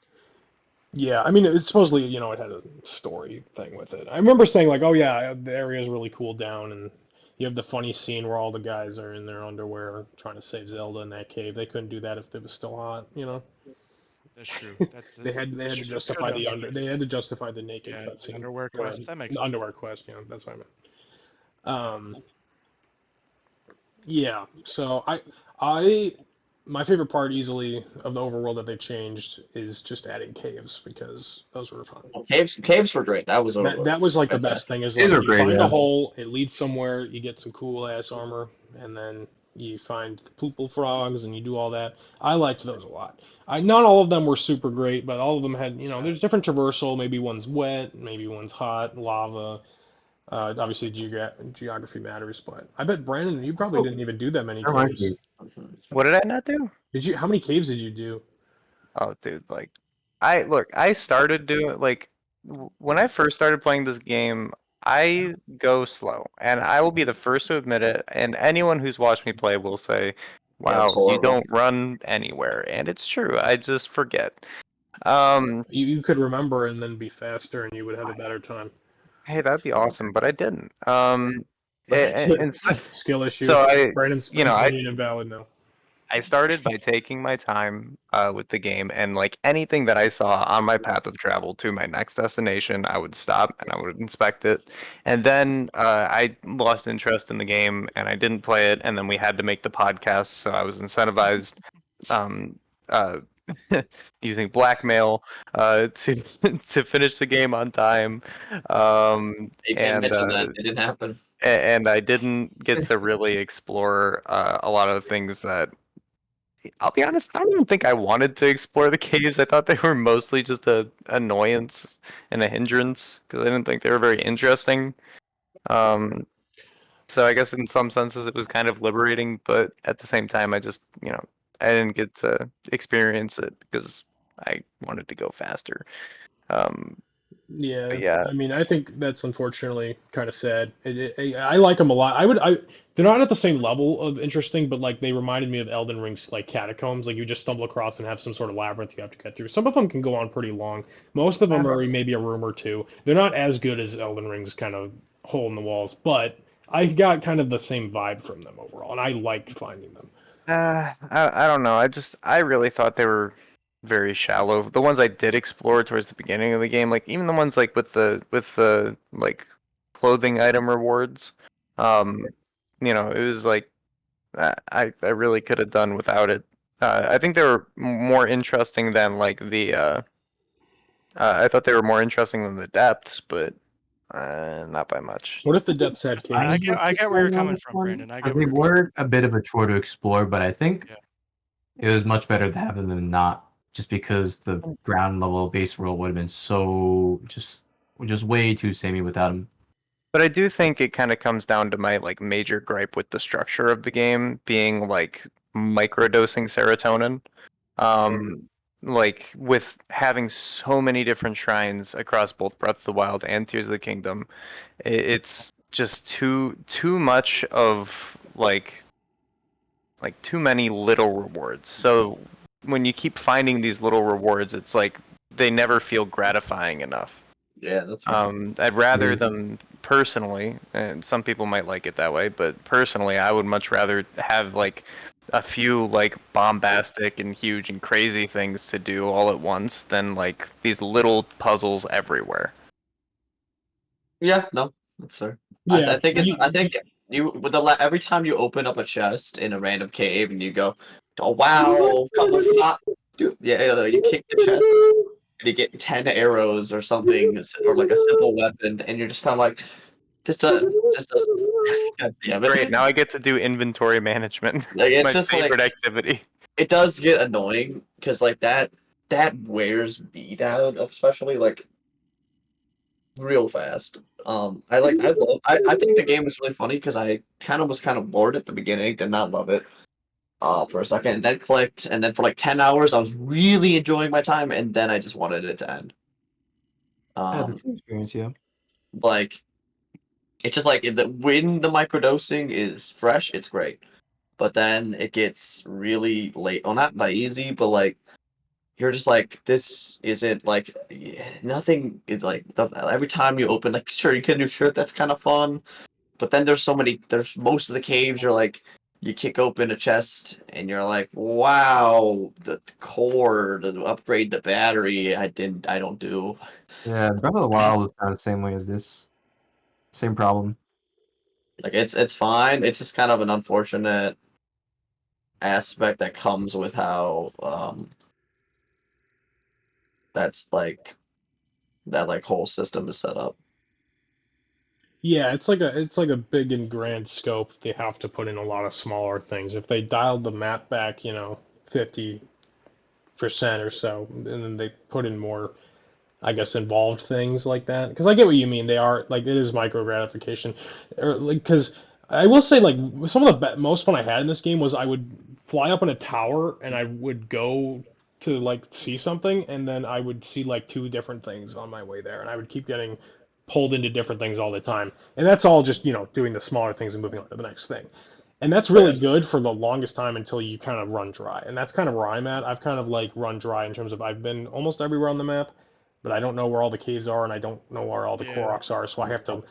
C: Yeah, I mean, it's supposedly, it had a story thing with it. I remember saying like, "Oh yeah, the area's really cooled down," and you have the funny scene where all the guys are in their underwear trying to save Zelda in that cave. They couldn't do that if it was still hot.
A: That's true.
C: They had to
A: They could
C: justify
A: have.
C: they had to justify the naked
A: Yeah, the
C: cutscene
A: underwear
C: or
A: quest. That makes
C: the
A: sense.
C: underwear quest. That's what I meant. Yeah. So I my favorite part easily of the overworld that they changed is just adding caves because those were fun.
B: Well, caves were great. That was
C: That was like the best
B: fantastic.
C: thing is
F: These
C: like
F: are
C: you
F: great,
C: find a
F: yeah.
C: hole, it leads somewhere, you get some cool ass armor, and then you find the poople frogs and you do all that. I liked those a lot. Not all of them were super great, but all of them had, there's different traversal. Maybe one's wet, maybe one's hot, lava. Obviously, geography matters, but I bet Brandon, you probably
F: Also,
C: didn't even do that many
F: that reminds
C: caves.
F: me.
B: Mhm.
D: What did I not do?
C: Did you? How many caves did you do?
D: Oh, dude, like, I started doing like when I first started playing this game, I go slow, and I will be the first to admit it. And anyone who's watched me play will say,
B: Yeah, it was
D: "Wow, you
B: horrible.
D: don't run anywhere," and it's true. I just forget. Um,
C: You could remember and then be faster, and you would have a better time.
D: hey, that'd be awesome, but I didn't. And so,
C: Skill issue.
D: so I,
C: Brandon's
D: you know, I
C: opinion invalid now.
D: I started by taking my time with the game, and like anything that I saw on my path of travel to my next destination, I would stop and I would inspect it. And then I lost interest in the game and I didn't play it. And then we had to make the podcast, so I was incentivized um, uh, using blackmail to to finish the game on time.
B: You can't
D: And
B: mention that. It didn't happen.
D: and I didn't get to really explore a lot of the things that I'll be honest, I don't even think I wanted to explore the caves. I thought they were mostly just a annoyance and a hindrance because I didn't think they were very interesting. Um, so I guess in some senses it was kind of liberating, but at the same time, I didn't get to experience it because I wanted to go faster. Um,
C: Yeah,
D: but yeah,
C: I mean, I think that's unfortunately kind of sad. I like them a lot. They're not at the same level of interesting, but like they reminded me of Elden Ring's like catacombs. Like you just stumble across and have some sort of labyrinth you have to get through. Some of them can go on pretty long. Most of them are maybe a room or two. They're not as good as Elden Ring's kind of hole in the walls, but I got kind of the same vibe from them overall, and I liked finding them.
D: I don't know. I really thought they were very shallow. The ones I did explore towards the beginning of the game, like even the ones like with the like clothing item rewards, um, it was like I really could have done without it. I think they were more interesting than like I thought they were more interesting than the depths, but not by much.
C: What if the depths had caves?
A: I get where you're
E: on
A: coming
E: this
A: from,
E: one
A: Brandon. I
F: Because
A: get
F: they
A: where you're coming
F: were a bit of a chore to explore, but I think
A: from. Yeah.
F: it was much better to have them than not, just because the ground level base world would have been so just way too samey without them.
D: But I do think it kind of comes down to my like major gripe with the structure of the game being like microdosing serotonin. Um, like with having so many different shrines across both Breath of the Wild and Tears of the Kingdom, it's just too much of like too many little rewards. So when you keep finding these little rewards, it's like they never feel gratifying enough.
B: Yeah, that's
D: I'd rather them personally, and some people might like it that way, but personally, I would much rather have like a few like bombastic and huge and crazy things to do all at once than like these little puzzles everywhere.
B: yeah. No, that's fair.
C: Yeah,
B: I think you with every time you open up a chest in a random cave and you go, oh wow, come on, dude, yeah, you kick the chest and you get 10 arrows or something, or like a simple weapon, and you're just kind of like, just a, God damn it.
D: Great, now I get to do inventory management.
B: Like
D: It's
B: it's
D: my
B: just
D: favorite
B: like
D: activity.
B: it does get annoying because like that wears me down, especially like real fast. I think the game was really funny because I kind of bored at the beginning, did not love it for a second, and then clicked, and then for like 10 hours I was really enjoying my time, and then I just wanted it to end.
E: I had the
B: Um,
E: same experience, yeah.
B: like it's just like when the microdosing is fresh, it's great, but then it gets really late. Well, not by easy, but like you're just like this isn't like nothing is like every time you open like sure you can do shit that's kind of fun. But then there's most of the caves you're like, you kick open a chest and you're like, wow, the core to upgrade the battery, I don't do.
E: Yeah, Breath of the Wild was kind of the same way as this. Same problem.
B: Like it's fine. It's just kind of an unfortunate aspect that comes with how that's like that like whole system is set up.
C: yeah, it's like a big and grand scope. They have to put in a lot of smaller things. If they dialed the map back, 50% or so, and then they put in more, I guess, involved things like that. Because I get what you mean. They are like it is micro gratification, or like because I will say like some of the most fun I had in this game was I would fly up in a tower and I would go to like see something, and then I would see like two different things on my way there, and I would keep getting pulled into different things all the time. And that's all just doing the smaller things and moving on to the next thing. And that's
B: But
C: really
B: yes,
C: good for the longest time until you kind of run dry. And that's kind of where I'm at. I've kind of like run dry in terms of I've been almost everywhere on the map, but I don't know where all the caves are and I don't know where all the
A: Yeah.
C: Koroks are, so I have to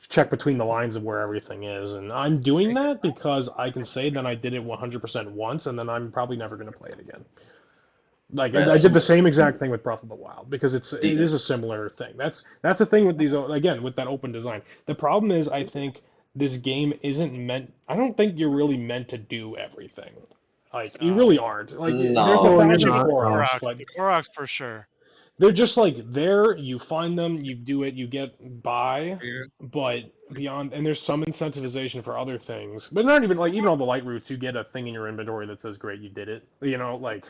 C: check between the lines of where everything is. And I'm doing that because I can say that I did it 100% once and then I'm probably never going to play it again. Like I
B: yes.
C: did the same exact thing with Breath of the Wild because it
B: The
C: is a similar thing. That's the thing with these again with that open design. The problem is I think this game isn't meant. I don't think you're really meant to do everything. Like you really
A: No.
C: aren't. Like there's a
E: No,
B: no.
E: you're
C: thousand
A: Especially
E: not.
C: Koroks,
E: No.
C: but
A: The Koroks for sure.
C: they're just like there. You find them, you do it, you get by. But beyond, and there's some incentivization for other things, but not even like even on the light routes, you get a thing in your inventory that says, "Great, you did it." Like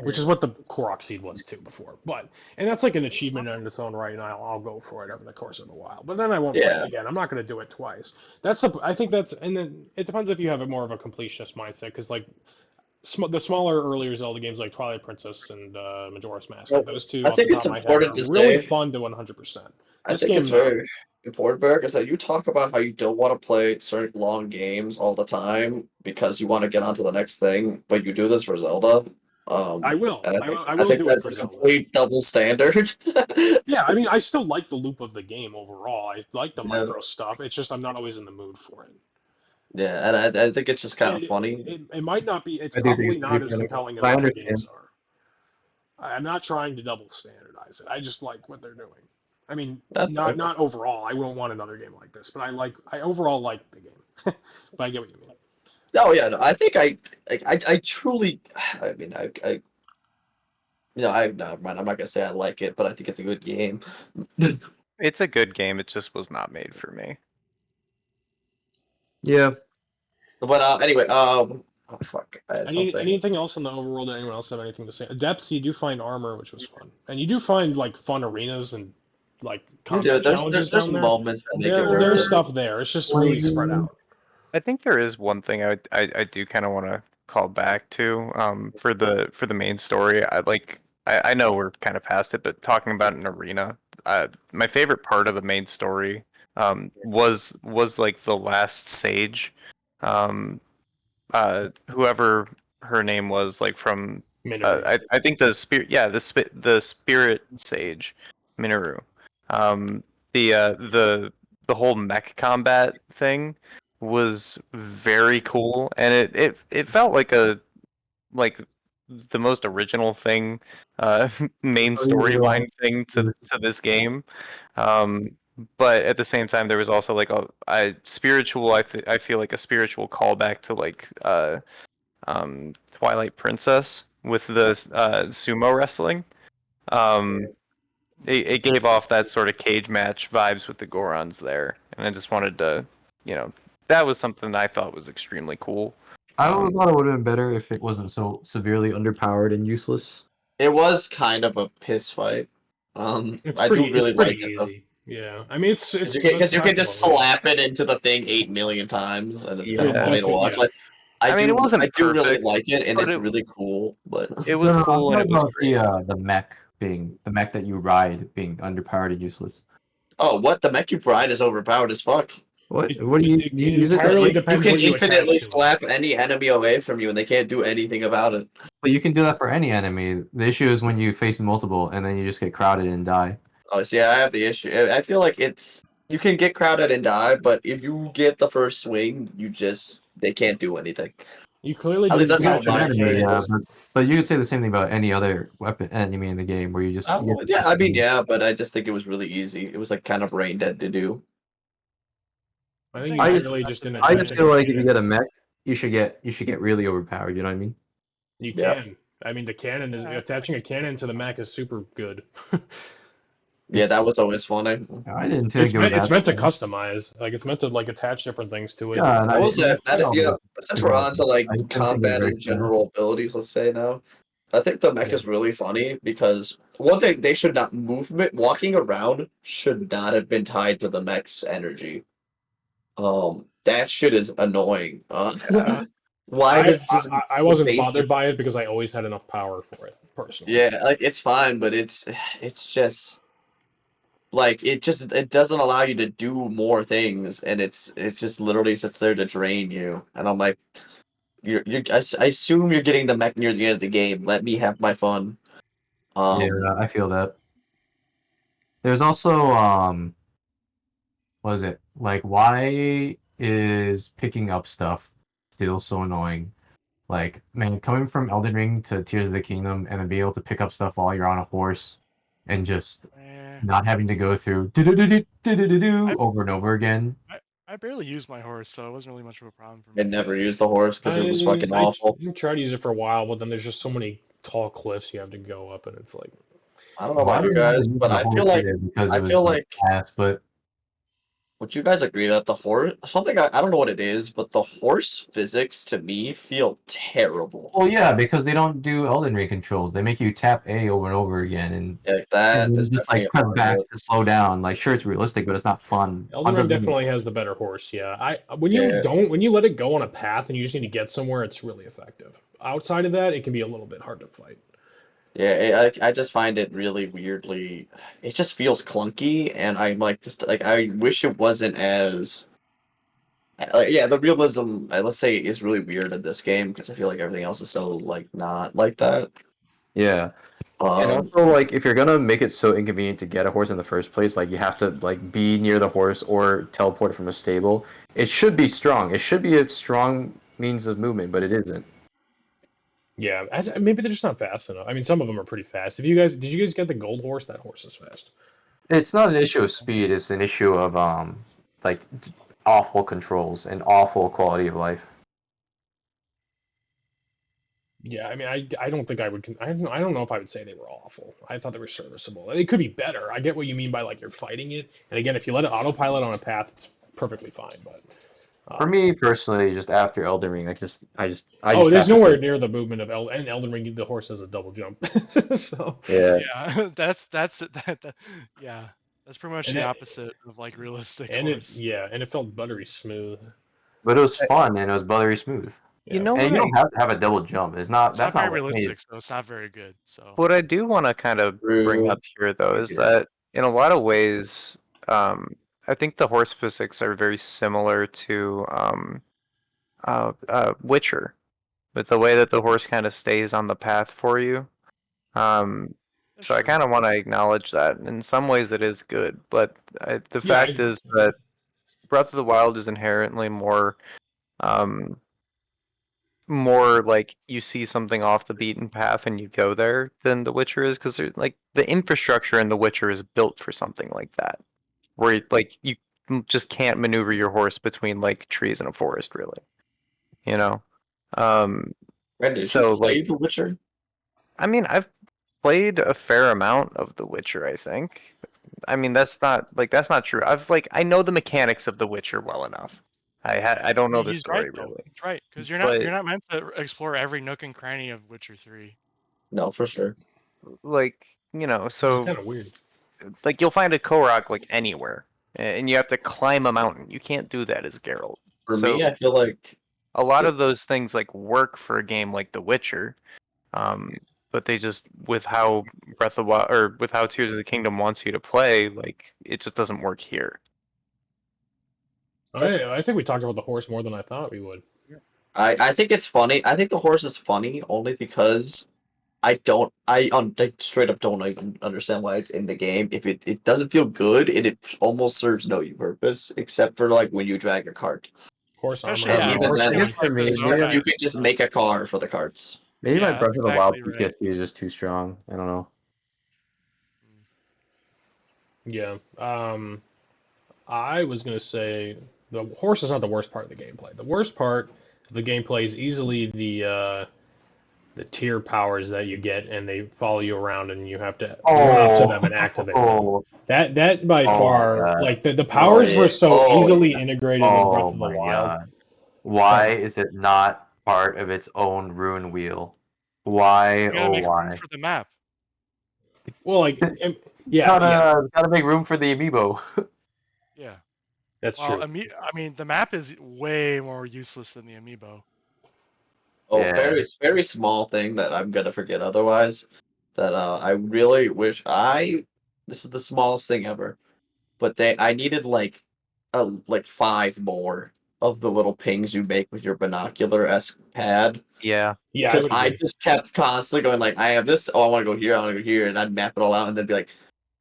C: which is what the Korok seed was too before. But and that's like an achievement in its own right, and I'll go for it over the course of a while. But then I won't play it
B: Yeah.
C: again. I'm not going to do it twice. I think that's and then it depends if you have a more of a completionist mindset because like the smaller earlier Zelda games like Twilight Princess and Majora's Mask,
B: Well,
C: those two
B: I
C: off the
B: think
C: top
B: it's
C: of my head
B: important
C: are
B: to
C: really
B: say.
C: fun to 100%.
B: I
C: This
B: think it's
C: game not.
B: very important, Barrick, is that you talk about how you don't want to play certain long games all the time because you want to get on to the next thing, but you do this for Zelda.
C: I will.
B: And
C: I
B: I
C: will
B: think
C: do it
B: that's
C: for
B: a
C: Zelda.
B: complete double standard.
C: Yeah, I mean, I still like the loop of the game overall. I like the
B: Yeah,
C: micro stuff. It's just I'm not always in the mood for it.
B: yeah, and I think it's just kind
C: And
B: of funny.
C: it might not be, it's
E: I do think
C: probably
E: it's pretty
C: not as
E: funny.
C: compelling as
E: I
C: other games
E: understand.
C: are. I'm not trying to double standardize it. I just like what they're doing. I mean,
B: That's fair.
C: not overall. I wouldn't want another game like this, but I overall like the game. But I get what you mean.
B: Oh yeah, no, I think I truly, I mean, I no, man, I'm not gonna say I like it, but I think it's a good game.
D: It's a good game. It just was not made for me.
E: Yeah.
B: But anyway, oh fuck, I had something.
C: Anything else in the overworld? Anyone else have anything to say? Depths, you do find armor, which was fun, and you do find like fun arenas and like
B: You do.
C: combat challenges
B: There's
C: down there.
B: moments that make it worth
C: There's
B: it.
C: stuff there. It's just really spread out.
D: I think there is one thing I do kind of want to call back to for the main story. I know we're kind of past it, but talking about an arena, my favorite part of the main story was like the last sage, um, whoever her name was, like from
C: Minori.
D: I think the spirit, yeah, the spirit sage. Minoru. Um, the whole mech combat thing was very cool, and it felt like the most original thing, main
E: Oh, yeah, you're
D: storyline thing
E: right.
D: to this game. Um, but at the same time, there was also like a spiritual. I feel like a spiritual callback to like Twilight Princess with the sumo wrestling. Um, it gave off that sort of cage match vibes with the Gorons there, and I just wanted to, you know, that was something I thought was extremely cool.
E: I would thought it would have been better if it wasn't so severely underpowered and useless.
B: It was kind of a piss fight.
C: It's
B: I do
C: pretty
B: really like it though.
C: easy. Yeah, I mean it's
B: Because you can just
C: respectable. Yeah.
B: slap it into the thing 8 million times, and it's kind of
D: Yeah,
B: funny to watch.
C: Yeah.
B: Like,
D: I mean, it
B: I
D: wasn't
B: do really
D: perfect,
B: like it, and
D: but
B: it's really cool. But
D: it
E: No,
D: was
E: no, I'm
D: cool and
E: talking
D: it was
E: about
D: great.
E: the mech being the mech that you ride being underpowered and useless.
B: oh, what the Mech Bride is overpowered as fuck.
E: What?
C: It,
E: What do you
C: it
E: use it?
B: Yeah,
C: entirely
B: you
C: depends
B: can
C: what you attach
B: infinitely
C: to it.
B: slap any enemy away from you, and they can't do anything about it.
E: But you can do that for any enemy. The issue is when you face multiple and then you just get crowded and die.
B: Oh, see, I have the issue. I feel like it's you can get crowded and die, but if you get the first swing, they can't do anything.
C: You clearly
B: At least
C: didn't
B: that's how
C: attach
E: Against an
C: your
B: my
E: enemy,
B: experience
C: cannon.
E: yeah,
B: was.
E: but you could say the same thing about any other weapon enemy in the game where you just you get the
B: Yeah,
E: first
B: I mean,
E: swing.
B: yeah, but I just think it was really easy. It was like kind of brain dead to do.
C: I
A: I
C: think
A: think
C: you
E: I just
C: clearly just didn't
E: I
C: attach
E: just
C: any
E: feel like if you get a
C: cannons.
E: mech, you should get really overpowered. You know what I mean?
C: You
B: Yeah,
C: can. I mean, the cannon is
A: yeah,
C: attaching a cannon to the mech is super good.
B: yeah,
E: It's
B: that was always funny.
E: I didn't think it was
C: It's
E: that
C: meant to
E: bad.
C: customize. Like it's meant to like attach different things to it.
E: Yeah, and
B: I will say
E: I
B: that
E: know that
B: since
E: to
B: we're
E: go
B: on
E: with
B: to
E: it.
B: like
E: I just didn't think it was
B: combat
E: very
B: and
E: cool.
B: general abilities, let's say now. I think the mech
C: Yeah.
B: is really funny because one thing they should not movement walking around should not have been tied to the mech's energy. That shit is annoying.
A: yeah.
B: Why does just
C: I
B: the
C: wasn't
B: basic?
C: bothered by it because I always had enough power for it personally.
B: Yeah, like it's fine, but it's just like it doesn't allow you to do more things, and it just literally sits there to drain you. And I'm like, I assume you're getting the mech near the end of the game. Let me have my fun.
E: Yeah,
B: Um,
E: I feel that. There's also what is it? Like why is picking up stuff still so annoying? Like, man, coming from Elden Ring to Tears of the Kingdom and then be able to pick up stuff while you're on a horse and just
A: Eh,
E: not having to go through do
A: I,
E: over and over again.
A: I barely used my horse, so it wasn't really much of a problem for
B: I
A: me.
B: never used the horse because it was fucking awful.
C: Tried to use it for a while, but then there's just so many tall cliffs you have to go up, and it's like
B: I don't know
E: Well, I
B: about you
E: didn't
B: guys,
E: even use
B: but
E: the horse either because it
B: I
E: was
B: feel
E: like
B: like
E: ass, but
B: would you guys agree that the horse something I don't know what it is, but the horse physics to me feel terrible.
E: well, yeah, because they don't do Elden Ring controls. They make you tap A over and over again,
B: Like
E: and
B: that
E: then
B: is
E: just like
B: definitely
E: press back
B: hard.
E: to slow down. Like, sure, it's realistic, but it's not fun.
C: Elden
E: Fun
C: Ring
E: doesn't mean
C: definitely has the better horse. Yeah, I
B: Yeah,
C: when you let it go on a path and you just need to get somewhere, it's really effective. Outside of that, it can be a little bit hard to fight.
B: yeah. I just find it really weirdly. It just feels clunky, and I'm like just like I wish it wasn't as. Yeah, the realism, let's say, is really weird in this game because I feel like everything else is so like not like that.
E: Yeah. And
B: Um,
E: also, like, if you're gonna make it so inconvenient to get a horse in the first place, like, you have to, like, be near the horse or teleport from a stable. It should be strong. It should be a strong means of movement, but it isn't.
C: Yeah, maybe they're just not fast enough. I mean, some of them are pretty fast. Did you guys get the gold horse? That horse is fast.
E: It's not an issue of speed. It's an issue of, like, awful controls and awful quality of life.
C: Yeah, I mean, I don't think I would. I don't know if I would say they were awful. I thought they were serviceable. It could be better. I get what you mean by like you're fighting it. And again, if you let it autopilot on a path, it's perfectly fine. But
E: For me, personally, just after Elden Ring, I
C: oh,
E: just
C: there's
E: have to say,
C: nowhere near the movement of Elden Ring. The horse has a double jump. So
E: yeah.
A: Yeah, yeah, that's pretty much
C: and
A: the
C: it
A: opposite of like realistic horse.
C: and it felt buttery smooth.
E: But it was
D: I-
E: fun and it was buttery smooth.
D: You
C: Yeah.
D: know
E: And
D: what
E: you
D: I
E: don't have to have a double jump. It's not.
A: It's not
E: That's
A: very
E: not what made
A: realistic,
E: it.
A: so it's not very good. So
D: what I do want to kind of bring
B: true.
D: up here though
E: I
D: is
E: see that.
D: that in a lot of ways, I think the horse physics are very similar to Witcher, with the way that the horse kind of stays on the path for you. Um,
A: That's
D: So I
A: true.
D: kind of want to acknowledge that. In some ways, it is good, but the
C: Yeah,
D: fact is that Breath of the Wild is inherently um, more like you see something off the beaten path and you go there than The Witcher is, because like the infrastructure in The Witcher is built for something like that, where like you just can't maneuver your horse between like trees in a forest, really. You know. Um,
B: Brandon, did you
D: so
B: play
D: like,
B: The Witcher?
D: I mean, I've played a fair amount of The Witcher, I think. I mean, that's not true. I know the mechanics of The Witcher well enough. I don't know the
A: He's right
D: story
A: though.
D: really,
A: He's right because
D: but
A: you're not meant to explore every nook and cranny of Witcher 3.
B: No, for sure.
D: like
C: which is
D: so
C: kind of weird.
D: like you'll find a Korok like anywhere, and you have to climb a mountain. You can't do that as Geralt.
B: For
D: So
B: me, I feel like
D: a lot of those things like work for a game like The Witcher, but they just with how Breath of the Wild or with how Tears of the Kingdom wants you to play, like it just doesn't work here.
C: I think we talked about the horse more than I thought we would.
B: I think it's funny. I think the horse is funny only because I straight up don't even understand why it's in the game. If it doesn't feel good and it almost serves no purpose except for like when you drag a cart.
C: Horse armor.
A: Especially
B: And
A: yeah,
B: even
A: horse
B: then,
E: I guess for
A: like for
E: me,
A: Zelda
B: you
A: and
B: could just
A: stuff.
B: make a car for the carts.
E: maybe my
A: Yeah, that's
E: Breath of the Wild
A: exactly right.
E: PTSD is just too strong. I don't know.
C: Yeah. I was gonna say the horse is not the worst part of the gameplay. The worst part of the gameplay is easily the tier powers that you get, and they follow you around, and you have to run up to them and activate them.
F: Oh,
C: That by
F: oh my
C: far,
F: god.
C: like the
F: Oh
C: powers were
F: yeah.
C: so
B: Oh
C: easily
B: yeah.
C: integrated in Breath
F: Oh
C: of the
F: my
C: Wild
F: god. Why
C: that
F: is it not part of its own rune wheel? Why?
A: You gotta
F: Oh
A: make room
F: why?
A: for the map.
C: well, like yeah,
F: Gotta make room for the amiibo.
A: Yeah.
C: that's
A: Well,
C: true.
A: I mean, the map is way more useless than the amiibo.
B: Oh,
F: Yeah.
B: very small thing that I'm gonna forget otherwise. That I really wish I. This is the smallest thing ever, but I needed like 5 more of the little pings you make with your binocular esque pad
D: Yeah,
C: Yeah, I
B: because
C: would
B: I
C: agree.
B: just kept constantly going like I have this. Oh, I want to go here. I want to go here, and I'd map it all out, and then be like,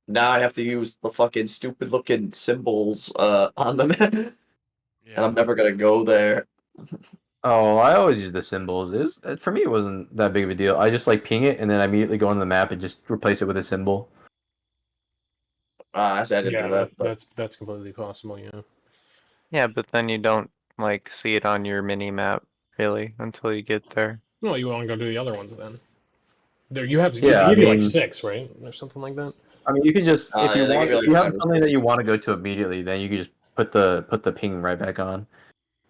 B: now I have to use the fucking stupid looking symbols on the map, and
A: Yeah.
B: I'm never gonna go there.
E: Oh, I always use the symbols. For me, it wasn't that big of a deal. I just like ping it and then I immediately go on the map and just replace it with a symbol.
B: I said I didn't do
C: Yeah,
B: that, but
C: that's completely possible. Yeah.
D: yeah, but then you don't like see it on your mini map really until you get there.
C: Well, you want to go do the other ones then. There, you have they
E: Yeah,
C: give you like 6, right, or something like that.
E: I mean, you can just
B: yeah, they give you
E: if
B: like
E: you have
B: 5 or
E: something that
B: 6.
E: you want to go to immediately, then you can just put the ping right back on.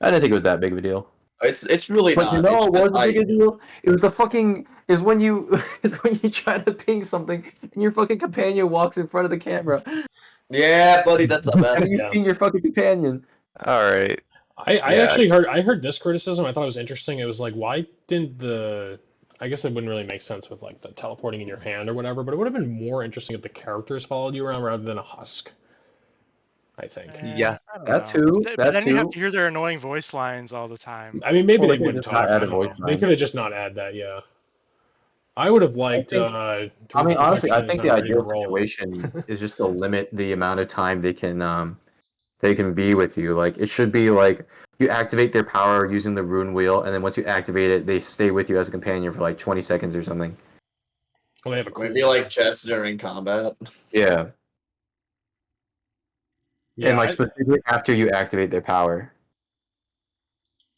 E: I didn't think it was that big of a deal.
B: It's really
E: But you
B: not.
E: know
B: It's
E: what
B: just
E: was a big a deal? It was the fucking is when you is when you try to ping something and your fucking companion walks in front of the camera
B: yeah, buddy, that's the
E: and
B: best.
E: then you
C: Yeah.
E: ping your fucking companion.
D: All right.
C: I
D: Yeah.
C: actually heard this criticism. I thought it was interesting. It was like, why didn't the I guess it wouldn't really make sense with like the teleporting in your hand or whatever, but it would have been more interesting if the characters followed you around rather than a husk, I think.
D: Yeah.
A: I don't
E: That
A: know.
E: too.
A: But
E: That
A: then you have
E: too.
A: to hear their annoying voice lines all the time.
C: I mean, maybe
E: Well,
C: they
E: they could
C: wouldn't
E: just not
C: talk.
E: add
C: I
E: a
C: don't
E: voice
C: know. They
E: line.
C: could have just not add that. Yeah. I would have
E: I
C: liked
E: think. I
C: Toad's
E: mean, honestly, I
C: protection is
E: think the
C: now ready to
E: ideal
C: roll.
E: situation is just to limit the amount of time they can be with you. Like it should be like you activate their power using the rune wheel, and then once you activate it, they stay with you as a companion for like 20 seconds or something.
C: Well, they have a
B: Maybe
C: cooldown.
B: like chess during combat.
E: Yeah, and
C: Yeah,
E: like specifically after you activate their power.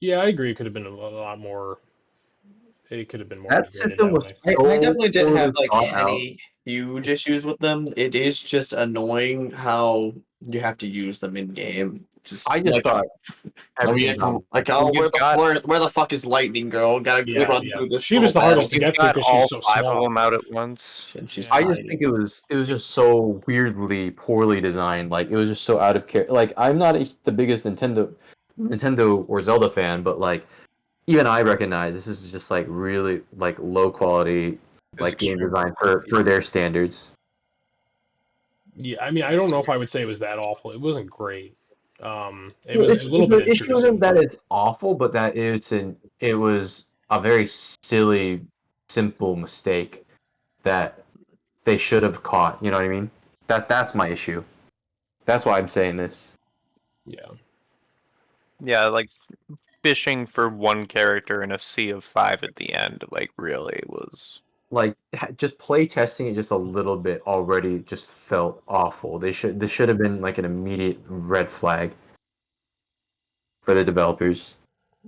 C: yeah, I agree. It could have been a lot more. It could have been more
E: That
C: integrated
E: system
C: that
E: was
C: way.
B: I
E: so
B: definitely didn't have
E: poorly
B: like
E: thought out.
B: any huge issues with them. It is just annoying how you have to use them in game. Just
E: I just
B: like
E: thought
B: oh
E: everything
B: yeah,
E: got
B: like
D: Well,
B: oh
D: you've got
B: where the fuck is lightning girl? Gotta
C: Yeah,
B: run
C: yeah.
B: through this
C: She
B: little
C: was the hardest
B: battle.
C: to
D: you've
C: get through
D: got
C: because she's
D: all
C: so
D: 5 of
C: small.
D: them out at once.
B: And she's
A: Yeah.
E: I just
B: tiny.
E: think it was just so weirdly poorly designed. Like it was just so out of care. Like I'm not the biggest Nintendo or Zelda fan, but like even I recognize this is just like really like low quality
C: It's
E: like game
C: extremely
E: design
C: low.
E: for their standards.
C: Yeah, I mean, I don't know if I would say it was that awful. It wasn't great. It
E: Well,
C: was a little bit
E: the issue isn't
C: introducing.
E: that it's awful, but that it was a very silly, simple mistake that
F: they should have caught. You know what I mean? That's my issue. That's why I'm saying this.
C: Yeah.
D: Yeah, like fishing for one character in a sea of 5 at the end, like really was.
F: Like just play testing it just a little bit already just felt awful. This should have been like an immediate red flag for the developers.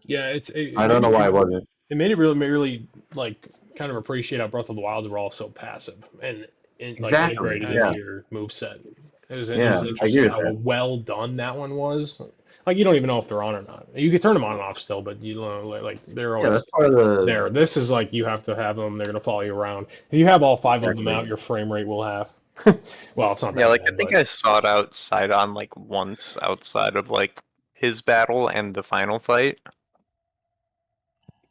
C: Yeah,
F: I don't know why it wasn't.
C: it made it really like kind of appreciate how Breath of the Wilds were all so passive and like
F: Exactly.
C: integrated
F: Yeah.
C: into your moveset. It
F: Yeah,
C: was
F: I agree
C: interesting
F: with
C: how
F: that.
C: well done that one was. Like you don't even know if they're on or not. You can turn them on and off still, but you know like they're
F: Yeah,
C: always
F: that's part of the
C: there. This is like you have to have them. They're gonna follow you around. If you have all 5 of them
F: exactly.
C: out, your frame rate will have. Well, it's not
D: Yeah,
C: that
D: like I
C: bad,
D: think
C: but
D: I saw it outside on like once outside of like his battle and the final fight.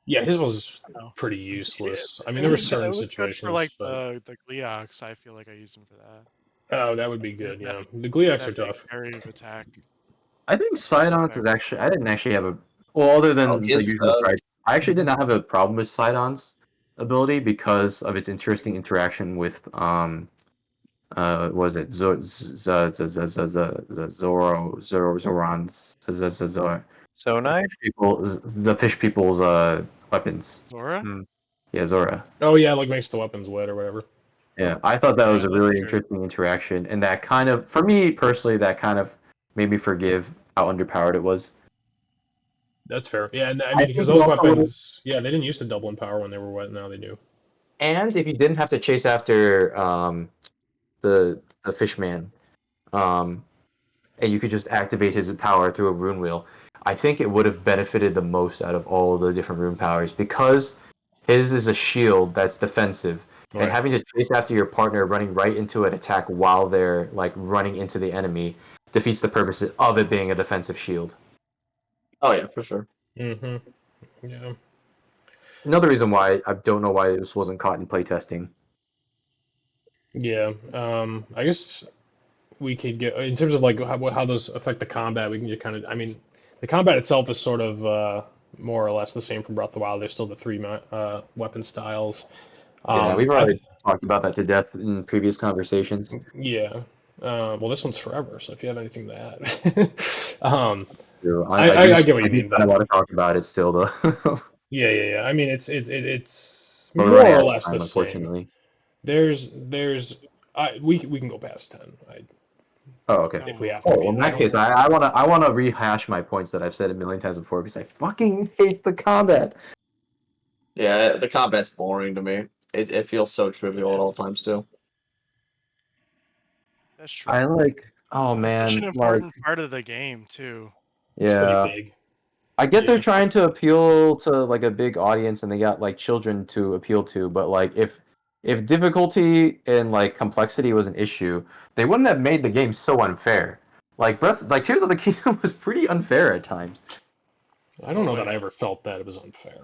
C: yeah, his was
A: No.
C: pretty
A: It,
C: useless. I mean,
A: it
C: there were
A: was
C: certain
A: it was good for like
C: situations, but
A: the Gleox. I feel like I used them for that.
C: oh, that would be
A: They have
C: good. Yeah, the Gleex are
A: that big
C: tough.
A: area of attack.
F: I think
A: Super
F: Sidons is
A: effective.
F: actually I didn't actually have a well other
B: Oh,
F: than the
B: his
F: usual price. I actually did not have a problem with Sidon's ability because of its interesting interaction with was it Zorons
D: Zonai?
F: the fish people's weapons.
A: Zora?
D: Hmm.
F: Yeah, Zora.
C: Oh yeah, like makes the weapons wet or whatever.
F: Yeah, I thought that was
A: Yeah,
F: a
A: that's
F: really
A: true.
F: interesting interaction, and that kind of, for me personally, that kind of made me forgive how underpowered it was.
C: That's fair. Yeah, and I
F: I
C: mean because
F: think it
C: those
F: also would have,
C: weapons, yeah, they didn't used to double in power when they were wet. Now they do.
F: and if you didn't have to chase after the fishman, um, and you could just activate his power through a rune wheel, I think it would have benefited the most out of all the different rune powers because his is a shield that's defensive, and
C: Right.
F: having to chase after your partner running right into an attack while they're like running into the enemy defeats the purpose of it being a defensive shield.
B: Oh yeah, for sure.
C: Mm-hmm. Yeah.
F: Another reason why I don't know why this wasn't caught in playtesting.
C: Yeah. I guess we could get in terms of like how those affect the combat. We can just kind of. I mean, the combat itself is sort of more or less the same from Breath of the Wild. There's still the three weapon styles.
F: Yeah, we've
C: I
F: already talked about that to death in previous conversations.
C: yeah. Well, this one's forever, so if you have anything to add,
F: So
C: I get what
F: I
C: you
F: do
C: mean,
F: kind of
C: but
F: want to talk about it still, though.
C: yeah. I mean, it's
F: But we're
C: more
F: running
C: or
F: out of
C: less the
F: time,
C: same.
F: unfortunately.
C: We can go past 10.
F: Oh, okay.
C: If we have to.
F: Oh,
C: I
F: well,
C: mean,
F: in
C: I
F: that
C: don't.
F: case, I wanna rehash my points that I've said a million times before because I fucking hate the combat.
B: Yeah, the combat's boring to me. It feels so trivial at all times too.
A: That's true.
F: I like, oh
A: It's such an
F: man, like,
A: important part of the game too.
C: It's pretty
F: yeah.
C: big.
F: I get they're
C: Yeah.
F: trying to appeal to like a big audience and they got like children to appeal to, but like if difficulty and like complexity was an issue, they wouldn't have made the game so unfair. Like Tears of the Kingdom was pretty unfair at times.
C: I don't
A: What
C: know that I
A: way?
C: ever felt that it was unfair.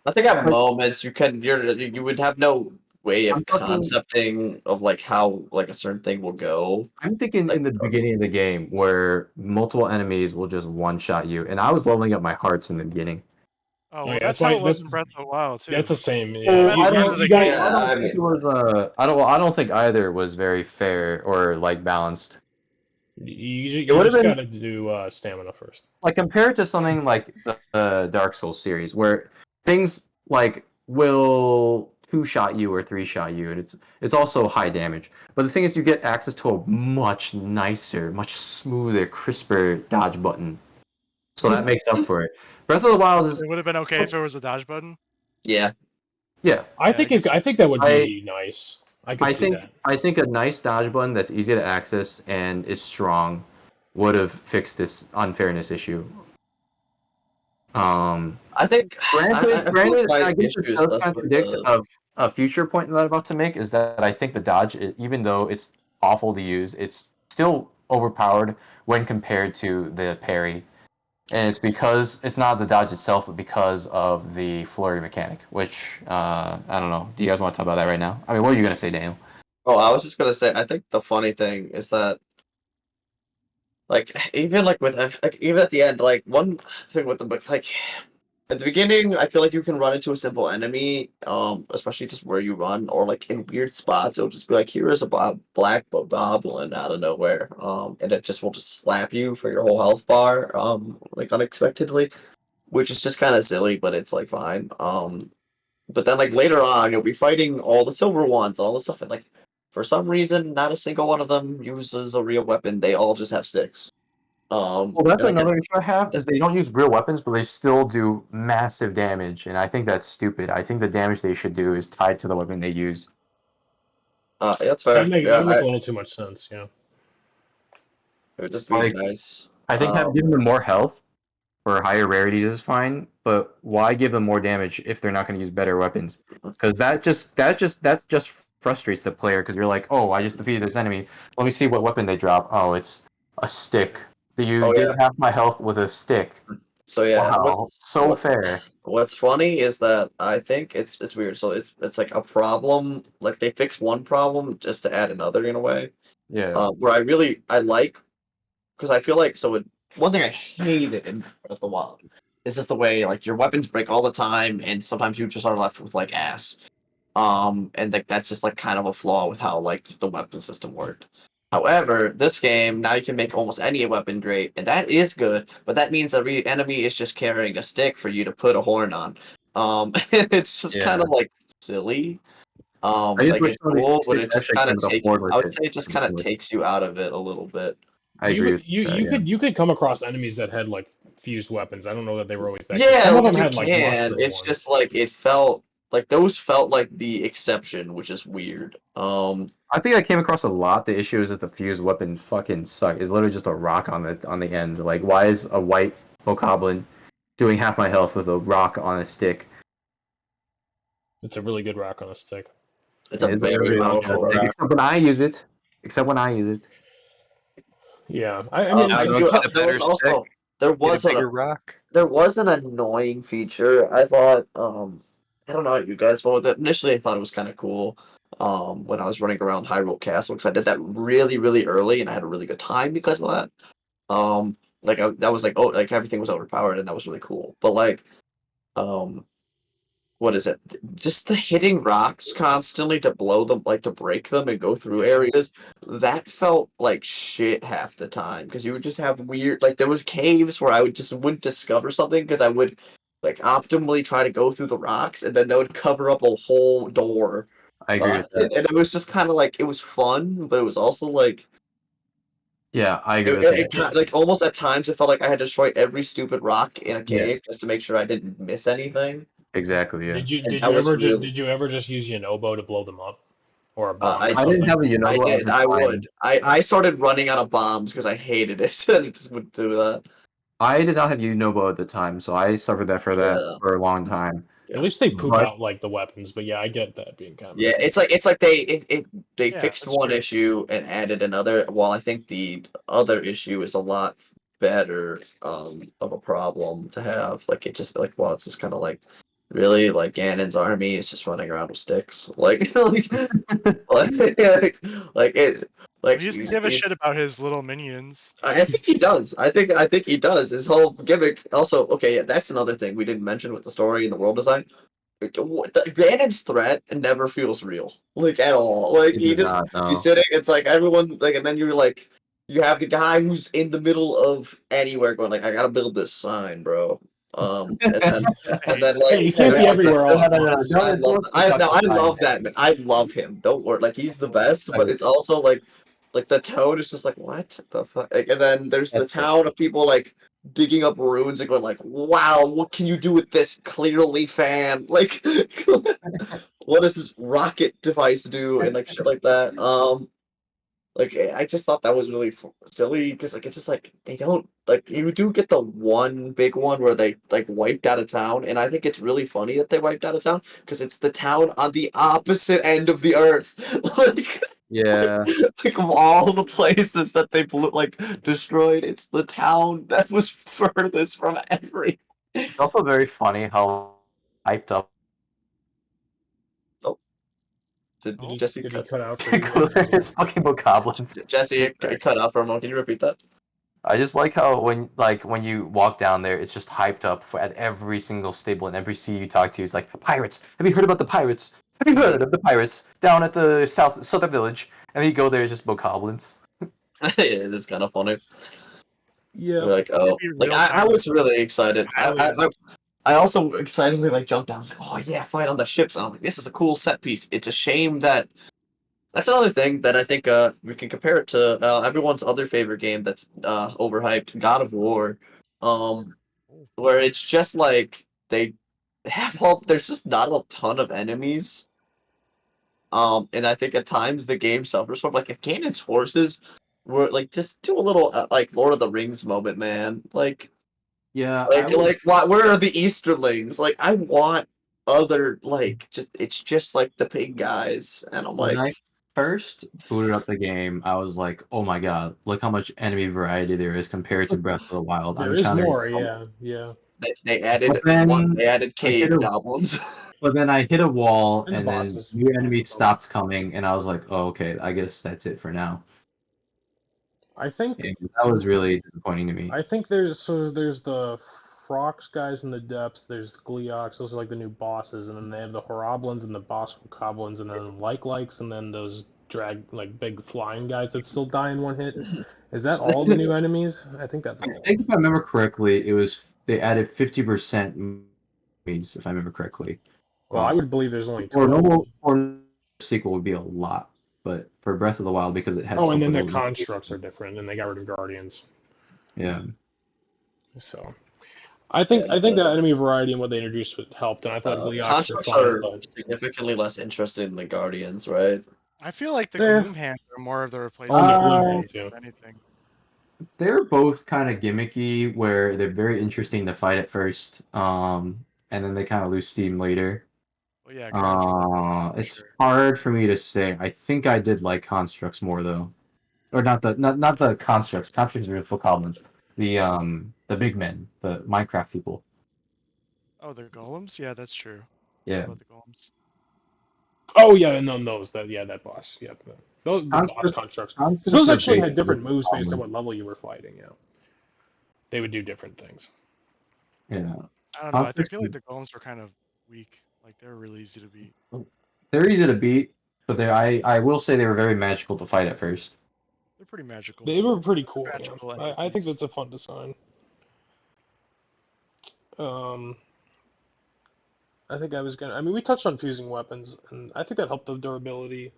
B: I think at
F: Like,
B: moments you would have no way of
F: I'm talking
B: concepting of like how like a certain thing will go.
F: I'm thinking
B: Like
F: in the beginning of the game where multiple enemies will just one shot you, and I was leveling up my hearts in the beginning.
A: Oh
C: Oh
A: well,
C: yeah,
A: that's
C: that's
A: how
C: why
A: it was in Breath of the Wild
C: that's
A: too.
C: the same. Yeah,
F: Well,
A: Best
F: I
A: part of
F: don't.
A: the
C: you got.
A: game.
B: yeah,
F: I don't
B: I
F: think it
B: mean
F: was. I don't. Well, I don't think either was very fair or like balanced. It
C: You
F: would have
C: just
F: been
C: got to do stamina first.
F: like compared to something like the Dark Souls series, where things like will two shot you or three shot you, and it's also high damage. But the thing is, you get access to a much nicer, much smoother, crisper dodge button, so that makes up for it. Breath of the Wild is
A: It would have been okay if it was a dodge button.
B: yeah.
F: yeah.
C: I
A: Yeah, I
C: think
A: guess.
C: I think that would
F: I
C: be nice. I could
F: I
C: see
F: think
C: that.
F: I think a nice dodge button that's easy to access and is strong would have fixed this unfairness issue. Um,
B: I think I feel like
F: Granted,
B: my
F: I guess it
B: issue is
F: does
B: less with
F: contradict
B: the
F: of a future point that I'm about to make is that I think the dodge, even though it's awful to use, it's still overpowered when compared to the parry. And it's because it's not the dodge itself, but because of the flurry mechanic, which I don't know. Do you guys want to talk about that right now? I mean, what are you gonna say, Daniel?
B: Oh, I was just gonna say I think the funny thing is that like even like with like even at the end like one thing with the like At the beginning, I feel like you can run into a simple enemy, especially just where you run, or like in weird spots. It'll just be like, here is a black goblin out of nowhere, and it just will just slap you for your whole health bar, like unexpectedly, which is just kind of silly, but it's like fine. But then like later on, you'll be fighting all the silver ones, all the stuff, and like for some reason, not a single one of them uses a real weapon. They all just have sticks.
F: Well, that's
B: And like
F: another issue I have is they don't use real weapons, but they still do massive damage, and I think that's stupid. I think the damage they should do is tied to the weapon they use.
B: that's
C: That
B: fair.
C: make
B: Yeah,
C: that would make a little too much sense. Yeah.
B: it would just be
F: Like,
B: nice.
F: I think giving them more health for higher rarities is fine, but why give them more damage if they're not going to use better weapons? Because that just frustrates the player. Because you're like, oh, I just defeated this enemy. Let me see what weapon they drop. Oh, it's a stick. You
B: Oh
F: did
B: yeah.
F: half my health with a stick.
B: So yeah,
F: Wow, so fair.
B: what's funny is that I think it's weird. So it's like a problem. Like they fix one problem just to add another in a way.
F: Yeah,
B: Where I like because I feel like one thing I hated in Breath of the Wild is just the way like your weapons break all the time, and sometimes you just are left with like ass. And like that's just like kind of a flaw with how like the weapon system worked. However, this game now you can make almost any weapon great, and that is good. But that means every enemy is just carrying a stick for you to put a horn on. It's just kind
F: yeah.
B: of like silly.
F: I just
B: Like
F: wish
B: it's
F: some of
B: cool, but
F: these
B: it just
F: aspects
B: kind
F: came
B: of
F: with a
B: takes.
F: board
B: I
F: with
B: would
F: it.
B: say it just kind of takes you out of it a little bit.
F: I
C: You
F: agree
C: could
F: with that. Yeah.
C: you could come across enemies that had like fused weapons. I don't know that they were always that good.
B: Yeah,
C: Some of them
B: you
C: had like
B: can.
C: mushroom
B: It's
C: ones.
B: just like it felt like those felt like the exception, which is weird.
F: I think I came across a lot. The issue is that the fused weapon fucking suck. It's literally just a rock on the end. Like, why is a white bokoblin doing half my health with a rock on a stick?
C: It's a really good rock on a stick.
B: it's a
F: It is a
B: very
F: really rock on
B: powerful
F: a stick,
B: rock.
F: except when I use it. Except when I use it.
C: Yeah, I mean,
D: How
B: I
D: do you
B: do.
D: get a
B: There
D: better
B: was
D: stick?
B: also there
D: Get a
B: was
D: bigger rock.
B: there was an annoying feature. I thought. I don't know how you guys felt with it. Initially, I thought it was kind of cool. When I was running around Hyrule Castle, because I did that really early, and I had a really good time because of that. That was like, oh, like everything was overpowered, and that was really cool. But like, um, what is it? Just the hitting rocks constantly to blow them, like to break them and go through areas. That felt like shit half the time because you would just have weird, like there was caves where I would just wouldn't discover something because I would like optimally try to go through the rocks and then that would cover up a whole door.
F: I agree with that.
B: And it was just kind of like it was fun, but it was also like
F: Yeah, I agree with
B: it
F: that.
B: like almost at times it felt like I had to destroy every stupid rock in a
F: Yeah,
B: cave just to make sure I didn't miss anything.
F: exactly. Yeah.
B: And that was really
C: did you ever just use Yonobo to blow them up or a bomb or
B: I
F: I didn't
C: something?
F: have a
B: I
F: Unova at
B: did.
F: the
B: I would.
F: time.
B: I started running out of bombs because I hated it, and it just wouldn't do that.
F: I did not have Unova at the time, so I suffered that
B: Yeah,
F: for a long time.
C: At least they poop
F: But
C: out like the weapons, but yeah, I get that being kind of
B: yeah.
C: annoying.
B: It's like they
A: Yeah,
B: fixed
A: that's
B: one
A: true.
B: issue and added another. While I think the other issue is a lot better of a problem to have. Like it just like well, it's just kind of like really like Ganon's army is just running around with sticks. Like it
A: But
B: like
A: he doesn't give a shit about his little minions.
B: I think he does. I think he does. His whole gimmick. Also, okay, yeah, that's another thing we didn't mention with the story and the world design. Ganon's threat never feels real, like at all. Like
F: it
B: he
F: does
B: just
F: not.
B: he's
F: No.
B: sitting. It's like everyone like, and then you're like, you have the guy who's in the middle of anywhere going like, I gotta build this sign, bro. And then
A: I
B: and
A: hate
B: then
A: that.
C: Hey,
B: like
C: you can't be
B: there's like
C: everywhere all
F: No,
C: at
F: no, no, no.
C: once.
B: I love
F: Don't talk
B: I
F: about
B: love that man. I love him. Don't worry. Like he's the best, but it's also like the tone is just like what the fuck. Like, and then there's the
F: That's fair.
B: town of people like digging up ruins and going like, wow, what can you do with this? Clearly, fan. Like, what does this rocket device do? And like shit like that. Like I just thought that was really silly because like it's just like they don't like you do get the one big one where they like wiped out of town, and I think it's really funny that they wiped out of town because it's the town on the opposite end of the earth, like
F: Yeah.
B: like of all the places that they like destroyed, it's the town that was furthest from every.
F: It's also very funny how hyped up
B: Oh, did
A: Oh,
B: Jesse
C: Did he
B: cut?
C: cut out for you?
F: it's fucking bokoblins.
B: Jesse,
F: He's
B: it
F: back.
B: cut off for a moment. Can you repeat that?
F: I just like how when you walk down there, it's just hyped up at every single stable and every sea you talk to. It's like pirates. Have you heard about the pirates? Have you heard of the pirates down at the southern village? And you go there, it's just bokoblins.
B: It is kind of funny.
C: Yeah.
B: We're like,
A: It'd
B: oh,
A: be
B: like
A: real
B: I
A: time
B: was really excited.
A: aliens.
B: I also excitedly like jumped down. I was like, oh yeah, fight on the ships. And I'm like, this is a cool set piece. It's a shame that that's another thing that I think we can compare it to everyone's other favorite game that's overhyped, God of War, um, where it's just like they have all. There's just not a ton of enemies. And I think at times the game suffers from like if Ganon's forces were like just do a little like Lord of the Rings moment, man.
E: Yeah, I would.
B: Like why, where are the Easterlings? Like I want other like just it's just like the pig guys, and I'm
E: When I
B: like,
E: first booted up the game, I was like, "Oh my god, look how much enemy variety there is compared to Breath of the Wild." I'm
C: There is
E: encountering
C: more.
E: so much.
C: Yeah. Yeah.
B: they
E: But
B: added one.
E: then
B: They added
E: I hit
B: cave
E: a
B: goblins.
E: but then I hit a wall,
C: And the
E: and then
C: bosses.
E: new enemies
C: Bosses
E: stopped coming, and I was like, "Oh, okay, I guess that's it for now."
C: I think
E: And that was really disappointing to me.
C: there's the Frox guys in the depths. There's Gleox. Those are like the new bosses, and then they have the Horoblins and the boss Goblins, and then likes, and then those like big flying guys that still die in one hit. Is that all the new enemies? I think that's
E: I
C: all.
E: think if I remember correctly, it was they added 50% enemies, if I remember correctly.
C: Well, I would believe there's only
E: Or
C: 12.
E: normal or sequel would be a lot, but for Breath of the Wild because it had
C: Oh,
E: so
C: and then the
E: little.
C: constructs are different, and they got rid of Guardians.
E: Yeah.
C: So
B: Yeah,
C: I think that enemy variety and what they introduced helped, and I thought Gleox were
B: constructs
C: fun,
B: are
C: but
B: significantly less interesting than the Guardians, right?
A: I feel like the
C: eh,
A: gloom hands are more of the
C: oh,
A: replacement
C: the
A: for
C: gloom
E: Uh,
C: hands,
A: enemies,
C: yeah.
A: if anything.
E: they're both kind of gimmicky, where they're very interesting to fight at first, and then they kind of lose steam later.
A: Well, yeah, guardians are the best for
E: It's
A: sure.
E: hard for me to say. I think I did like constructs more though, or not the constructs. Constructs are full goblins. The big men, the Minecraft people.
A: Oh, the golems? Yeah, that's true. Forgot
E: Yeah.
A: about the golems.
C: Oh yeah, and then those that boss, yeah, those the boss
E: Constructs
C: constructs, because
E: constructs
C: those
E: are
C: actually had
E: basically
C: different moves based on
E: goblins.
C: what level you were fighting. You know, they would do different things.
E: Yeah.
A: I don't know. I
E: Constructs
A: feel like the golems were kind of weak. Like they're really easy to beat.
E: they're easy to beat, but I will say they were very magical to fight at first.
A: They're pretty magical.
C: They were pretty cool. Yeah,
A: Magical
C: I think
A: entities.
C: that's a fun design. Um, I think I was gonna. I mean, we touched on fusing weapons, and I think that helped the durability.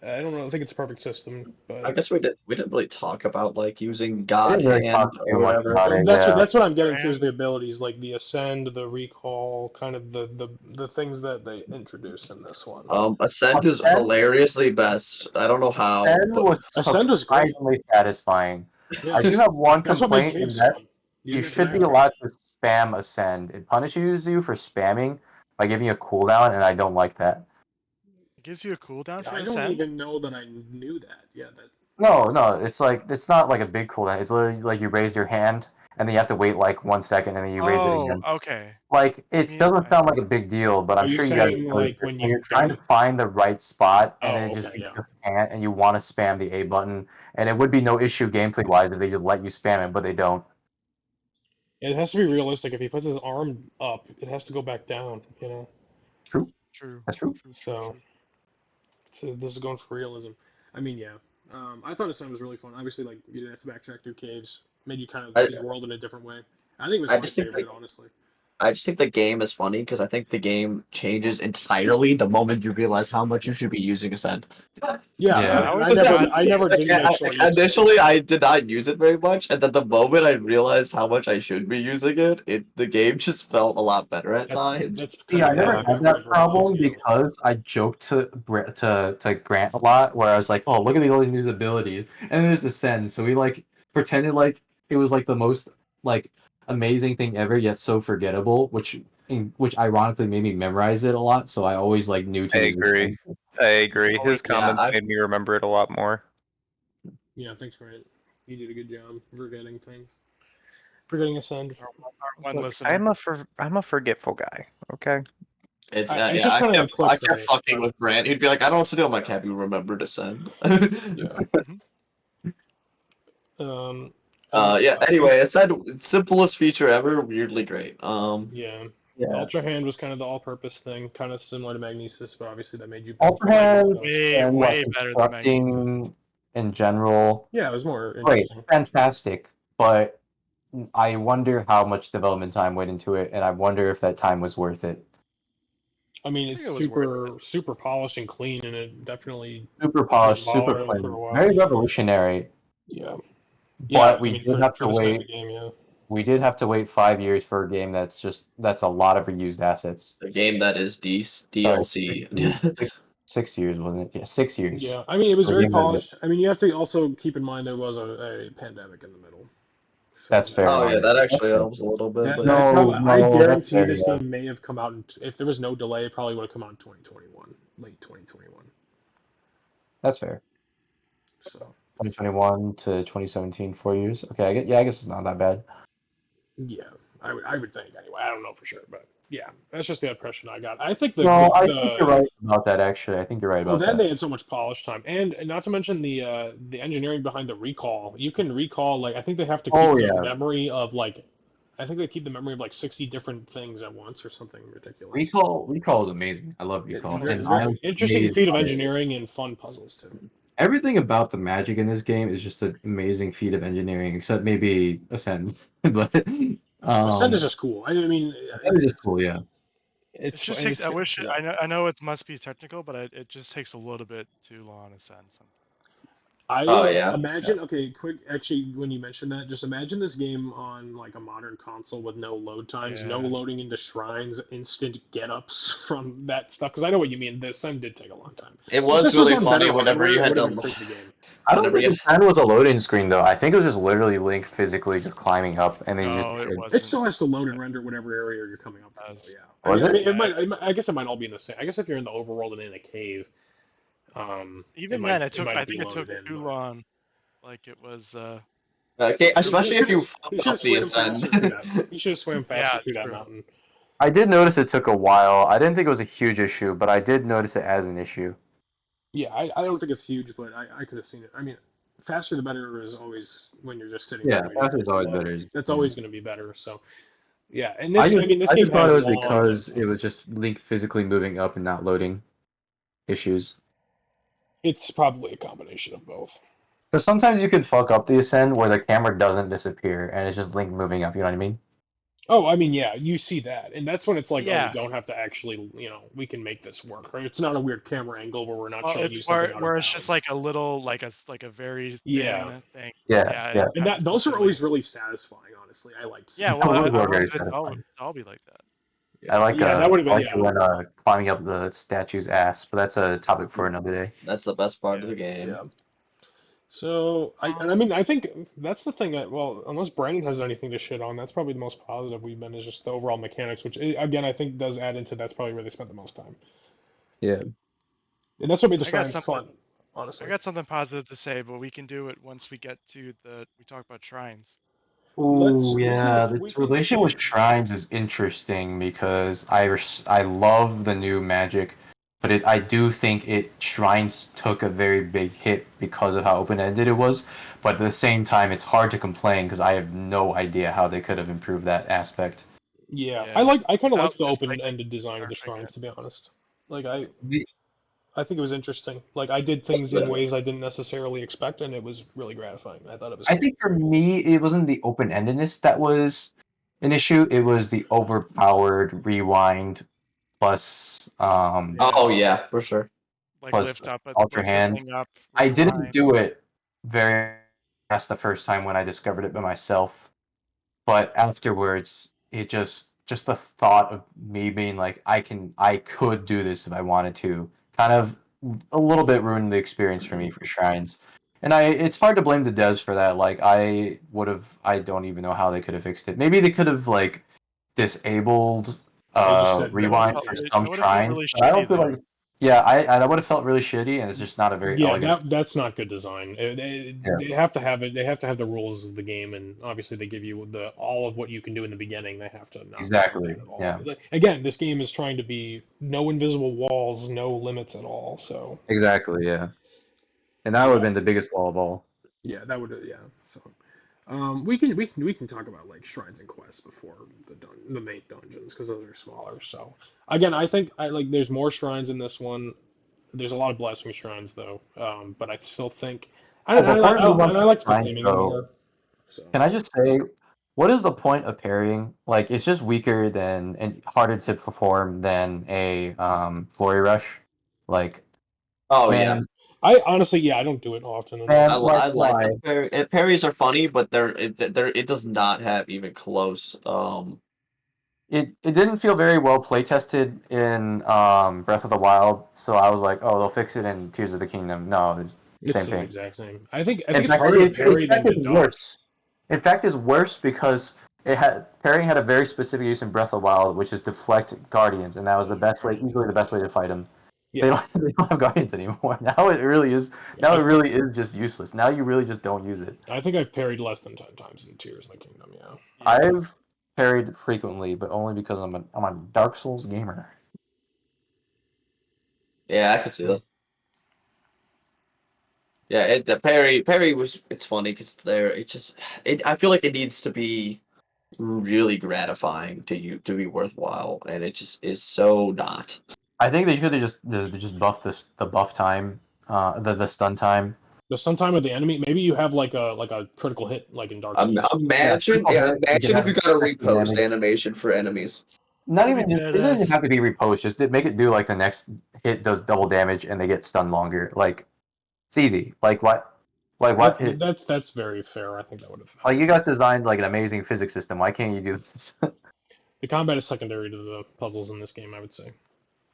C: I don't know. I think it's a perfect system,
B: I
C: but
B: guess we didn't really talk about like using
F: I
B: God
F: didn't really talk
B: Hand
F: too
B: or
F: much
B: whatever.
F: about it. Yeah.
C: that's what I'm getting to
A: And
C: is the abilities like the ascend, the recall, kind of the things that they introduced in this one.
B: Ascend is
F: Ascend,
B: hilariously best. I don't know how,
F: Ascend
B: but
F: was
C: Ascend was great.
F: surprisingly satisfying. I
C: Yeah,
F: do have one
C: that's what made
F: complaint, and
C: caves
F: that's
C: fun.
F: you
C: The
F: should be
C: interactive.
F: allowed to spam Ascend. It punishes you for spamming by giving you a cooldown, and I don't like that.
A: it gives you a cooldown for
C: I don't
A: ascend.
C: even know that I knew that. Yeah, that.
F: No, it's like it's not like a big cooldown. It's literally like you raise your hand, and then you have to wait like 1 second, and then you raise it
A: Oh,
F: again.
A: okay.
F: Like
A: I
F: it
A: mean,
F: doesn't sound like a big deal, but
C: Are
F: I'm
C: you
F: sure you guys
C: saying
F: noticed
C: like
F: this.
C: when
F: When
C: you
F: you're trying to
C: don't?
F: find the right spot, and
C: Oh,
F: it just
C: okay,
F: you
C: yeah.
F: just can't, and you want to spam the A button, and it would be no issue gameplay wise if they just let you spam it, but they don't.
C: It has to be realistic. If he puts his arm up, it has to go back down. You know.
F: True,
A: true,
F: that's true.
A: true, true,
C: So,
A: true.
C: so this is going for realism. I mean, yeah. I thought Ascend was really fun. Obviously, like you didn't have to backtrack through caves. Made you kind of
B: I
C: see the world in a different way. I think it was
B: I
C: my
B: just think
C: favorite, honestly.
B: I just think the game is funny because I think the game changes entirely the moment you realize how much you should be using Ascend.
C: Yeah,
E: Yeah.
A: I
C: and
A: would not.
C: I never didn't make short use of it.
B: Initially, I did not use it very much, and then the moment I realized how much I should be using it, the game just felt a lot better at times.
C: That's
E: See,
C: kind of
E: I
C: the
E: never
C: only thing
F: Yeah.
C: I
E: had
C: would
E: that
C: have realized.
E: problem
C: Yeah.
E: because I joked to Grant a lot, where I was like, "Oh, look at these all these new abilities," and then there's Ascend, so we like pretended like it was like the most like amazing thing ever, yet so forgettable, which ironically made me memorize it a lot. So I always like knew to
D: I
E: use
D: agree.
E: Ascend.
D: I agree.
A: Always
D: His
B: Yeah,
D: comments made me remember it a lot more.
C: Yeah, thanks, Grant. You did a good job forgetting things. Forgetting Ascend.
A: our one
C: But
A: listener.
D: I'm a forgetful guy. Okay.
B: it's
C: I
B: yeah.
C: just kind of
B: I
C: clicked
B: kept
C: right.
B: fucking
C: But
B: with Grant. He'd be like, "I don't know what to do." I'm like, "Have you remembered to send?"
C: yeah.
A: Mhm.
C: Um,
B: Yeah. Anyway, I said simplest feature ever, weirdly great.
C: Yeah.
E: Yeah.
C: Ultra Hand was kind of the all-purpose thing, kind of similar to Magnesis, but obviously that made you
E: Ultra
C: like
E: Hand
C: those.
E: and
A: Way better than Magnesis.
E: constructing in general,
C: Yeah, it was more
E: great,
C: interesting.
E: fantastic. But I wonder how much development time went into it, and I wonder if that time was worth it.
C: I mean,
A: I
C: it's
A: think it was worth
C: super polished and clean, and it definitely
E: Super
C: did
E: polished, super
C: well for
E: clean,
C: a while.
E: very revolutionary.
C: Yeah, yeah.
E: But
C: I
E: we
C: mean,
E: did have
C: for
E: to
C: this kind of
E: wait.
C: a game, yeah.
E: We did have to wait 5 years for a game that's a lot of reused assets.
B: A game that is
E: Sorry,
B: DLC.
E: 6 years, wasn't it? Yeah, 6 years.
C: Yeah, I mean, it was
E: For a
C: very
E: game
C: polished. I mean, you have to also keep in mind there was a pandemic in the middle, so
E: that's fair.
B: Oh yeah, that
E: That's
B: actually
E: fair.
B: helps a little bit.
C: that
B: But yeah.
C: that
E: No,
C: probably I
E: no, that's
C: guarantee
E: fair.
C: this
E: Yeah.
C: game may have come out if there was no delay, it probably would have come out in 2021, late 2021.
E: That's fair.
C: So
E: 2021 to 2017, 4 years. Okay, I guess it's not that bad.
C: yeah, I would think anyway. I don't know for sure, but yeah, that's just the impression I got. I think
E: No, I think you're right about that. Actually, I think you're right
C: well,
E: about
C: then
E: that.
C: they had so much polish time, and not to mention the engineering behind the recall. You can recall like I think they have to keep
E: Oh
C: the
E: yeah,
C: memory of like I think they keep the memory of like 60 different things at once or something ridiculous.
E: Recall is amazing. I love Recall,
A: Recall's
E: and
A: great.
E: I
C: Very
E: was
C: interesting
E: amazed
C: feat of
E: by it.
C: engineering and fun puzzles too.
E: Everything about the magic in this game is just an amazing feat of engineering, except maybe Ascend. But
C: Ascend is just cool. I mean,
E: Ascend is just cool. Yeah.
A: It
C: it's
A: just takes. I wish.
C: yeah.
A: I know it must be technical, but it just takes a little bit too long to send sometimes.
B: Oh
C: I
B: yeah. Yeah.
C: imagine, okay, quick, actually, when you mentioned that, just imagine this game on like a modern console with no load times, no
A: Yeah.
C: loading into shrines, instant get-ups from that stuff. Because I know what you mean. This time did take a long time.
B: It
C: If
B: was
C: this was
B: really
C: on better
B: funny whenever
C: hardware,
B: you
C: it
B: had
C: would have
B: to
C: improved the game.
E: I don't
B: whenever
E: think
B: you
E: Ascend was a loading screen though. I think it was just literally Link physically just climbing up, and then you just
A: No, it
C: It
A: wasn't.
C: still has to load and render whatever area you're coming up from, though.
A: As
C: Yeah.
E: was
C: I
E: it?
C: mean, I guess it might all be in the same. I guess if you're in the overworld and in a cave, it
A: even
C: might
A: then, it
C: it
A: took.
C: might
A: I
C: be
A: think it took
C: loaded in,
A: too
C: but
A: long. Like it was.
B: okay,
C: he
B: especially if
C: should have
B: you
C: he
B: fuck
C: should have
B: up the
C: swam
B: ascend.
C: faster through that. He should have swam faster
A: Yeah,
C: through that
A: true.
C: mountain.
E: I did notice it took a while. I didn't think it was a huge issue, but I did notice it as an issue.
C: Yeah, I don't think it's huge, but I could have seen it. I mean, faster the better is always when you're just sitting there
E: Yeah,
C: waiting for
E: faster
C: it
E: is
C: to
E: always
C: load.
E: better.
C: That's
E: Yeah.
C: always going to be better. So yeah, and this I mean this
E: I
C: game
E: just thought
C: has
E: it was
C: long load
E: because it was
C: times.
E: just Link physically moving up and not loading issues.
C: It's probably a combination of both.
E: Because sometimes you could fuck up the ascend where the camera doesn't disappear and it's just Link moving up. You know what I mean?
C: Oh, I mean, yeah, you see that, and that's when it's like, oh, we
A: Yeah.
C: don't have to actually, we can make this work, right? It's not a weird camera angle where we're not
A: Well,
C: showing
A: it's
C: you something out of
A: where it's just
C: bounds.
A: like a little, like a very
C: Yeah,
A: thin thing.
E: Yeah,
A: Yeah,
E: yeah.
A: it
C: and
A: kind of
C: that those are
A: instantly.
C: always really satisfying, honestly. I like
A: Yeah,
C: seeing
A: well,
C: that.
E: Those
A: I
E: were
A: want
E: very
A: it all
E: satisfying.
A: to all be like that.
E: I like
C: Yeah, that would have been, yeah.
E: when climbing up the statue's ass, but that's a topic for another day.
B: That's the best part of
A: Yeah.
B: the game.
C: Yeah. So I mean I think that's the thing that well unless Brandon has anything to shit on that's probably the most positive we've been is just the overall mechanics which again I think does add into that's probably where they spent the most time
E: Yeah.
C: and that's what made the
A: I got
C: shrines
A: something.
C: fun
A: I
C: honestly.
A: got something positive to say, but we can do it once we get to we talk about shrines.
E: Oh
C: We can
E: yeah, the
C: we can
E: relation with shrines is interesting because I love the new magic, but I do think shrines took a very big hit because of how open-ended it was. But at the same time, it's hard to complain because I have no idea how they could have improved that aspect.
C: yeah
A: Yeah,
C: I kind of
A: without
C: liked the
A: miscycling
C: open-ended design of the
A: traffic.
C: shrines to be honest. Like
E: The-
C: I think it was interesting. Like I did things in ways I didn't necessarily expect and it was really gratifying. I thought it was
E: I
C: cool.
E: think for me, it wasn't the open-endedness that was an issue. It was the overpowered rewind plus
B: Oh yeah, for sure.
A: Like
E: plus Ultra
A: lift a
E: Hand.
A: thing up,
E: I didn't
A: rewind.
E: do it very fast the first time when I discovered it by myself, but afterwards, it just the thought of me being like, I could do this if I wanted to, kind of a little bit ruined the experience for me for shrines. And it's hard to blame the devs for that. Like I don't even know how they could have fixed it. Maybe they could have like disabled
C: They just said
A: That would have
C: no.
E: rewind
A: felt
E: for
C: Yeah.
A: really.
E: some
A: It would have felt
E: shrines,
A: really
E: but I don't
A: shitty
E: feel
A: though.
E: like yeah, I would have felt really shitty, and it's just not a very
C: Yeah,
E: elegant.
C: that's not good design.
E: Yeah,
C: They have to have it. They have to have the rules of the game, and obviously they give you the all of what you can do in the beginning. They have to not do
E: exactly.
C: that at all.
E: Yeah,
C: Again, this game is trying to be no invisible walls, no limits at all. So
E: exactly. Yeah, and that would have
C: yeah,
E: been the biggest wall of all.
C: yeah, that would yeah. So We can talk about like shrines and quests before the main dungeons because those are smaller. So again, I think I like there's more shrines in this one. There's a lot of blasphemy shrines though, but I still think
F: Oh, before we move on
C: I
F: to
C: liked the
F: shrines,
C: theming
F: though,
C: more. So
F: can I just say, what is the point of parrying? Like, it's just weaker than and harder to perform than a Flurry Rush. Like,
B: Oh yeah,
F: man,
C: I honestly, yeah, I don't do it often enough.
F: like
B: I like
F: why?
B: them. Parries are funny, but it does not have even close.
F: It didn't feel very well play tested in Breath of the Wild, so I was like, oh, they'll fix it in Tears of the Kingdom. No, it's the
C: It's
F: same
C: the
F: thing.
C: exact same. I think
F: In
C: it's
F: fact,
C: harder to
F: in
C: parry
F: fact,
C: than to
F: it's
C: dodge.
F: worse. In fact, it's worse because it had parrying had a very specific use in Breath of the Wild, which is deflect guardians, and that was the best way, easily the best way to fight them. They
C: Yeah,
F: don't, they don't have guardians anymore. Now it really is. Now
C: I
F: it
C: think
F: really is just useless. Now you really just don't use it.
C: I think I've parried less than 10 times in Tears of the Kingdom. Yeah.
A: Yeah.
F: I've parried frequently, but only because I'm a Dark Souls gamer.
B: Yeah, I could see
C: Hmm.
B: that. Yeah, the parry was it's funny because there it just I feel like it needs to be really gratifying to you to be worthwhile, and it just is so not.
F: I think they could have just buffed the buff time, the stun time.
C: The sometime of the enemy, maybe you have like a critical hit like in Dark Souls.
F: Yeah, critical hit. You can
B: Imagine if
F: have
B: you got a
F: extra
B: repost
F: damage.
B: animation for enemies.
F: Not
A: That'd be
F: even just, it doesn't even
A: badass.
F: have to be repost. Just make it do like the next hit does double damage and they get stunned longer. Like it's easy. Like what? Like what?
C: That's very fair. I think that would have
F: Like you
C: helped.
F: guys designed like an amazing physics system. Why can't you do this?
C: The combat is secondary to the puzzles in this game, I would say.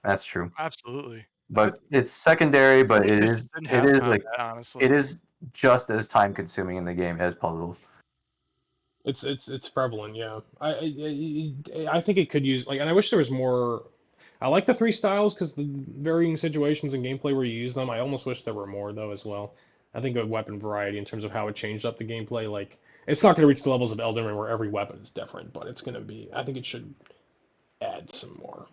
F: That's true.
A: Absolutely.
F: But it's secondary.
A: I
F: But
A: wish they just didn't
F: it
A: have
F: is
A: combat,
F: like
A: honestly.
F: it is just as time consuming in the game as puzzles.
C: It's prevalent, yeah. I think it could use like, and I wish there was more. I like the three styles because the varying situations and gameplay where you use them. I almost wish there were more though as well. I think a weapon variety in terms of how it changed up the gameplay. Like it's not going to reach the levels of Elden Ring where every weapon is different, but it's going to be. I think it should add some more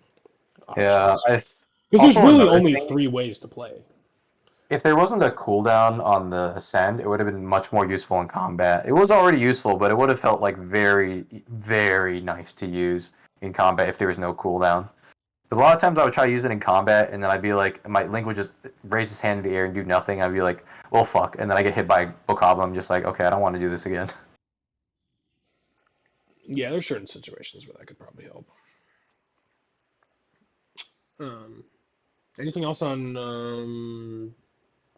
F: Yeah.
C: options because there's
F: Also
C: really
F: another
C: only
F: thing.
C: three ways to play.
F: If there wasn't a cooldown on the ascend, it would have been much more useful in combat. It was already useful, but it would have felt like very, very nice to use in combat if there was no cooldown. Because a lot of times I would try to use it in combat, and then I'd be like, my Link would just raise his hand in the air and do nothing. I'd be like, well, fuck. And then I get hit by Bokoblin. I'm just like, okay, I don't want to do this again.
C: Yeah, there's certain situations where that could probably help. Um, anything else on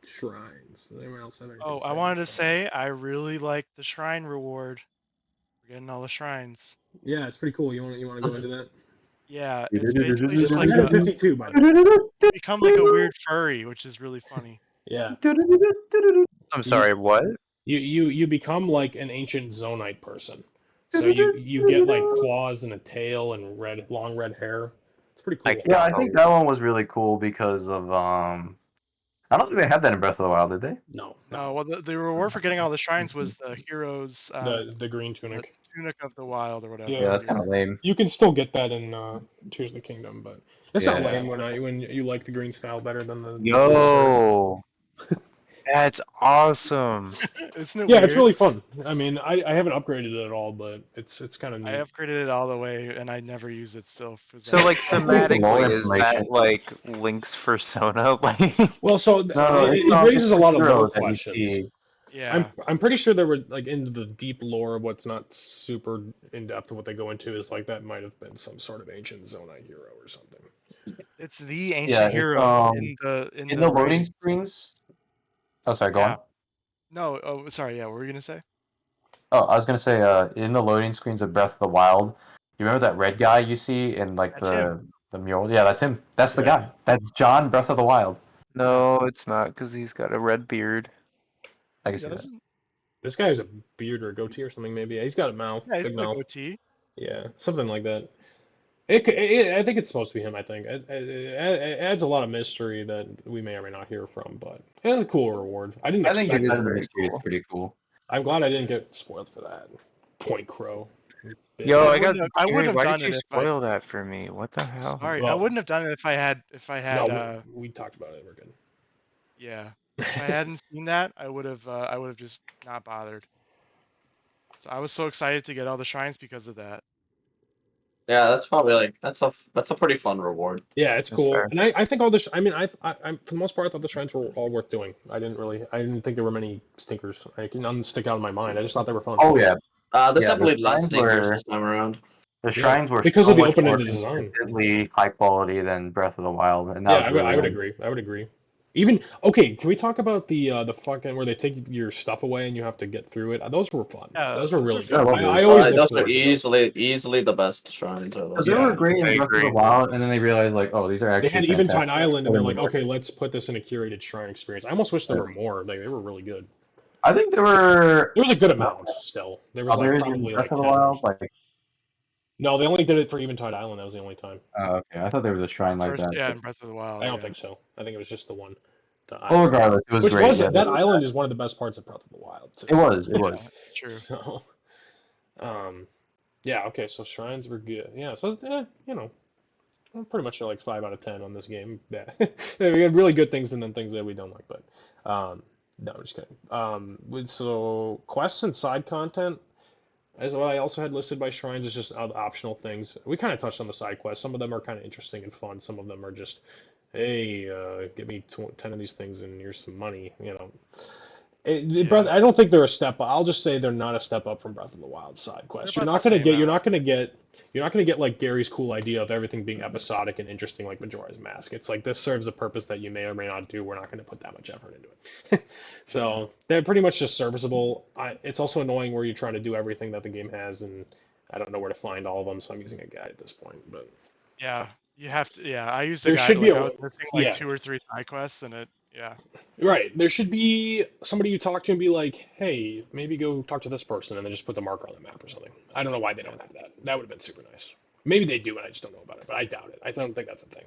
C: shrines? Does anyone else have anything
A: Oh,
C: to
A: I
C: say on
A: wanted to
C: shrines?
A: say I really like the shrine reward. We're getting all the shrines.
C: Yeah, it's pretty cool. You want to go into that?
A: Yeah, it's basically just like a
C: 152, by the way.
A: you become like a weird furry, which is really funny.
C: Yeah,
D: I'm
C: you
D: sorry, what?
C: you become like an ancient Zonite person. So you get like claws and a tail and long red hair. It's pretty
D: I
C: cool.
F: Yeah,
D: can't
F: I think
D: believe.
F: that one was really cool because of I don't think they had that in Breath of the Wild, did they?
C: No,
A: No, well, the reward for getting all the shrines was the hero's
C: the green
A: the
C: tunic.
A: tunic of the wild or
F: Yeah,
C: Yeah,
A: whatever.
F: that's kind
A: Yeah.
F: of lame.
C: you can still get that in Tears of the Kingdom, but it's not
F: Yeah.
C: lame when you like the green style better than the blue shirt.
D: Yo, that's awesome.
A: Isn't it
C: Yeah, it's
A: weird?
C: really fun. I mean, I haven't upgraded it at all, but it's kind of
A: I
C: neat.
A: upgraded it all the way and I never use it still because
D: So, like,
F: Thanks for more
D: thematically, is
F: information.
D: that like Link's persona? Like,
C: Well, so
F: No,
C: it
F: it's
C: raises a
F: the
C: lot of lore
F: heroes that you
C: questions.
F: see.
A: yeah.
C: I'm pretty sure there were like into the deep lore of what's not super in depth of what they go into is like that might have been some sort of ancient Zonai hero or something.
A: It's the
F: Yeah,
A: ancient
F: it's
A: hero in
F: in
A: the
F: the loading
A: writing.
F: screens. Oh, sorry, go
A: Yeah.
F: on.
A: No, oh sorry, yeah, what were you gonna say?
F: Oh, I was gonna say, in the loading screens of Breath of the Wild, you remember that red guy you see in like
A: That's him.
F: the mural? Yeah, that's him. That's the
C: Yeah.
F: guy. That's John Breath of the Wild.
A: Yeah.
D: no, it's not because he's got a red beard.
F: I
A: He
F: can see that.
A: doesn't.
C: This guy has a beard or a goatee or something maybe. Yeah, he's got a mouth,
A: Yeah, he's
C: big
A: got a
C: mouth.
A: goatee.
C: Yeah, something like that. I think it's supposed to be him. I think it adds a lot of mystery that we may or may not hear from, but it's a cool reward. I didn't
F: I think
C: expect
F: it
D: It
C: it.
D: is
F: as a
D: very
F: mystery, it's
D: cool.
F: pretty cool.
C: I'm glad I didn't get spoiled for that. Point Crow,
D: Yo,
C: bitch.
A: I wouldn't
D: Gary,
A: have
D: why
A: done
D: did you
A: it if I
D: spoil that for me? What the hell?
A: sorry, I
C: Well,
A: wouldn't have done it if I
C: no,
A: had
C: we talked about it. We're good.
A: yeah. If I hadn't seen that, I would have just not bothered. So I was so excited to get all the shrines because of that.
B: Yeah, that's probably like that's a pretty fun reward.
C: Yeah, it's
D: That's
C: cool,
D: fair.
C: and I think all the I mean I for the most part I thought the shrines were all worth doing. I didn't think there were many stinkers. None stick out in my mind. I just thought they were fun.
F: Oh yeah,
B: There's
F: yeah.
B: definitely less stinkers this time around.
F: The
C: Yeah,
F: shrines were
C: because
F: so
C: of the
F: much more
C: open-ended design.
F: consistently high quality than Breath of the Wild, and that
C: Yeah,
F: was really
C: I would
F: nice.
C: agree. I would agree. Even okay, can we talk about the fucking where they take your stuff away and you have to get through it? Those were fun.
A: Yeah,
C: Those were
A: those are
C: really
F: Yeah, I
C: good.
A: fun.
F: love those.
C: I always look
B: Those are
C: forward to those.
B: easily the best shrines are
E: Because
B: those.
E: they were
C: Yeah,
E: great
D: I
E: in Breath of the
D: agree.
E: Wild, and then they realized like, oh, these are
C: they
E: actually
C: had Eventide
E: fantastic.
C: Island, and
E: Put
C: they're
E: them
C: like,
E: in there.
C: okay, let's put this in a curated shrine experience. I almost wish there were more. Like they were really good.
F: I think there were
C: There was a good amount still. There was like
F: others in
C: probably
F: Breath
C: like
F: of the
C: 10 or
F: Wild. Like,
C: no, they only did it for Eventide Island. That was the only time.
F: okay, I thought there was a shrine like
A: First,
F: that.
A: yeah, in Breath of the
C: I
A: Wild,
C: don't
A: yeah.
C: think so. I think it was just the one, the
F: Well,
C: island.
F: regardless, it was
C: Which
F: great.
C: was
F: Yeah,
C: that island is one of the best parts of Breath of the Wild too.
F: it was. It was.
A: Yeah, true.
C: So, um, yeah, okay, so shrines were good. Yeah, so you know, I'm pretty much like 5 out of 10 on this game. Yeah, we have really good things and then things that we don't like. But no, I'm just kidding. So quests and side content is what I also had listed by shrines is just other optional things. We kind of touched on the side quests. Some of them are kind of interesting and fun. Some of them are just, hey, get me 10 of these things and here's some money. You know,
A: Yeah.
C: I don't think they're a step up. I'll just say they're not a step up from Breath of the Wild side
A: They're
C: quests.
A: about the same, I
C: You're
A: would
C: not
A: say.
C: gonna get, you're not gonna get like Gary's cool idea of everything being episodic and interesting like Majora's Mask. It's like this serves a purpose that you may or may not do. We're not gonna put that much effort into it.
A: Yeah.
C: So they're pretty much just serviceable. It's also annoying where you're trying to do everything that the game has, and I don't know where to find all of them, so I'm using a guide at this point. But
A: Yeah. You have to, yeah, I used a
C: there
A: guide,
C: should be
A: like
C: a
A: I was
C: way.
A: missing like
C: Yeah,
A: 2 or 3 side quests and yeah.
C: right. There should be somebody you talk to and be like, hey, maybe go talk to this person and then just put the marker on the map or something. I don't know why they
A: Yeah.
C: don't have that. That would have been super nice. Maybe they do and I just don't know about it, but I doubt it. I don't think that's a thing.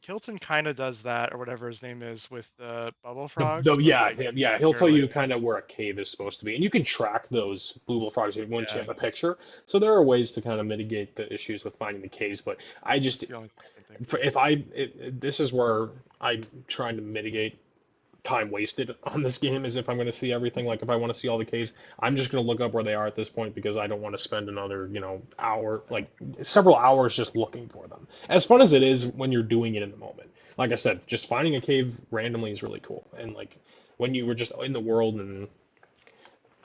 A: Kilton kind of does that, or whatever his name is, with the bubble frogs, but
C: Yeah,
A: like
C: yeah, he'll tell
A: barely.
C: you kind of where a cave is supposed to be, and you can track those bluebell frogs once you
A: Yeah,
C: have a picture. So there are ways to kind of mitigate the issues with finding the caves. But I just,
A: that's the only thing I can think of.
C: if this is where I'm trying to mitigate time wasted on this game is if I'm going to see everything. Like if I want to see all the caves, I'm just going to look up where they are at this point because I don't want to spend another, hour, like several hours just looking for them. As fun as it is when you're doing it in the moment. Like I said, just finding a cave randomly is really cool. And like when you were just in the world and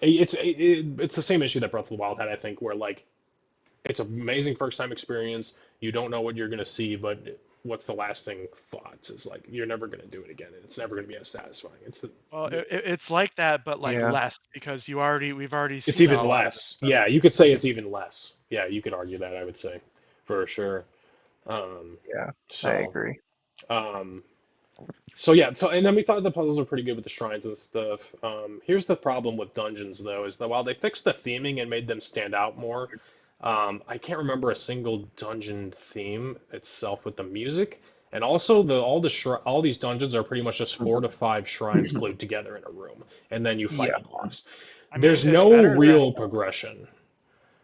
C: it's the same issue that Breath of the Wild had, I think, where like it's an amazing first time experience. You don't know what you're going to see, but what's the lasting thoughts is like you're never going to do it again and it's never going to be as satisfying.
A: Well, it's like that, but like
D: Yeah.
A: less because we've already
C: It's
A: seen
C: even
A: all of it.
C: less.
A: So
C: Yeah, you could say it's even less. Yeah, you could argue that, I would say, for sure. Um,
D: Yeah, I
C: so,
D: agree.
C: um, so yeah, and then we thought the puzzles were pretty good with the shrines and stuff. Here's the problem with dungeons, though, is that while they fixed the theming and made them stand out more, I can't remember a single dungeon theme itself with the music. And also, all these dungeons are pretty much just 4 to 5 shrines glued together in a room, and then you fight
D: Yeah.
C: a boss.
A: I mean,
C: There's
A: it's
C: no
A: better than
C: real progression.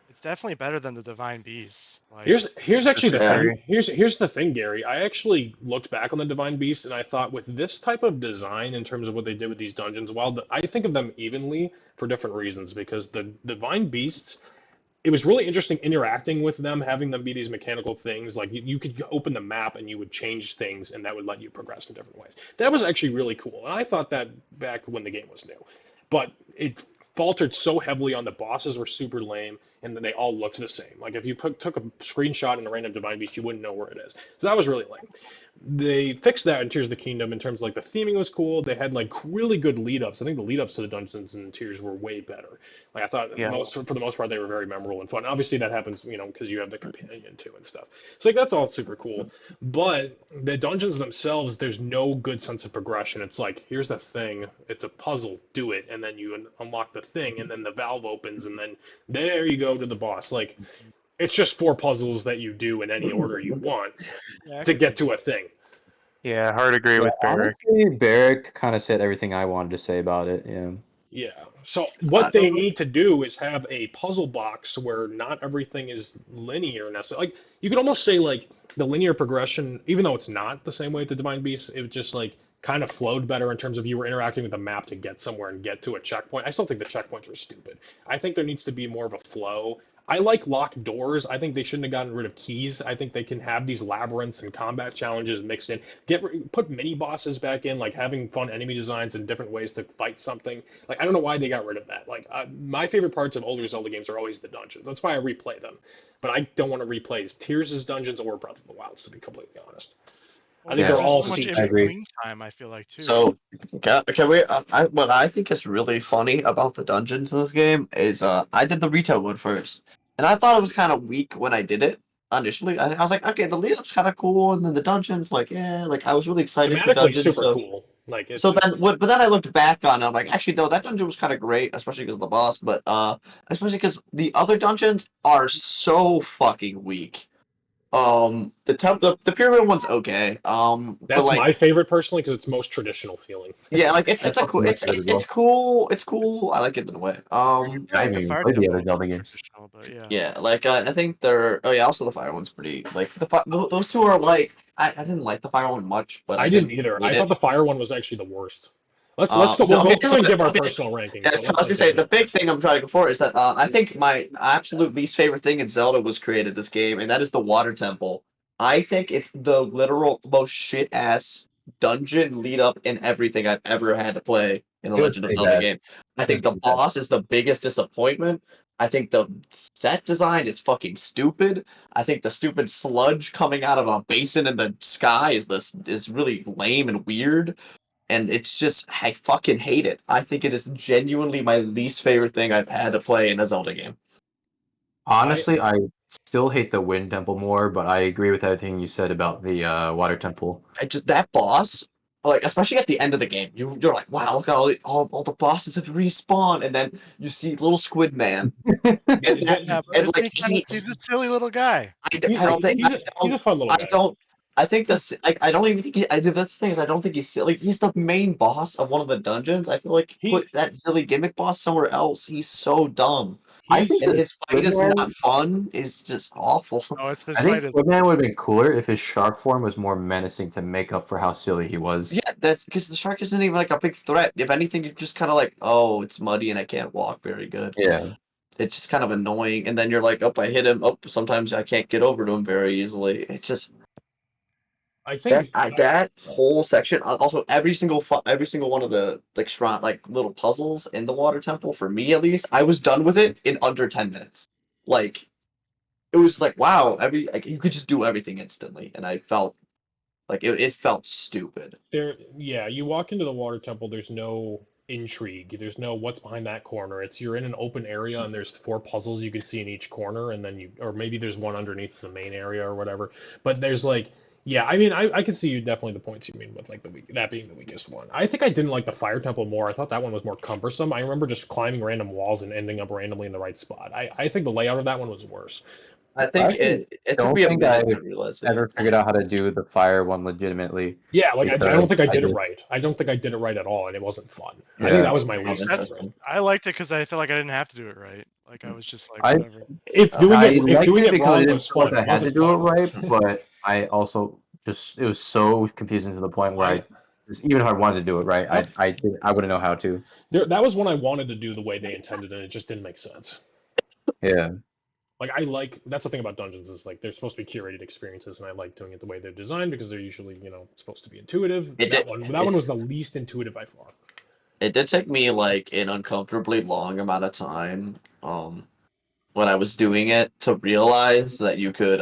A: it's definitely better than the Divine Beasts. Like,
C: Here's actually the
D: Disagree.
C: thing. Here's the thing, Gary. I actually looked back on the Divine Beast and I thought with this type of design in terms of what they did with these dungeons, I think of them evenly for different reasons because the Divine Beasts, it was really interesting interacting with them, having them be these mechanical things. Like you could open the map and you would change things and that would let you progress in different ways. That was actually really cool. And I thought that back when the game was new. But it faltered so heavily on the bosses were super lame and then they all looked the same. Like if you took a screenshot in a random Divine Beast, you wouldn't know where it is. So that was really lame. They fixed that in Tears of the Kingdom in terms of like the theming was cool. They had like really good lead ups. I think the lead ups to the dungeons and Tears were way better. Like I thought
D: Yeah.
C: for the most part they were very memorable and fun. Obviously that happens, because you have the companion too and stuff. So like that's all super cool. But the dungeons themselves, there's no good sense of progression. It's like here's the thing, it's a puzzle, do it, and then you unlock the thing, and then the valve opens, and then there you go to the boss. Like it's just 4 puzzles that you do in any order you want
A: yeah, I
C: to
A: can see
C: get to
A: that.
C: a thing.
D: Yeah, hard agree
E: Yeah,
D: with Barrick.
E: honestly, Barrick kind of said everything I wanted to say about it. Yeah.
C: Yeah. So what they need to do is have a puzzle box where not everything is linear necessarily. Like you could almost say like the linear progression, even though it's not the same way with the Divine Beast, it was just like kind of flowed better in terms of you were interacting with the map to get somewhere and get to a checkpoint. I still think the checkpoints were stupid. I think there needs to be more of a flow. I like locked doors. I think they shouldn't have gotten rid of keys. I think they can have these labyrinths and combat challenges mixed in. Put mini bosses back in, like having fun enemy designs and different ways to fight something. Like I don't know why they got rid of that. Like my favorite parts of older Zelda games are always the dungeons. That's why I replay them. But I don't want to replay Tears' dungeons or Breath of the Wilds, to be completely honest. I
A: Well,
C: think
F: Yeah,
A: because
C: they're
A: there's
C: all
A: so much in
F: I agree.
A: between time. I feel like too.
B: So, can we? What I think is really funny about the dungeons in this game is I did the retail one first, and I thought it was kind of weak when I did it initially. I was like, okay, the lead up's kind of cool, and then the dungeons, like, yeah, like I was really excited for
C: thematically
B: dungeons.
C: super
B: So,
C: cool. Like
B: so
C: it's
B: then, but then I looked back on it. I'm like, actually, though, that dungeon was kind of great, especially because of the boss. But especially because the other dungeons are so fucking weak. The pyramid one's okay. But
C: that's
B: like.
C: my favorite personally because it's most traditional feeling.
B: Yeah, like
F: I
B: it's a
F: thought
B: cool
F: the method as well.
B: it's cool. I like it in a way.
F: I
A: Yeah, like
F: haven't
A: the
F: even
A: fire
F: played the other
A: temple
F: Zelda
A: is
F: games.
A: traditional, but yeah.
B: Yeah, like I think they're. Oh yeah, also the fire one's pretty. Like those two are like I didn't like the fire one much, but I
C: I didn't
B: didn't
C: either.
B: hate
C: I thought
B: it.
C: the fire one was actually the worst. Let's go. We'll
B: Okay,
C: go through
B: so
C: and give our
B: okay,
C: personal rankings,
B: yeah,
C: but
B: I
C: let's
B: was gonna
C: get
B: say
C: into
B: the
C: it
B: big
C: first.
B: thing I'm trying to go for is that I think my absolute least favorite thing in Zelda was created this game, and that is the water temple. I think it's the literal most shit ass dungeon lead up in everything I've ever had to play in a
F: It was
B: Legend of
F: pretty
B: Zelda
F: bad.
B: game. I
F: It was
B: think the
F: pretty bad.
B: boss is the biggest disappointment. I think the set design is fucking stupid. I think the stupid sludge coming out of a basin in the sky is really lame and weird, and it's just I fucking hate it. I think it is genuinely my least favorite thing I've had to play in a Zelda game.
C: I
F: Honestly, I still hate the Wind Temple more, but I agree with everything you said about the Water Temple.
B: I just that boss, like especially at the end of the game, you're like, wow, look at all the bosses have respawned, and then you see little Squid Man, and that
A: Yeah, but
B: and
A: isn't
B: like
A: he kind of? He's a silly little guy.
B: I don't think
C: he's a fun little
B: I
C: guy.
B: don't I think that's I don't even think that's the thing is I don't think he's silly. He's the main boss of one of the dungeons. I feel like
C: He
B: put that silly gimmick boss somewhere else. He's so dumb.
F: I think
B: And
C: he's
F: the
B: his fight is
F: Squidman,
B: not fun. Is just awful.
A: Oh, it's his
F: I think
A: fight is.
F: Squidman would have been cooler if his shark form was more menacing to make up for how silly he was.
B: Yeah, that's because the shark isn't even like a big threat. If anything, you're just kind of like, oh, it's muddy and I can't walk very good.
F: Yeah.
B: It's just kind of annoying. And then you're like, oh, I hit him. Oh, sometimes I can't get over to him very easily. It's just
C: I think
B: that whole section. Also, every single one of the like shrine like little puzzles in the water temple. For me, at least, I was done with it in under 10 minutes. Like it was like wow, you could just do everything instantly, and I felt like it felt stupid.
C: yeah, you walk into the water temple, there's no intrigue. There's no what's behind that corner. It's you're in an open area and there's four puzzles you can see in each corner and then or maybe there's one underneath the main area or whatever. But there's like yeah, I mean I can see you definitely the points you mean with like that being the weakest one. I think I didn't like the fire temple more. I thought that one was more cumbersome. I remember just climbing random walls and ending up randomly in the right spot. I think the layout of that one was worse.
B: I
F: I
B: think
F: actually
B: it took
F: don't
B: me a
F: think I
B: minute to realize it.
F: ever figured out how to do the fire one legitimately
C: Yeah, like I
F: because
C: don't think I
F: I
C: did it
F: just
C: right. I don't think I did it right at all, and it wasn't fun. I think
F: yeah.
C: that was my
B: Sounds
C: least
A: That's.
C: favorite.
B: interesting.
A: I liked it because I felt like I didn't have to do it right. Like I was just like
F: I
A: whatever.
F: I
C: If
F: liked
C: doing
F: it
C: it
F: because I
C: wrong
F: didn't
C: was
F: feel like
C: fun,
F: I
C: it
F: had to
C: wasn't
F: do it
C: fun.
F: right, but I also just it was so confusing to the point where
C: I
F: even if I wanted to do it right,
C: that
F: I wouldn't know how to.
C: that was one I wanted to do the way they intended, and it just didn't make sense.
F: Yeah.
C: Like that's the thing about dungeons is like they're supposed to be curated experiences, and I like doing it the way they're designed because they're usually supposed to be intuitive.
B: It did
C: That one was the least intuitive by far.
B: it did take me like an uncomfortably long amount of time when I was doing it to realize that you could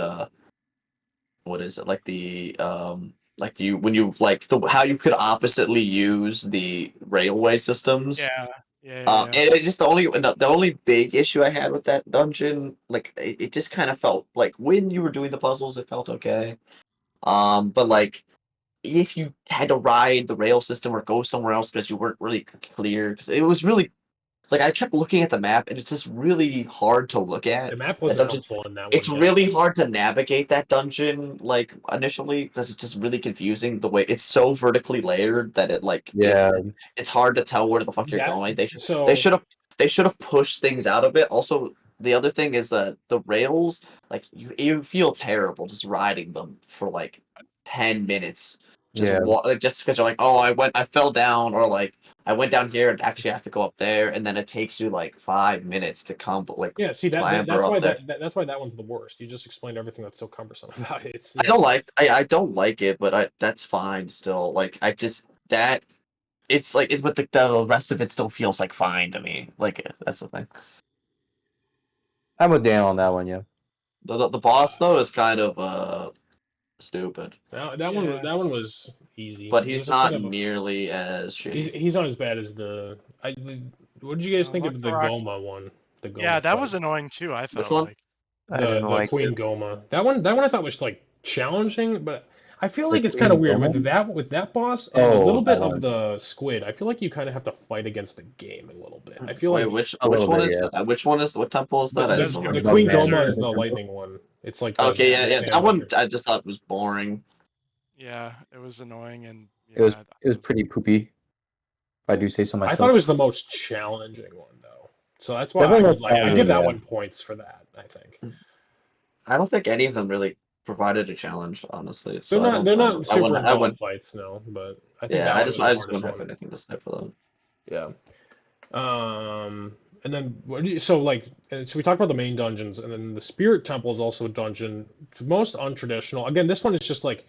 B: what is it like you when you like the how you could oppositely use the railway systems.
A: Yeah. Yeah.
B: And it just the only big issue I had with that dungeon, like it just kind of felt like when you were doing the puzzles, it felt okay. But like if you had to ride the rail system or go somewhere else because you weren't really clear, because it was really like I kept looking at the map and it's just really hard to look
C: The
B: at.
C: map
B: That
C: wasn't
B: dungeon,
C: helpful in that
B: it's
C: one bit.
B: really hard to navigate that dungeon like initially because it's just really confusing the way it's so vertically layered that it like is
F: Yeah.
B: it's hard to tell where the fuck you're
C: That
B: going. They
C: so
B: should have they should have pushed things out a bit. Also, the other thing is that the rails like you feel terrible just riding them for like 10 minutes. Just
F: Yeah.
B: like, just because you're like, oh, I fell down, or like I went down here and actually have to go up there, and then it takes you like 5 minutes to come, like
C: Yeah, see
B: clamber
C: that's
B: up
C: why
B: there.
C: that's why that one's the worst. You just explained everything that's so cumbersome about it. It's
B: I don't like it, but that's fine still. Like I just that it's like it's but the rest of it still feels like fine to me. Like that's the thing.
F: I'm with Dan on that one. Yeah.
B: The boss though is kind of stupid,
C: that one was easy.
B: but
C: It was
B: he's
C: just kind
B: not
C: of
B: nearly as shitty.
C: he's not as bad as what did you guys think
A: Rock
C: of
A: the
C: the
A: Rock.
C: Goma one? The
A: Yeah,
C: Goma
A: that
C: fight.
A: was annoying too. I
B: Which
A: felt
B: one?
A: like.
D: I didn't
C: The
D: like
C: Queen
D: it.
C: Goma. That one I thought was like challenging, but I feel
F: The
C: like it's kind of
F: Queen
C: weird
F: Goma?
C: with that boss and a
F: Oh,
C: little
F: that
C: bit of
F: one.
C: the squid. I feel like you kind of have to fight against the game a little bit. I feel
B: Wait,
C: like
F: A
B: which
F: little
B: one
F: bit,
B: is
F: yeah.
B: that? Which one is what temple is
C: the
B: that? I
C: the,
B: just
A: There's
B: don't
C: the
B: remember.
C: Queen
A: Master.
C: Goma is
F: The
C: the
F: temple?
C: lightning one. It's like
B: Okay,
C: the
B: yeah. That
C: sand
B: one
C: creature.
B: I just thought was boring.
A: Yeah, it was annoying and
F: It was
A: yeah.
F: it was pretty poopy, if I do say so
C: I thought it
F: myself.
C: was the most challenging one though. So that's why
F: Definitely most
C: I give
F: challenging,
C: that
F: yeah.
C: one points for that, I think.
B: I don't think any of them really provided a challenge, honestly.
C: They're
B: So I
C: not
B: don't
C: they're
B: know.
C: not super
B: I
C: involved
B: wouldn't.
C: fights, no, but I think
B: Yeah,
C: that one was the
B: I just
C: hardest
B: wouldn't have
C: one.
B: anything to say for them.
C: Yeah. And then so like so we talked about the main dungeons, and then the Spirit Temple is also a dungeon. It's most untraditional. Again, this one is just like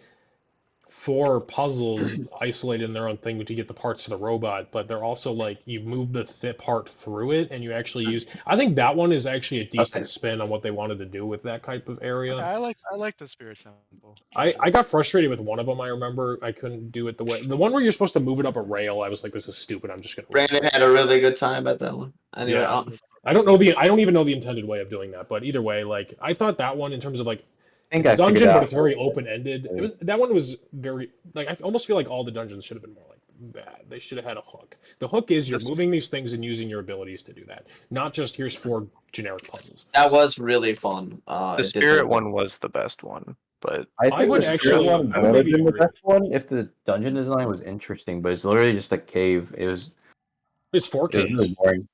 C: four puzzles isolated in their own thing to get the parts for the robot, but they're also like you move the part through it, and you actually use. I think that one is actually a
B: Okay.
C: decent spin on what they wanted to do with that type of area.
A: Yeah, I like the Spirit Temple
C: I
A: dungeon.
C: got frustrated with one of them. I remember I couldn't do it the way the one where you're supposed to move it up a rail. I was like, this is stupid. I'm just gonna
B: Brandon
C: restart.
B: had a really good time at that one. Anyway,
C: Yeah. I don't even know the intended way of doing that, but either way, like I thought that one in terms of like
F: I think
C: it's a
F: I figured
C: dungeon, but
F: out.
C: it's very open ended. It was that one was very like I almost feel like all the dungeons should have been more like that. They should have had a hook. The hook is you're
B: this
C: moving these things and using your abilities to do that, not just here's four generic puzzles.
B: that was really fun.
D: The
B: It did look
D: spirit
B: good.
D: one was the best one, but
F: I
C: I
F: think
C: would
F: the spirit
C: actually
F: one
C: I would
F: would have
C: maybe
F: been the
C: agree.
F: best one if the dungeon design was interesting, but it's literally just a cave.
C: It's four
F: It was really
C: Ks.
F: boring.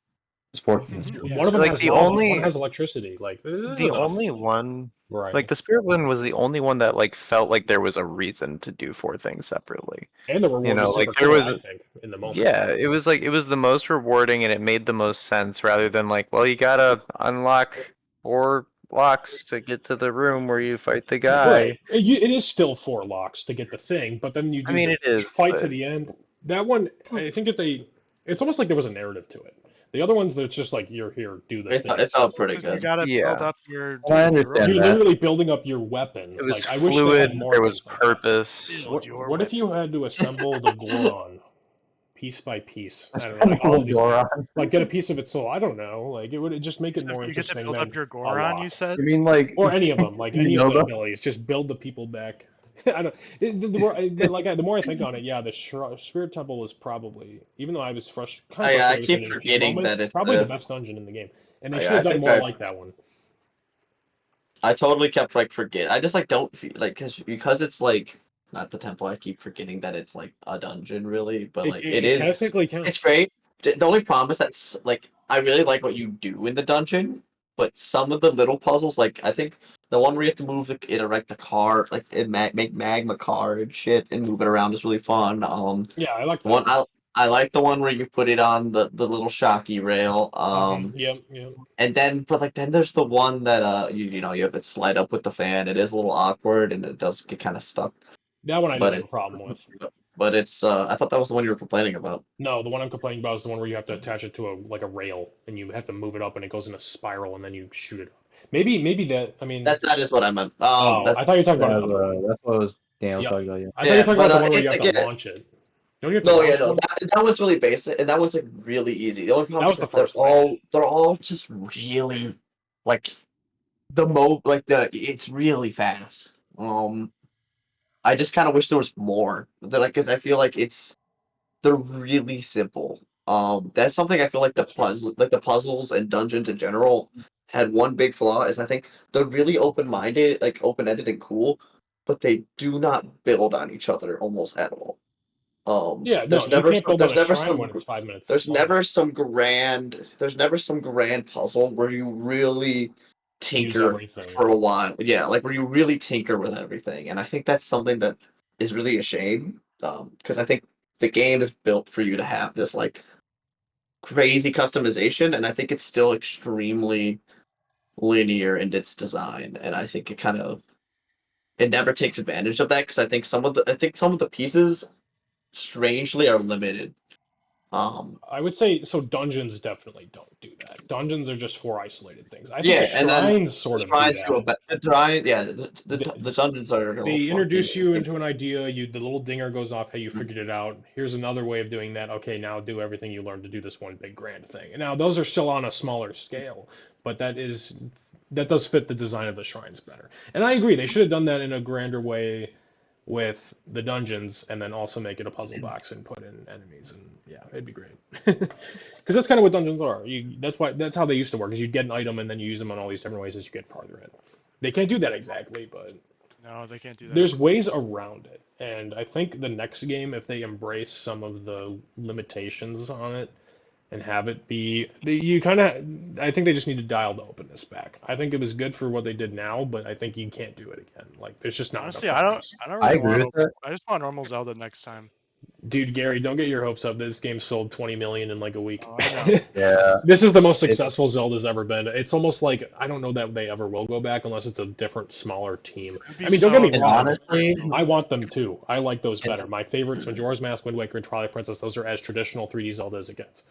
F: It's 4K. That's true.
A: Yeah.
C: One of them
D: like
C: has lava. One has electricity. Like there's
D: the
C: enough
D: only one
C: variety.
D: like the spirit one was the only one that like felt like there was a reason to do four things separately.
C: And the
D: You
C: reward
D: know,
C: was
D: like
C: super
D: there
C: clear,
D: was
C: I think, in the moment.
D: yeah, it was like it was the most rewarding and it made the most sense rather than like, well, you gotta unlock 4 locks to get to the room where you fight the guy.
C: Right. It is still four locks to get the thing, but then you
D: I
C: do
D: mean
C: the
D: it is,
C: fight to
D: but
C: the end. That one, I think it's almost like there was a narrative to it. The other ones, it's just like you're here, do the
B: It
C: things.
B: felt pretty
A: Because you
B: good.
A: gotta build
D: yeah.
A: up your
F: And I
A: robot.
F: understand
C: You're
F: that.
C: literally building up your weapon.
D: It was
C: Like I wish they
D: fluid,
C: had more
D: there was
C: things like that.
D: purpose.
A: Build your
C: What if
A: weapon.
C: you had to assemble the Goron piece by piece? I don't know, like all
F: Assemble
C: of these things.
F: Goron.
C: Like get a piece of its soul. I don't know. Like it would just make it more
A: You get to
C: interesting
A: build up
C: than
A: your
C: a
A: Goron, you
C: lock.
A: said?
F: You mean like
C: Or any of them, like any of the
F: Nova?
C: abilities, just build the people back. I don't. The more I think on it, yeah, the Spirit Temple is probably, even though I was kind of
B: I
C: frustrated with it
B: keep
C: in a few
B: forgetting that
C: moments,
B: it's
C: probably the best dungeon in the game. And they should
B: I
C: have done
B: think
C: more like that one.
B: I totally kept like forget. I just like don't feel like because it's like not the temple. I keep forgetting that it's like a dungeon really, but like it
C: It
B: is.
C: technically
B: It's
C: counts.
B: great. The only problem is that's like I really like what you do in the dungeon, but some of the little puzzles, like I think the one where you have to move the interact the car, like make magma car and shit, and move it around is really fun.
C: Yeah, I like
B: The
C: that
B: one
C: one.
B: I like the one where you put it on the little shocky rail.
C: Yep, yep.
B: And then but like then there's the one that you know you have it slide up with the fan. It is a little awkward and it does get kind of stuck,
C: That one I didn't
B: but
C: have a
B: it
C: problem with.
B: but it's I thought that was the one you were complaining about.
C: No, the one I'm complaining about is the one where you have to attach it to a rail and you have to move it up and it goes in a spiral and then you shoot it. Maybe that. I mean,
B: That is what I meant.
C: oh, I
B: That's
C: thought you were talking about
F: Yeah,
C: another one.
F: that's what was Dan was
C: Yep.
F: talking about. Yeah.
C: I thought you were
B: yeah,
C: talking
B: but
C: about the one where you have to
B: again,
C: launch it. Don't you have to
B: no, yeah,
C: launch
B: no,
C: one?
B: that one's really basic, and that one's like really easy. The only
C: That
B: problem is
C: was the
B: that they're
C: first one.
B: all just really like it's really fast. I just kind of wish there was more. They're like, because I feel like they're really simple. That's something I feel like
C: That's fair.
B: the puzzles and dungeons in general had one big flaw is I think they're really open-minded, like open-ended and cool, but they do not build on each other almost at all.
C: Yeah, no, you can't build on
B: There's
C: a
B: never
C: shrine
B: some
C: when it's 5 minutes
B: there's
C: long.
B: never some grand puzzle where you really
C: Use
B: tinker
C: everything.
B: for a while. Yeah, like where you really tinker with everything. And I think that's something that is really a shame. Because I think the game is built for you to have this like crazy customization, and I think it's still extremely linear in its design, and I think it never takes advantage of that because I think some of the pieces strangely are limited. Um,
C: I would say so. Dungeons definitely don't do that. Dungeons are just four isolated things. I think the
B: yeah, and then
C: shrines
B: the
C: sort of do
B: shrines go
C: that.
B: back. The dungeons are a little
C: They
B: fucking.
C: introduce you into an idea. The little dinger goes off. Hey, you figured it out. Here's another way of doing that. Okay, now do everything you learned to do this one big grand thing. And now those are still on a smaller scale, but that does fit the design of the shrines better. And I agree, they should have done that in a grander way with the dungeons, and then also make it a puzzle box and put in enemies. And yeah, it'd be great. Because that's kind of what dungeons are. That's how they used to work. Is you'd get an item and then you use them in all these different ways as you get farther in. They can't do that exactly, but
A: No, they can't do that.
C: there's ways around it. And I think the next game, if they embrace some of the limitations on it and have it be, you kind of, I think they just need to dial the openness back. I think it was good for what they did now, but I think you can't do it again. Like, there's just not enough
A: Honestly,
C: focus.
A: I don't
F: I
A: really
F: agree
A: want
F: with that.
A: I just want normal Zelda next time.
C: Dude, Gary, don't get your hopes up. This game sold 20 million in like a week.
A: Oh, I know.
F: Yeah.
C: This is the most
F: It,
C: successful Zelda's ever been. It's almost like I don't know that they ever will go back unless it's a different, smaller team.
A: It'd be
C: I mean, don't get
A: so
C: me
F: and
C: wrong.
F: honestly,
C: I want them too. I like those
F: and,
C: better. My favorites, Majora's Mask, Wind Waker, and Twilight Princess, those are as traditional 3D Zelda as it gets.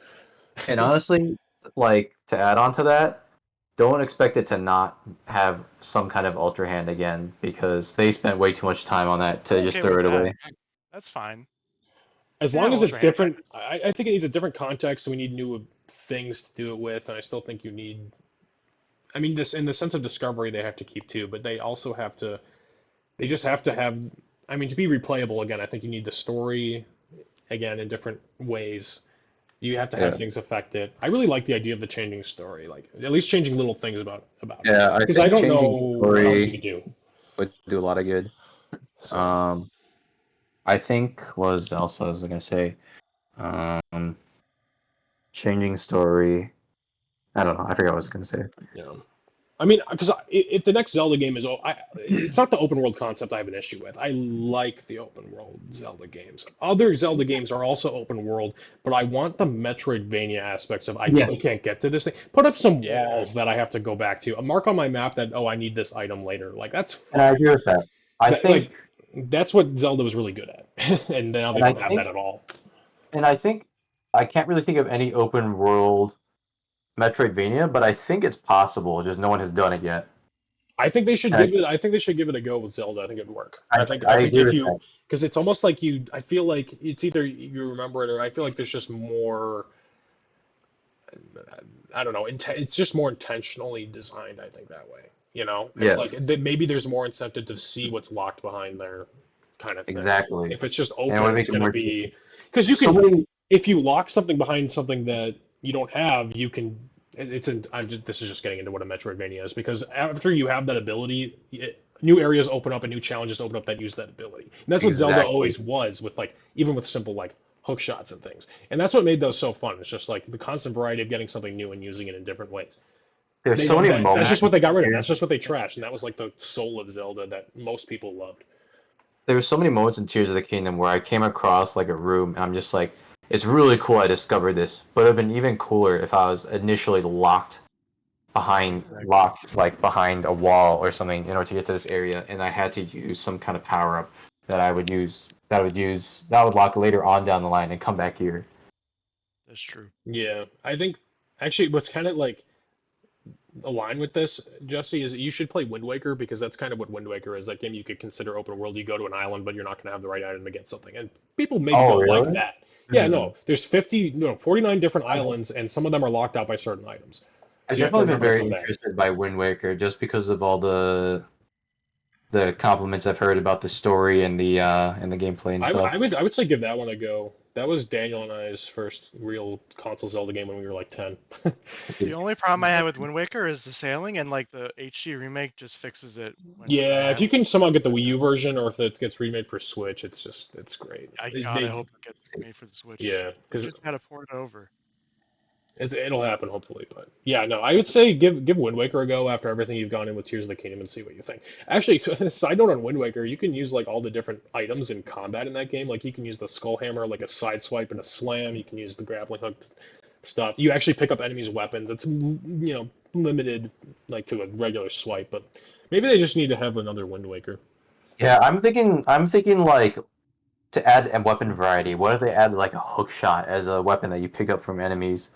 F: and honestly, like to add on to that, don't expect it to not have some kind of Ultra Hand again because they spent way too much time on that
A: I'm
F: to just
A: okay
F: throw
A: with
F: it
A: that.
F: away.
A: That's fine.
C: As
A: Yeah,
C: long as it's
A: Ultra Hand.
C: different, I think it needs a different context. We need new things to do it with, and I still think you need. I mean, this in the sense of discovery, they have to keep too, but they also have to. They just have to have. I mean, to be replayable again, I think you need the story again in different ways. You have to have
F: Yeah,
C: things affect it. I really like the idea of the changing story, like at least changing little things about it,
F: yeah. I
C: because I
F: think
C: don't know
F: changing
C: what else you
F: story
C: could do.
F: would do a lot of good.
C: So
F: Um, I think what else I was gonna say. Um, changing story. I don't know. I forgot what I was gonna say.
C: yeah. I mean, because if the next Zelda game is, it's not the open world concept I have an issue with. I like the open world Zelda games. Other Zelda games are also open world, but I want the Metroidvania aspects of I
F: Yeah,
C: still can't get to this thing. Put up some
A: Yeah.
C: walls that I have to go back to. A mark on my map that I need this item later. Like that's
F: and I
C: fine.
F: agree with that. I
C: That like
F: think,
C: that's what Zelda was really good at, and now they
F: and I
C: don't have
F: think,
C: that at all.
F: and I think, I can't really think of any open world Metroidvania, but I think it's possible. Just no one has done it yet.
C: I think they should
F: And
C: give it. I think they should give it a go with Zelda. I think it'd work.
F: I,
C: I
F: I
C: think
F: agree
C: if
F: with
C: you,
F: that.
C: because it's almost like you. I feel like it's either you remember it or I feel like there's just more. I don't know. It's just more intentionally designed. I think that way. It's
F: Yeah,
C: like maybe there's more incentive to see what's locked behind there, kind of thing.
F: exactly.
C: If it's just
F: And it
C: open,
F: would
C: it's
F: make it
C: going to
F: more
C: be because you
F: so
C: can.
F: many.
C: If you lock something behind something that you don't have, you can. It's an. This is just getting into what a Metroidvania is because after you have that ability, new areas open up and new challenges open up that use that ability. And that's what Zelda
F: Exactly.
C: always was with like even with simple like hook shots and things. And that's what made those so fun. It's just like the constant variety of getting something new and using it in different ways.
F: There's
C: They
F: so
C: don't.
F: many
C: That's
F: moments
C: just what they got rid of.
F: here.
C: That's just what they trashed, and that was like the soul of Zelda that most people loved.
F: There were so many moments in Tears of the Kingdom where I came across like a room and I'm just like, it's really cool I discovered this, but it'd been even cooler if I was initially
A: Exactly.
F: locked like behind a wall or something in order to get to this area, and I had to use some kind of power up that would lock later on down the line and come back here.
A: That's true.
C: Yeah, I think actually what's kind of like aligned with this, Jesse, is that you should play Wind Waker because that's kind of what Wind Waker is. That game you could consider open world. You go to an island, but you're not going to have the right item to get something, and people maybe
F: Oh,
C: don't like
F: really?
C: that. Yeah,
F: Hmm.
C: no, there's 50, no, 49 different islands, and some of them are locked out by certain items.
F: I've
C: So you have to
F: definitely been
C: remember to
F: very
C: come back.
F: interested by Wind Waker just because of all the compliments I've heard about the story and the gameplay and stuff.
C: I would say give that one a go. That was Daniel and I's first real console Zelda game when we were like 10.
A: The only problem I had with Wind Waker is the sailing, and like the HD remake just fixes it when I
C: Yeah, if
A: have.
C: you can somehow get the Wii U version, or if it gets remade for Switch, it's great.
A: God, I hope it gets made for the Switch.
C: Yeah,
A: They
C: because
A: just gotta port it over.
C: It'll happen hopefully, but yeah, no, I would say give Wind Waker a go after everything you've gone in with Tears of the Kingdom and see what you think. Actually, so side note on Wind Waker, you can use like all the different items in combat in that game. Like you can use the Skull Hammer, like a side swipe and a slam. You can use the grappling hook stuff. You actually pick up enemies' weapons. It's limited like to a regular swipe, but maybe they just need to have another Wind Waker.
F: Yeah, I'm thinking like to add a weapon variety. What if they add like a hook shot as a weapon that you pick up from enemies,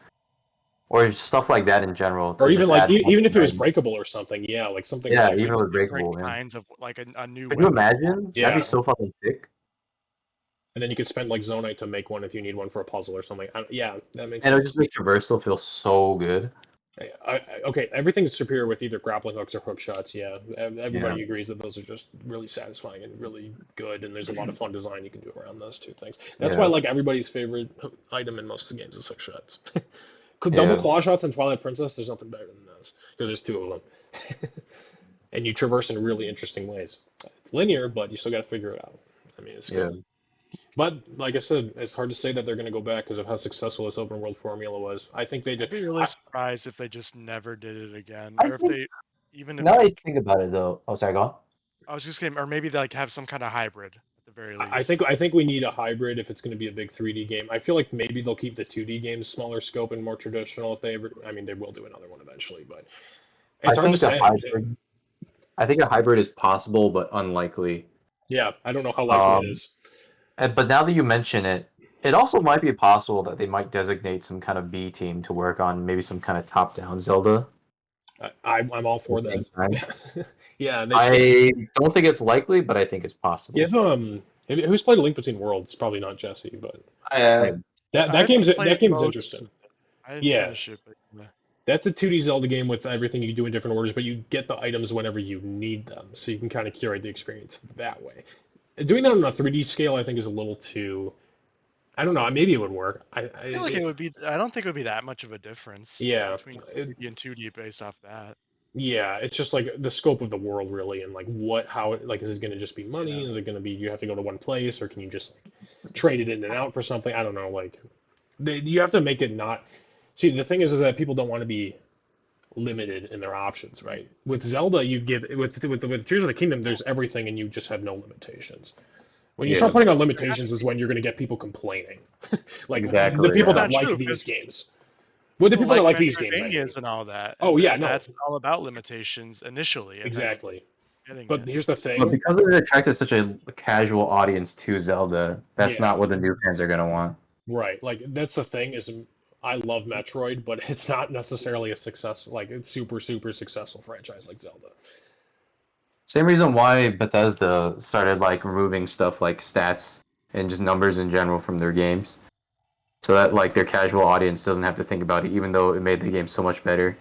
F: or stuff like that in general
C: Or
F: to
C: even
F: just
C: like
F: add more
C: even if it was
F: variety.
C: breakable or something, yeah, like something
F: Yeah,
C: like
F: even with
A: Different
F: breakable, yeah.
A: kinds of like a new
F: Could you
A: weapon.
F: imagine? That'd be
C: yeah.
F: so fucking sick.
C: And then you could spend like Zonite to make one if you need one for a puzzle or something. Yeah, that makes
F: And it would
C: sense.
F: just make traversal feel so good.
C: Okay, everything's superior with either grappling hooks or hook shots. Yeah,
F: Yeah.
C: everybody agrees that those are just really satisfying and really good, and there's a lot of fun design you can do around those two things. That's why
F: Yeah.
C: like everybody's favorite item in most of the games is hook shots. Double
F: Yeah.
C: claw shots in Twilight Princess, there's nothing better than those because there's two of them, and you traverse in really interesting ways. It's linear, but you still got to figure it out. I mean, it's
F: Yeah.
C: good. But like I said, it's hard to say that they're going to go back because of how successful this open world formula was. I think they
A: I'd
C: did.
A: be really surprised if they just never did it again,
F: I
A: or if
F: think
A: they even if
F: now that I
A: like
F: think about it though. Oh, sorry, go on.
A: I was just kidding, or maybe they like have some kind of hybrid at the very least.
C: I think we need a hybrid if it's going to be a big 3D game. I feel like maybe they'll keep the 2D games smaller scope and more traditional if they ever. I mean, they will do another one eventually, but
F: I
C: it's hard to
F: think a
C: say.
F: hybrid. I think a hybrid is possible, but unlikely.
C: Yeah, I don't know how likely it
F: Um,
C: is.
F: but now that you mention it, it also might be possible that they might designate some kind of B team to work on maybe some kind of top-down Zelda
C: I'm all
F: at
C: for
F: the
C: that.
F: same time.
C: Yeah, they should
F: I don't think it's likely, but I think it's possible.
C: give who's played A Link Between Worlds? Probably not Jesse, but
B: I,
A: I've played
C: that game's
A: most.
C: interesting.
A: I didn't
C: Yeah,
A: finish it, but yeah.
C: that's a 2D Zelda game with everything you do in different orders, but you get the items whenever you need them, so you can kind of curate the experience that way. Doing that on a 3D scale, I think, is a little too. I don't know. Maybe it would work.
A: I feel like it would be. I don't think it would be that much of a difference
C: Yeah,
A: between
C: it,
A: 3D and 2D based off that.
C: yeah. It's just like the scope of the world, really, and like like, is it going to just be money?
A: Yeah.
C: Is it going to be you have to go to one place, or can you just like trade it in and out for something? I don't know. Like, you have to make it not. See, the thing is that people don't want to be limited in their options, right? With Zelda, you give with Tears of the Kingdom, there's everything, and you just have no limitations. When you start
F: Yeah,
C: putting on
A: There has
C: limitations
A: to
C: is
A: be.
C: when you're going to get people complaining. Like the
F: exactly.
C: people
A: That's
F: Yeah.
C: that
A: not
C: like
A: true
C: these
A: because
C: games. Well, the
A: people
C: people that
A: like
C: like these games, I mean.
A: Metroidvanias and all that,
C: Oh
A: and
C: yeah, no,
A: that's all about limitations initially, and then
C: exactly.
A: getting
C: But
A: it.
C: here's the
F: But
C: thing.
F: because it attracted such a casual audience to Zelda, that's
C: Yeah,
F: not what the new fans are gonna want.
C: right. Like that's the thing is I love Metroid, but it's not necessarily a success like it's super successful franchise like Zelda.
F: Same reason why Bethesda started like removing stuff like stats and just numbers in general from their games, so that like their casual audience doesn't have to think about it, even though it made the game so much better.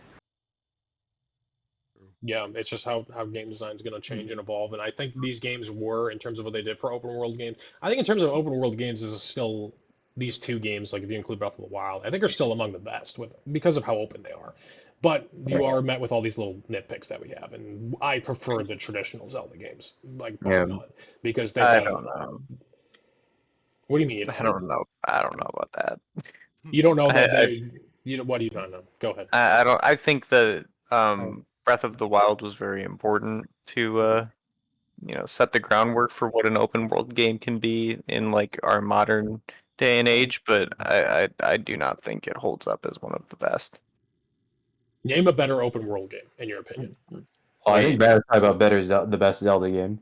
C: Yeah, it's just how game design is going to change and evolve. And I think these games were, in terms of what they did for open world games, I think in terms of open world games, is still these two games, like if you include Breath of the Wild, I think are still among the best with because of how open they are. But you are met with all these little nitpicks that we have, and I prefer the traditional Zelda games, like bar
F: Yeah,
C: none, because they've
D: I
C: got a.
D: don't know.
C: What do you mean you
D: I
C: don't?
D: don't know. I don't know about that.
C: You don't know that
D: I,
C: they. You know what do you not know? Go ahead.
D: I don't. I think that Breath of the Wild was very important to set the groundwork for what an open world game can be in like our modern day and age. But I do not think it holds up as one of the best.
C: Name a better open world game, in your opinion.
F: oh, I
D: I
F: think Brad talking about the best Zelda game.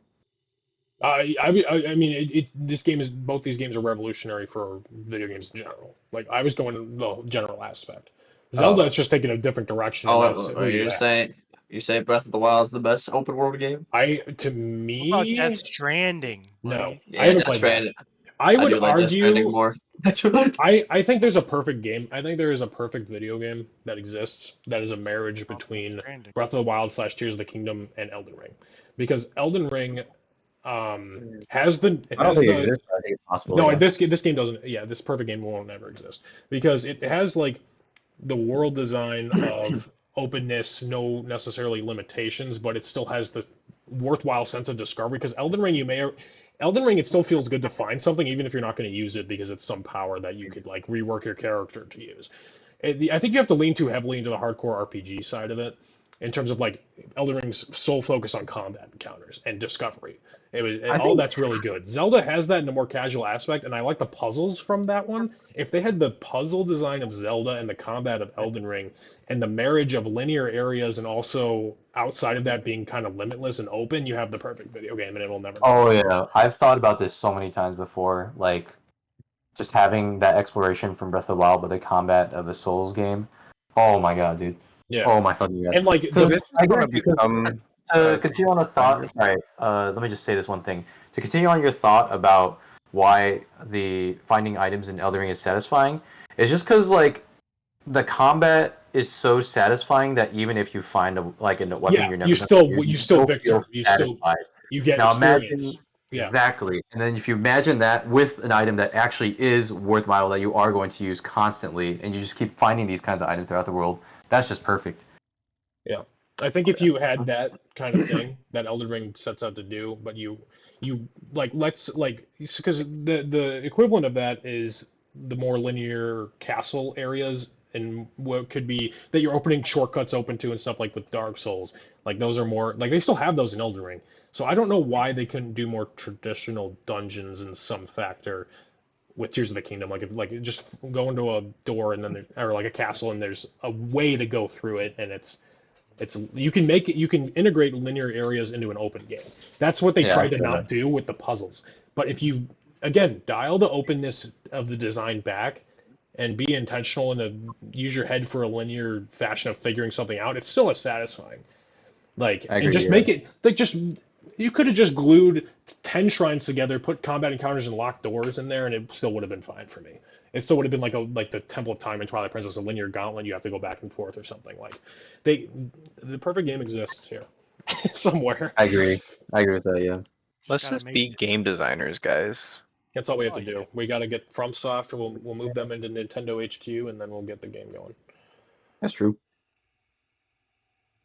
C: I mean, this game is both these games are revolutionary for video games in general. Like I was going the general aspect. Zelda,
F: Oh,
C: it's just taking a different direction, and that's
B: oh,
C: who you ask.
B: you say Breath of the Wild is the best open world game?
C: To
A: What about Death
C: me,
A: Stranding,
C: no,
A: buddy?
C: I
B: Yeah,
C: haven't
B: Death
C: played that.
B: Stranding.
C: I
B: I
C: would
B: do like Death Stranding
C: argue,
B: more.
C: I think there's a perfect game. I think there is a perfect video game that exists that is a marriage
A: Oh, Death
C: between
A: Stranding.
C: Breath of the Wild / Tears of the Kingdom and Elden Ring, because Elden Ring has the it
F: I don't
C: has
F: think it
C: the
F: exists. But I think it's possible.
C: no
F: Yeah.
C: this game doesn't, yeah, this perfect game won't ever exist because it has like the world design of openness, no necessarily limitations, but it still has the worthwhile sense of discovery. Because Elden Ring, it still feels good to find something, even if you're not going to use it because it's some power that you could like rework your character to use. I think you have to lean too heavily into the hardcore RPG side of it, in terms of like Elden Ring's sole focus on combat encounters and discovery.
E: I
C: All
E: think
C: that's really good. Zelda has that in a more casual aspect, and I like the puzzles from that one. If they had the puzzle design of Zelda and the combat of Elden Ring, and the marriage of linear areas and also outside of that being kind of limitless and open, you have the perfect video game, and it will never go
F: Oh
C: wrong.
F: yeah, I've thought about this so many times before. Like just having that exploration from Breath of the Wild, but the combat of a Souls game. Oh my god, dude.
C: Yeah,
F: Oh my fucking god.
C: and like
F: Because
C: the
F: I
D: want to
F: guess because
D: become
F: to continue on a thought. Sorry, let me just say this one thing. To continue on your thought about why the finding items in Elden Ring is satisfying, is just because like the combat is so satisfying that even if you find a like a weapon
C: yeah,
F: you're never going to use,
C: you
F: you
C: still
F: still feel
C: victor,
F: satisfied.
C: you get
F: Now imagine
C: experience. Yeah.
F: exactly, and then if you imagine that with an item that actually is worthwhile that you are going to use constantly, and you just keep finding these kinds of items throughout the world, that's just perfect.
C: Yeah, I think if you had that kind of thing that Elden Ring sets out to do, but you like let's like because the equivalent of that is the more linear castle areas and what could be that you're opening shortcuts open to and stuff like with Dark Souls. Like those are more like they still have those in Elden Ring. So I don't know why they couldn't do more traditional dungeons in some factor with Tears of the Kingdom. Like if like just go into a door and then or like a castle and there's a way to go through it and it's you can make it you can integrate linear areas into an open game. That's what they
F: Yeah,
C: tried to not do with the puzzles. But if you again dial the openness of the design back and be intentional and use your head for a linear fashion of figuring something out, it's still as satisfying. Like
F: I
C: and
F: agree.
C: just
F: Yeah.
C: make it like just you could have just glued 10 shrines together, put combat encounters and locked doors in there, and it still would have been fine for me. It still would have been like the Temple of Time in Twilight Princess, a linear gauntlet. You have to go back and forth or something. Like they, the perfect game exists here somewhere.
F: I agree. I agree with that. Yeah.
A: Just
D: Let's
A: gotta
D: just
A: make
D: be
A: it.
D: game designers, guys.
C: That's all we have
A: Oh
C: to
A: yeah.
C: do. We got to get FromSoft, and we'll move them into Nintendo HQ, and then we'll get the game going.
F: That's true.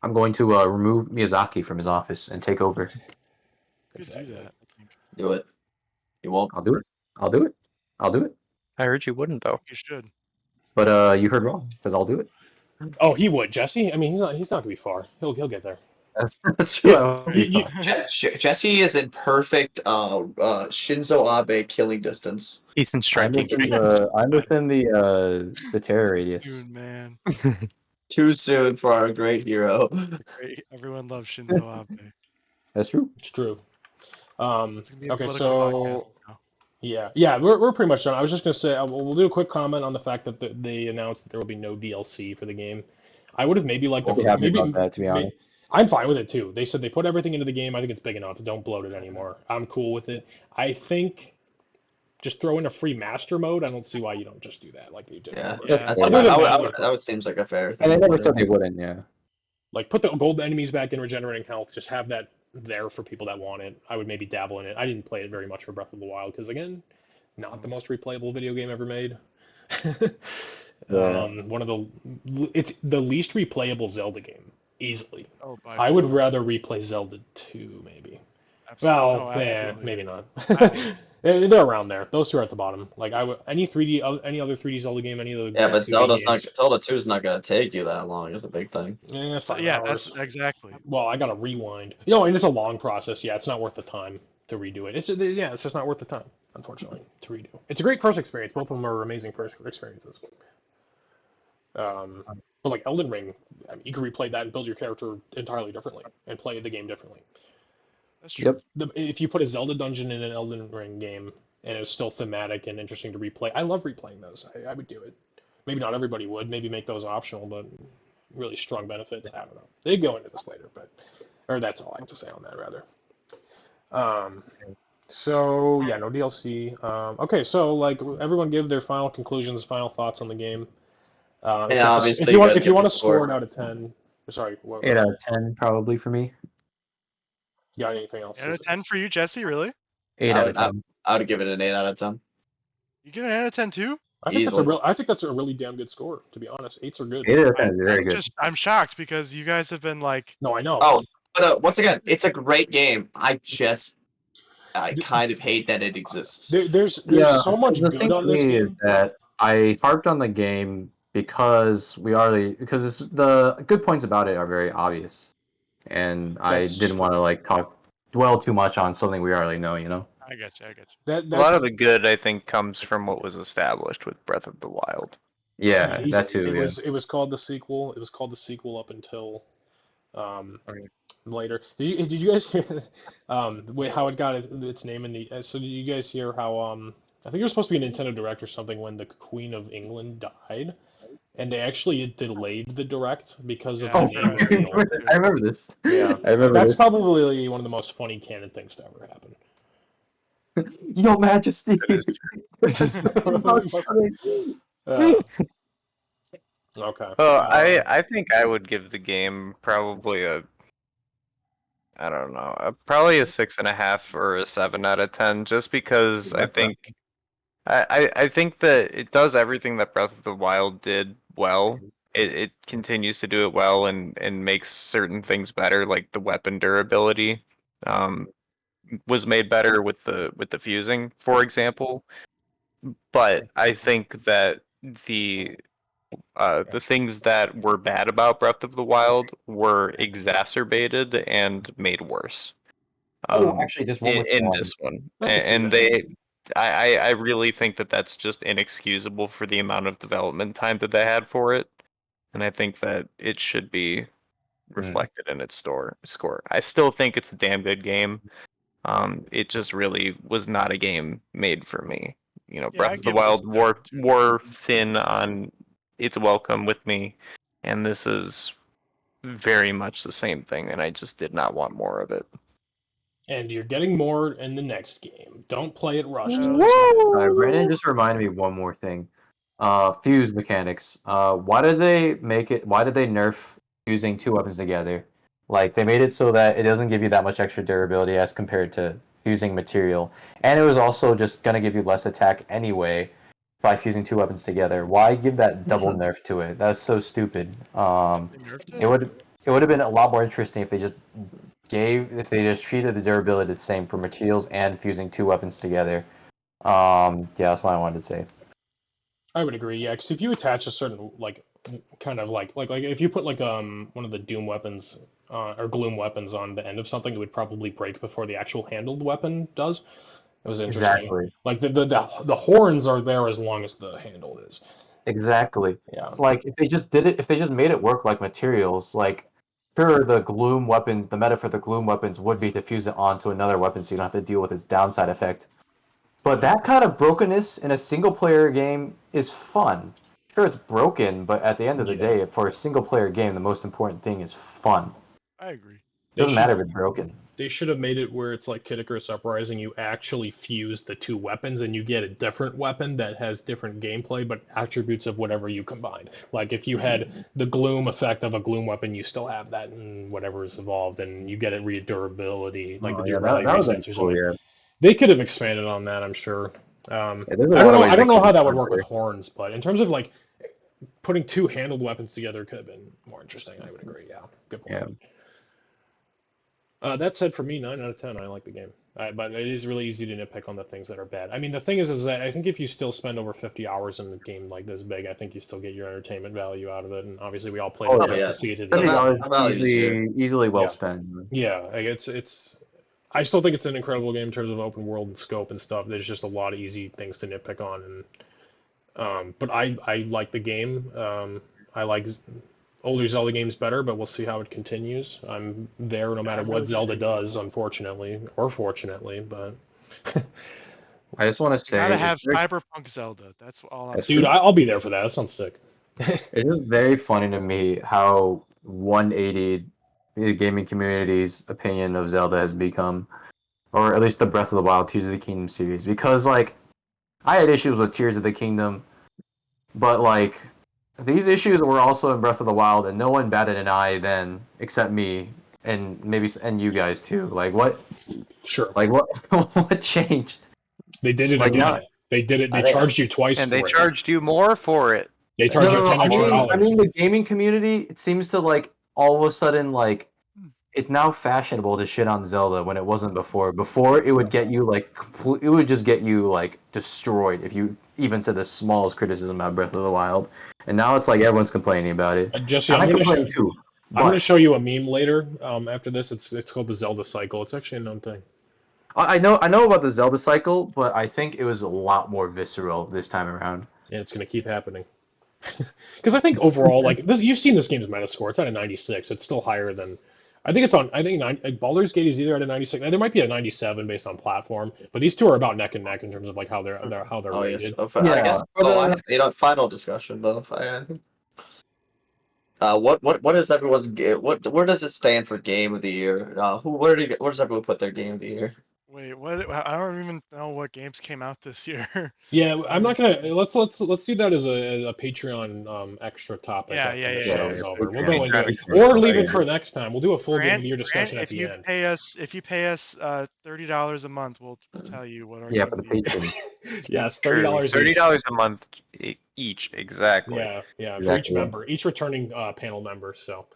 F: I'm going to remove Miyazaki from his office and take over.
A: You could do
C: Exactly.
A: that. I think.
B: Do it. You won't.
F: I'll do it. I'll do it. I'll do it.
D: I heard you wouldn't
A: I
D: though.
A: think you should.
F: But you heard wrong because I'll do it.
C: Oh, he would, Jesse. I mean, he's not gonna be far. He'll get there.
F: That's true.
C: Yeah,
F: I won't
C: you,
F: be
C: you,
F: far.
B: Jesse is in perfect Shinzo Abe killing distance.
D: He's in
F: I'm
D: striking
F: within
D: range.
F: the terror radius.
A: Dude, man.
B: Too soon for our great hero.
A: Great. Everyone loves Shinzo Abe.
F: That's true.
C: it's true.
A: It's gonna be a
C: Okay,
A: political podcast
C: so
A: now.
C: yeah, we're pretty much done. I was just gonna say we'll do a quick comment on the fact that they announced that there will be no DLC for the game. I would have maybe liked
F: I'll be happy about that, to be honest.
C: I'm fine with it too. They said they put everything into the game. I think it's big enough. Don't bloat it anymore. I'm cool with it. I think just throw in a free master mode. I don't see why you don't just do that like you did.
B: Yeah,
A: Yeah.
B: that's
C: Other than
B: that would seems like a fair
F: And they
B: thing.
F: never said they wouldn't. Yeah.
C: like put the gold enemies back in regenerating health. Just have that there for people that want it. I would maybe dabble in it. I didn't play it very much for Breath of the Wild because again, not the most replayable video game ever made.
F: Yeah.
C: One of it's the least replayable Zelda game easily.
A: Oh, by
C: I would
A: far.
C: rather replay Zelda 2 maybe.
A: Absolutely.
C: Well,
A: No,
C: yeah,
A: absolutely.
C: maybe not.
A: I-
C: They're around there. Those two are at the bottom. Like I would any 3D any other 3D Zelda game, any other
B: Yeah, but
C: 2D games.
B: Zelda 2 is not gonna take you that long. Is a big thing.
C: Yeah,
A: So,
C: 5
A: yeah,
C: hours.
A: that's exactly.
C: Well, I gotta rewind. And it's a long process. Yeah, it's not worth the time to redo it. It's just not worth the time, unfortunately, to redo. It's a great first experience. Both of them are amazing first experiences. But like Elden Ring, I mean, you can replay that and build your character entirely differently and play the game differently.
A: That's true.
F: Yep.
C: If you put a Zelda dungeon in an Elden Ring game and it was still thematic and interesting to replay, I love replaying those. I would do it. Maybe not everybody would. Maybe make those optional, but really strong benefits. I don't know. They go into this later, or that's all I have to say on that rather. So yeah, no DLC. Okay, so like everyone give their final conclusions, final thoughts on the game.
B: And
C: If you have to,
B: obviously, you gotta
C: if you
B: give
C: want
B: the
C: to score
B: score.
C: it out of 10, sorry, what,
F: 8 out of 10 probably for me.
C: you got anything else?
A: Out of 10 for you, Jesse? Really?
F: 8 out of 10.
B: I would give it an 8 out of 10.
A: You give it an out of 10 too?
B: Easily.
C: I think that's a really damn good score. To be honest, 8s are good.
F: 8 out of 10 is very good.
A: I'm shocked because you guys have been like,
C: No, I know.
B: Oh, but once again, it's a great game. I kind of hate that it exists.
C: There's
F: Yeah,
C: so much
F: the
C: good
F: thing
C: on
F: for
C: this
F: me is
C: game.
F: that I harped on the game because the good points about it are very obvious, and I
C: That's
F: didn't want to
C: true.
F: like dwell too much on something we already know. You know.
A: I get you. I get you.
D: A lot
C: That's
D: of the good, I think, comes from what was established with Breath of the Wild.
C: yeah.
F: Yeah, that too. Yeah.
C: It was called the sequel. It was called the sequel up until
A: Okay.
C: later. Did you guys hear how it got its name in the? So did you guys hear how I think it was supposed to be a Nintendo Direct or something when the Queen of England died, and they actually delayed the Direct because of
A: Yeah,
C: the
F: Oh,
A: I
C: name
A: heard
C: reveal.
A: that too.
F: I remember this.
C: Yeah,
F: I remember
C: that's
F: this.
C: probably one of the most funny canon things to ever happen.
F: Your Majesty,
D: That is
F: this is so funny.
C: Uh, okay.
D: Well, I think I would give the game probably I don't know, probably a 6.5 or a 7 out of 10, just because I think I think that it does everything that Breath of the Wild did well. It continues to do it well and makes certain things better, like the weapon durability um, was made better with the fusing, for example. But I think that the the things that were bad about Breath of the Wild were exacerbated and made worse
F: Oh, actually, just one more thing.
D: in this one,
C: I can see
D: and
C: that.
D: I really think that that's just inexcusable for the amount of development time that they had for it, and I think that it should be reflected in its score. I still think it's a damn good game. It just really was not a game made for me. You know,
A: Yeah,
D: Breath
A: I
D: of the
A: give it a
D: Wild
A: 7 too.
D: wore thin on its welcome with me, and this is very much the same thing, and I just did not want more of it.
C: And you're getting more in the next game. Don't play it rushed. I'm just saying.
F: Brandon
D: Woo!
F: just reminded me of one more thing. Fuse mechanics. Why did they make it? Why did they nerf fusing two weapons together? Like they made it so that it doesn't give you that much extra durability as compared to fusing material, and it was also just gonna give you less attack anyway by fusing two weapons together. Why give that double nerf to it? That's so stupid.
A: They nerfed
F: It
A: it?
F: would have been a lot more interesting if they just treated the durability the same for materials and fusing two weapons together. Yeah, that's what I wanted to say.
C: I would agree, yeah, because if you attach a certain like kind of like if you put like one of the Doom weapons or Gloom weapons on the end of something, it would probably break before the actual handled weapon does. It was interesting.
F: Exactly.
C: Like the horns are there as long as the handle is.
F: Exactly.
C: Yeah.
F: Like if they just made it work like materials, like sure the gloom weapons, the meta for the gloom weapons would be to fuse it onto another weapon so you don't have to deal with its downside effect. But that kind of brokenness in a single player game is fun. Sure, it's broken, but at the end of the
C: Yeah.
F: day, for a single player game, the most important thing is fun.
A: I agree.
F: It
C: They
F: doesn't matter
C: should
F: if it's broken.
C: they should have made it where it's like Kid Icarus Uprising, you actually fuse the two weapons and you get a different weapon that has different gameplay but attributes of whatever you combine. Like if you had the gloom effect of a gloom weapon, you still have that in whatever is evolved and you get it durability, like the
F: Oh yeah, that,
C: durability
F: that would have
C: resets
F: been
C: or
F: cool.
C: something.
F: Yeah.
C: They could have expanded on that, I'm sure.
F: Yeah, there's a
C: I don't
F: lot of
C: know.
F: ways
C: I
F: they
C: don't know
F: could
C: how
F: have
C: that would
F: done
C: work with
F: better.
C: horns, but in terms of like putting two handled weapons together, could have been more interesting. I would agree. Yeah, good point.
F: Yeah.
C: That said, for me, 9 out of 10. I like the game, but it is really easy to nitpick on the things that are bad. I mean, the thing is that I think if you still spend over 50 hours in a game like this big, I think you still get your entertainment value out of it. And obviously, we all played
F: Oh
C: it
B: Oh
F: yeah.
C: enough
B: yeah,
C: to see it to the
B: the
C: end.
F: $70
B: values here.
F: easily well
C: Yeah,
F: spent.
C: yeah. Like it's. I still think it's an incredible game in terms of open world and scope and stuff. There's just a lot of easy things to nitpick on, and but I like the game. I like older Zelda games better, but we'll see how it continues. I'm there no
A: Yeah,
C: matter
A: I'm
C: what
A: really
C: Zelda
A: curious to see
C: does,
A: Zelda.
C: unfortunately or fortunately. But
F: I just want to
A: They gotta
F: say
A: have Cyberpunk Zelda. That's all I'm
F: it's
C: dude,
A: saying.
C: I'll be there for that. That sounds sick.
F: it's just very funny to me how 180 the gaming community's opinion of Zelda has become, or at least the Breath of the Wild Tears of the Kingdom series. Because like I had issues with Tears of the Kingdom, but like these issues were also in Breath of the Wild, and no one batted an eye then except me and you guys too.
C: Sure,
F: Like what what changed?
C: they did it
F: Like
C: again.
F: now,
C: They did it.
B: I
C: They
B: think
C: charged you twice
D: And they
C: for it.
D: charged you more for it.
C: They
B: they
F: no,
C: charge you
F: no, no.
B: charged
C: ten
B: us
C: extra
B: more.
F: I
C: dollars.
F: mean, the gaming community. It seems to like all of a sudden like
A: Hmm.
F: it's now fashionable to shit on Zelda when it wasn't before. Before it would
C: Yeah,
F: get you like it would just get you like destroyed if you even said the smallest criticism about Breath of the Wild, and now it's like everyone's complaining about it.
C: Jesse,
F: And I complain too,
C: I'm gonna
F: but
C: show you a meme later. After this, it's called the Zelda cycle. It's actually a known thing.
F: I know about the Zelda cycle, but I think it was a lot more visceral this time around.
C: And it's gonna keep happening. Because I think overall, like this, you've seen this game's Metascore. It's at a 96. It's still higher than. I think it's on. I think Baldur's Gate is either at a 96. There might be a 97 based on platform, but these two are about neck and neck in terms of like how they're
B: Oh yes.
C: rated.
B: I
F: Yeah,
B: guess.
F: but
B: Final discussion though. What is everyone's where does it stand for game of the year? Where does everyone put their game of the year?
A: Wait, what? I don't even know what games came out this year.
C: Yeah,
A: I
C: I'm
A: don't
C: not gonna. Let's do that as a Patreon extra topic
A: Yeah,
C: after the
F: yeah,
C: show
F: yeah,
C: is over. We'll
F: Patreon.
C: go into it,
F: Patreon.
C: or leave it for next time. We'll do a full game of the year
A: Grant,
C: discussion at the end.
A: if you pay us $30 a month, we'll tell you what our
F: Yeah,
A: game
F: for
A: of
F: the
A: the year is.
F: patrons.
C: Yes,
D: True.
C: $30
D: $30
C: each.
D: a month each, exactly.
C: Yeah, for each
F: Exactly.
C: member, each returning panel member. So,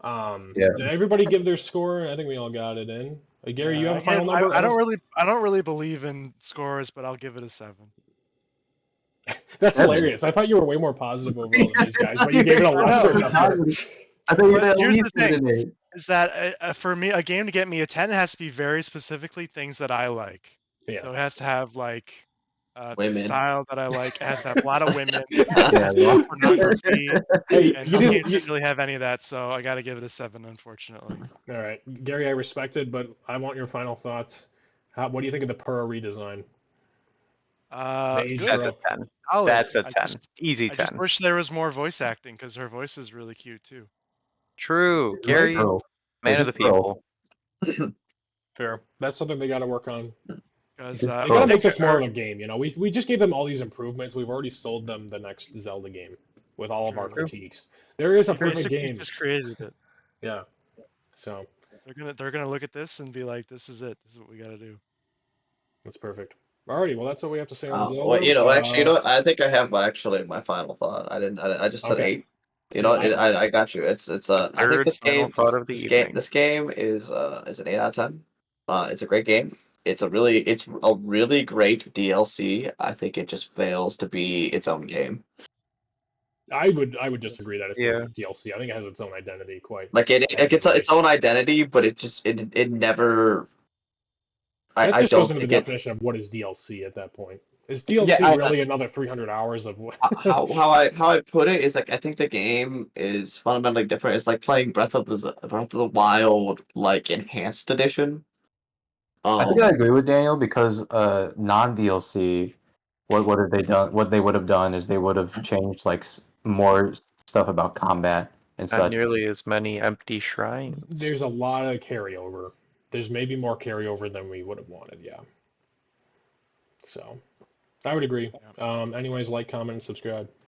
F: Yeah.
C: did everybody give their score? I think we all got it in. Gary, you
A: Yeah,
C: have a final number?
A: I don't really believe in scores, but I'll give it a 7.
C: That's
F: 7.
C: hilarious. I thought you were way more positive overall than these guys, but you gave it a
F: I
C: lesser
F: know,
C: number.
F: I think
A: But
F: at
A: here's
F: least
A: the
F: give it
A: thing:
F: an 8.
A: is that for me, a game to get me a 10 has to be very specifically things that I like.
C: Yeah.
A: So it has to have like the
B: Women.
A: style that I like. It has to have a lot of women. It
F: Yeah,
A: has to
F: well.
A: have pornography,
C: Hey,
A: and
C: you
A: this
C: didn't.
A: game doesn't really have any of that. So I got to give it a 7, unfortunately.
C: All right, Gary, I respect it, but I want your final thoughts. What do you think of the Purah redesign? The age
A: Good,
D: That's a
C: drop.
D: 10.
A: solid.
D: That's a 10. Easy
A: I just
D: 10.
A: wish there was more voice acting because her voice is really cute too.
D: True.
F: Right?
D: Gary,
F: Pearl.
D: man of
F: There's
D: the
F: Pearl.
D: people.
C: Fair. That's something they got to work on.
A: Because
F: There's
C: They got to
F: Pearl.
C: make this more of a game. We just gave them all these improvements. We've already sold them the next Zelda game with all of our
A: True.
C: critiques. There is a
A: We
C: perfect
A: basically
C: game.
A: just created it.
C: Yeah. So
A: They're gonna look at this and be like, "This is it. This is what we gotta do."
C: that's perfect. Alrighty, well that's what we have to say on
B: Well,
C: Zelda.
B: actually, what? I think I have actually my final thought. I just said
C: Okay.
B: 8.
C: Yeah,
B: I got you. It's I think
D: Third final thought of the evening.
B: this game is an 8 out of 10. It's a great game. It's a really great DLC. I think it just fails to be its own game.
C: I would disagree that it feels
D: Yeah.
C: like DLC. I think it has its own identity quite.
B: Like it gets
C: handily.
B: its own identity, but it never.
C: That
B: I
C: just goes
B: don't
C: into the
B: think it.
C: definition of what is DLC at that point. Is DLC
B: Yeah,
C: really another 300 hours of what?
B: how I put it is like I think the game is fundamentally different. It's like playing Breath of the Wild like enhanced edition.
F: I think I agree with Daniel because non DLC, what have they done? What they would have done is they would have changed like more stuff about combat and
D: Not
F: such.
D: nearly as many empty shrines.
C: There's a lot of carryover. There's maybe more carryover than we would have wanted, yeah. So, I would agree. Anyways, like, comment, and subscribe.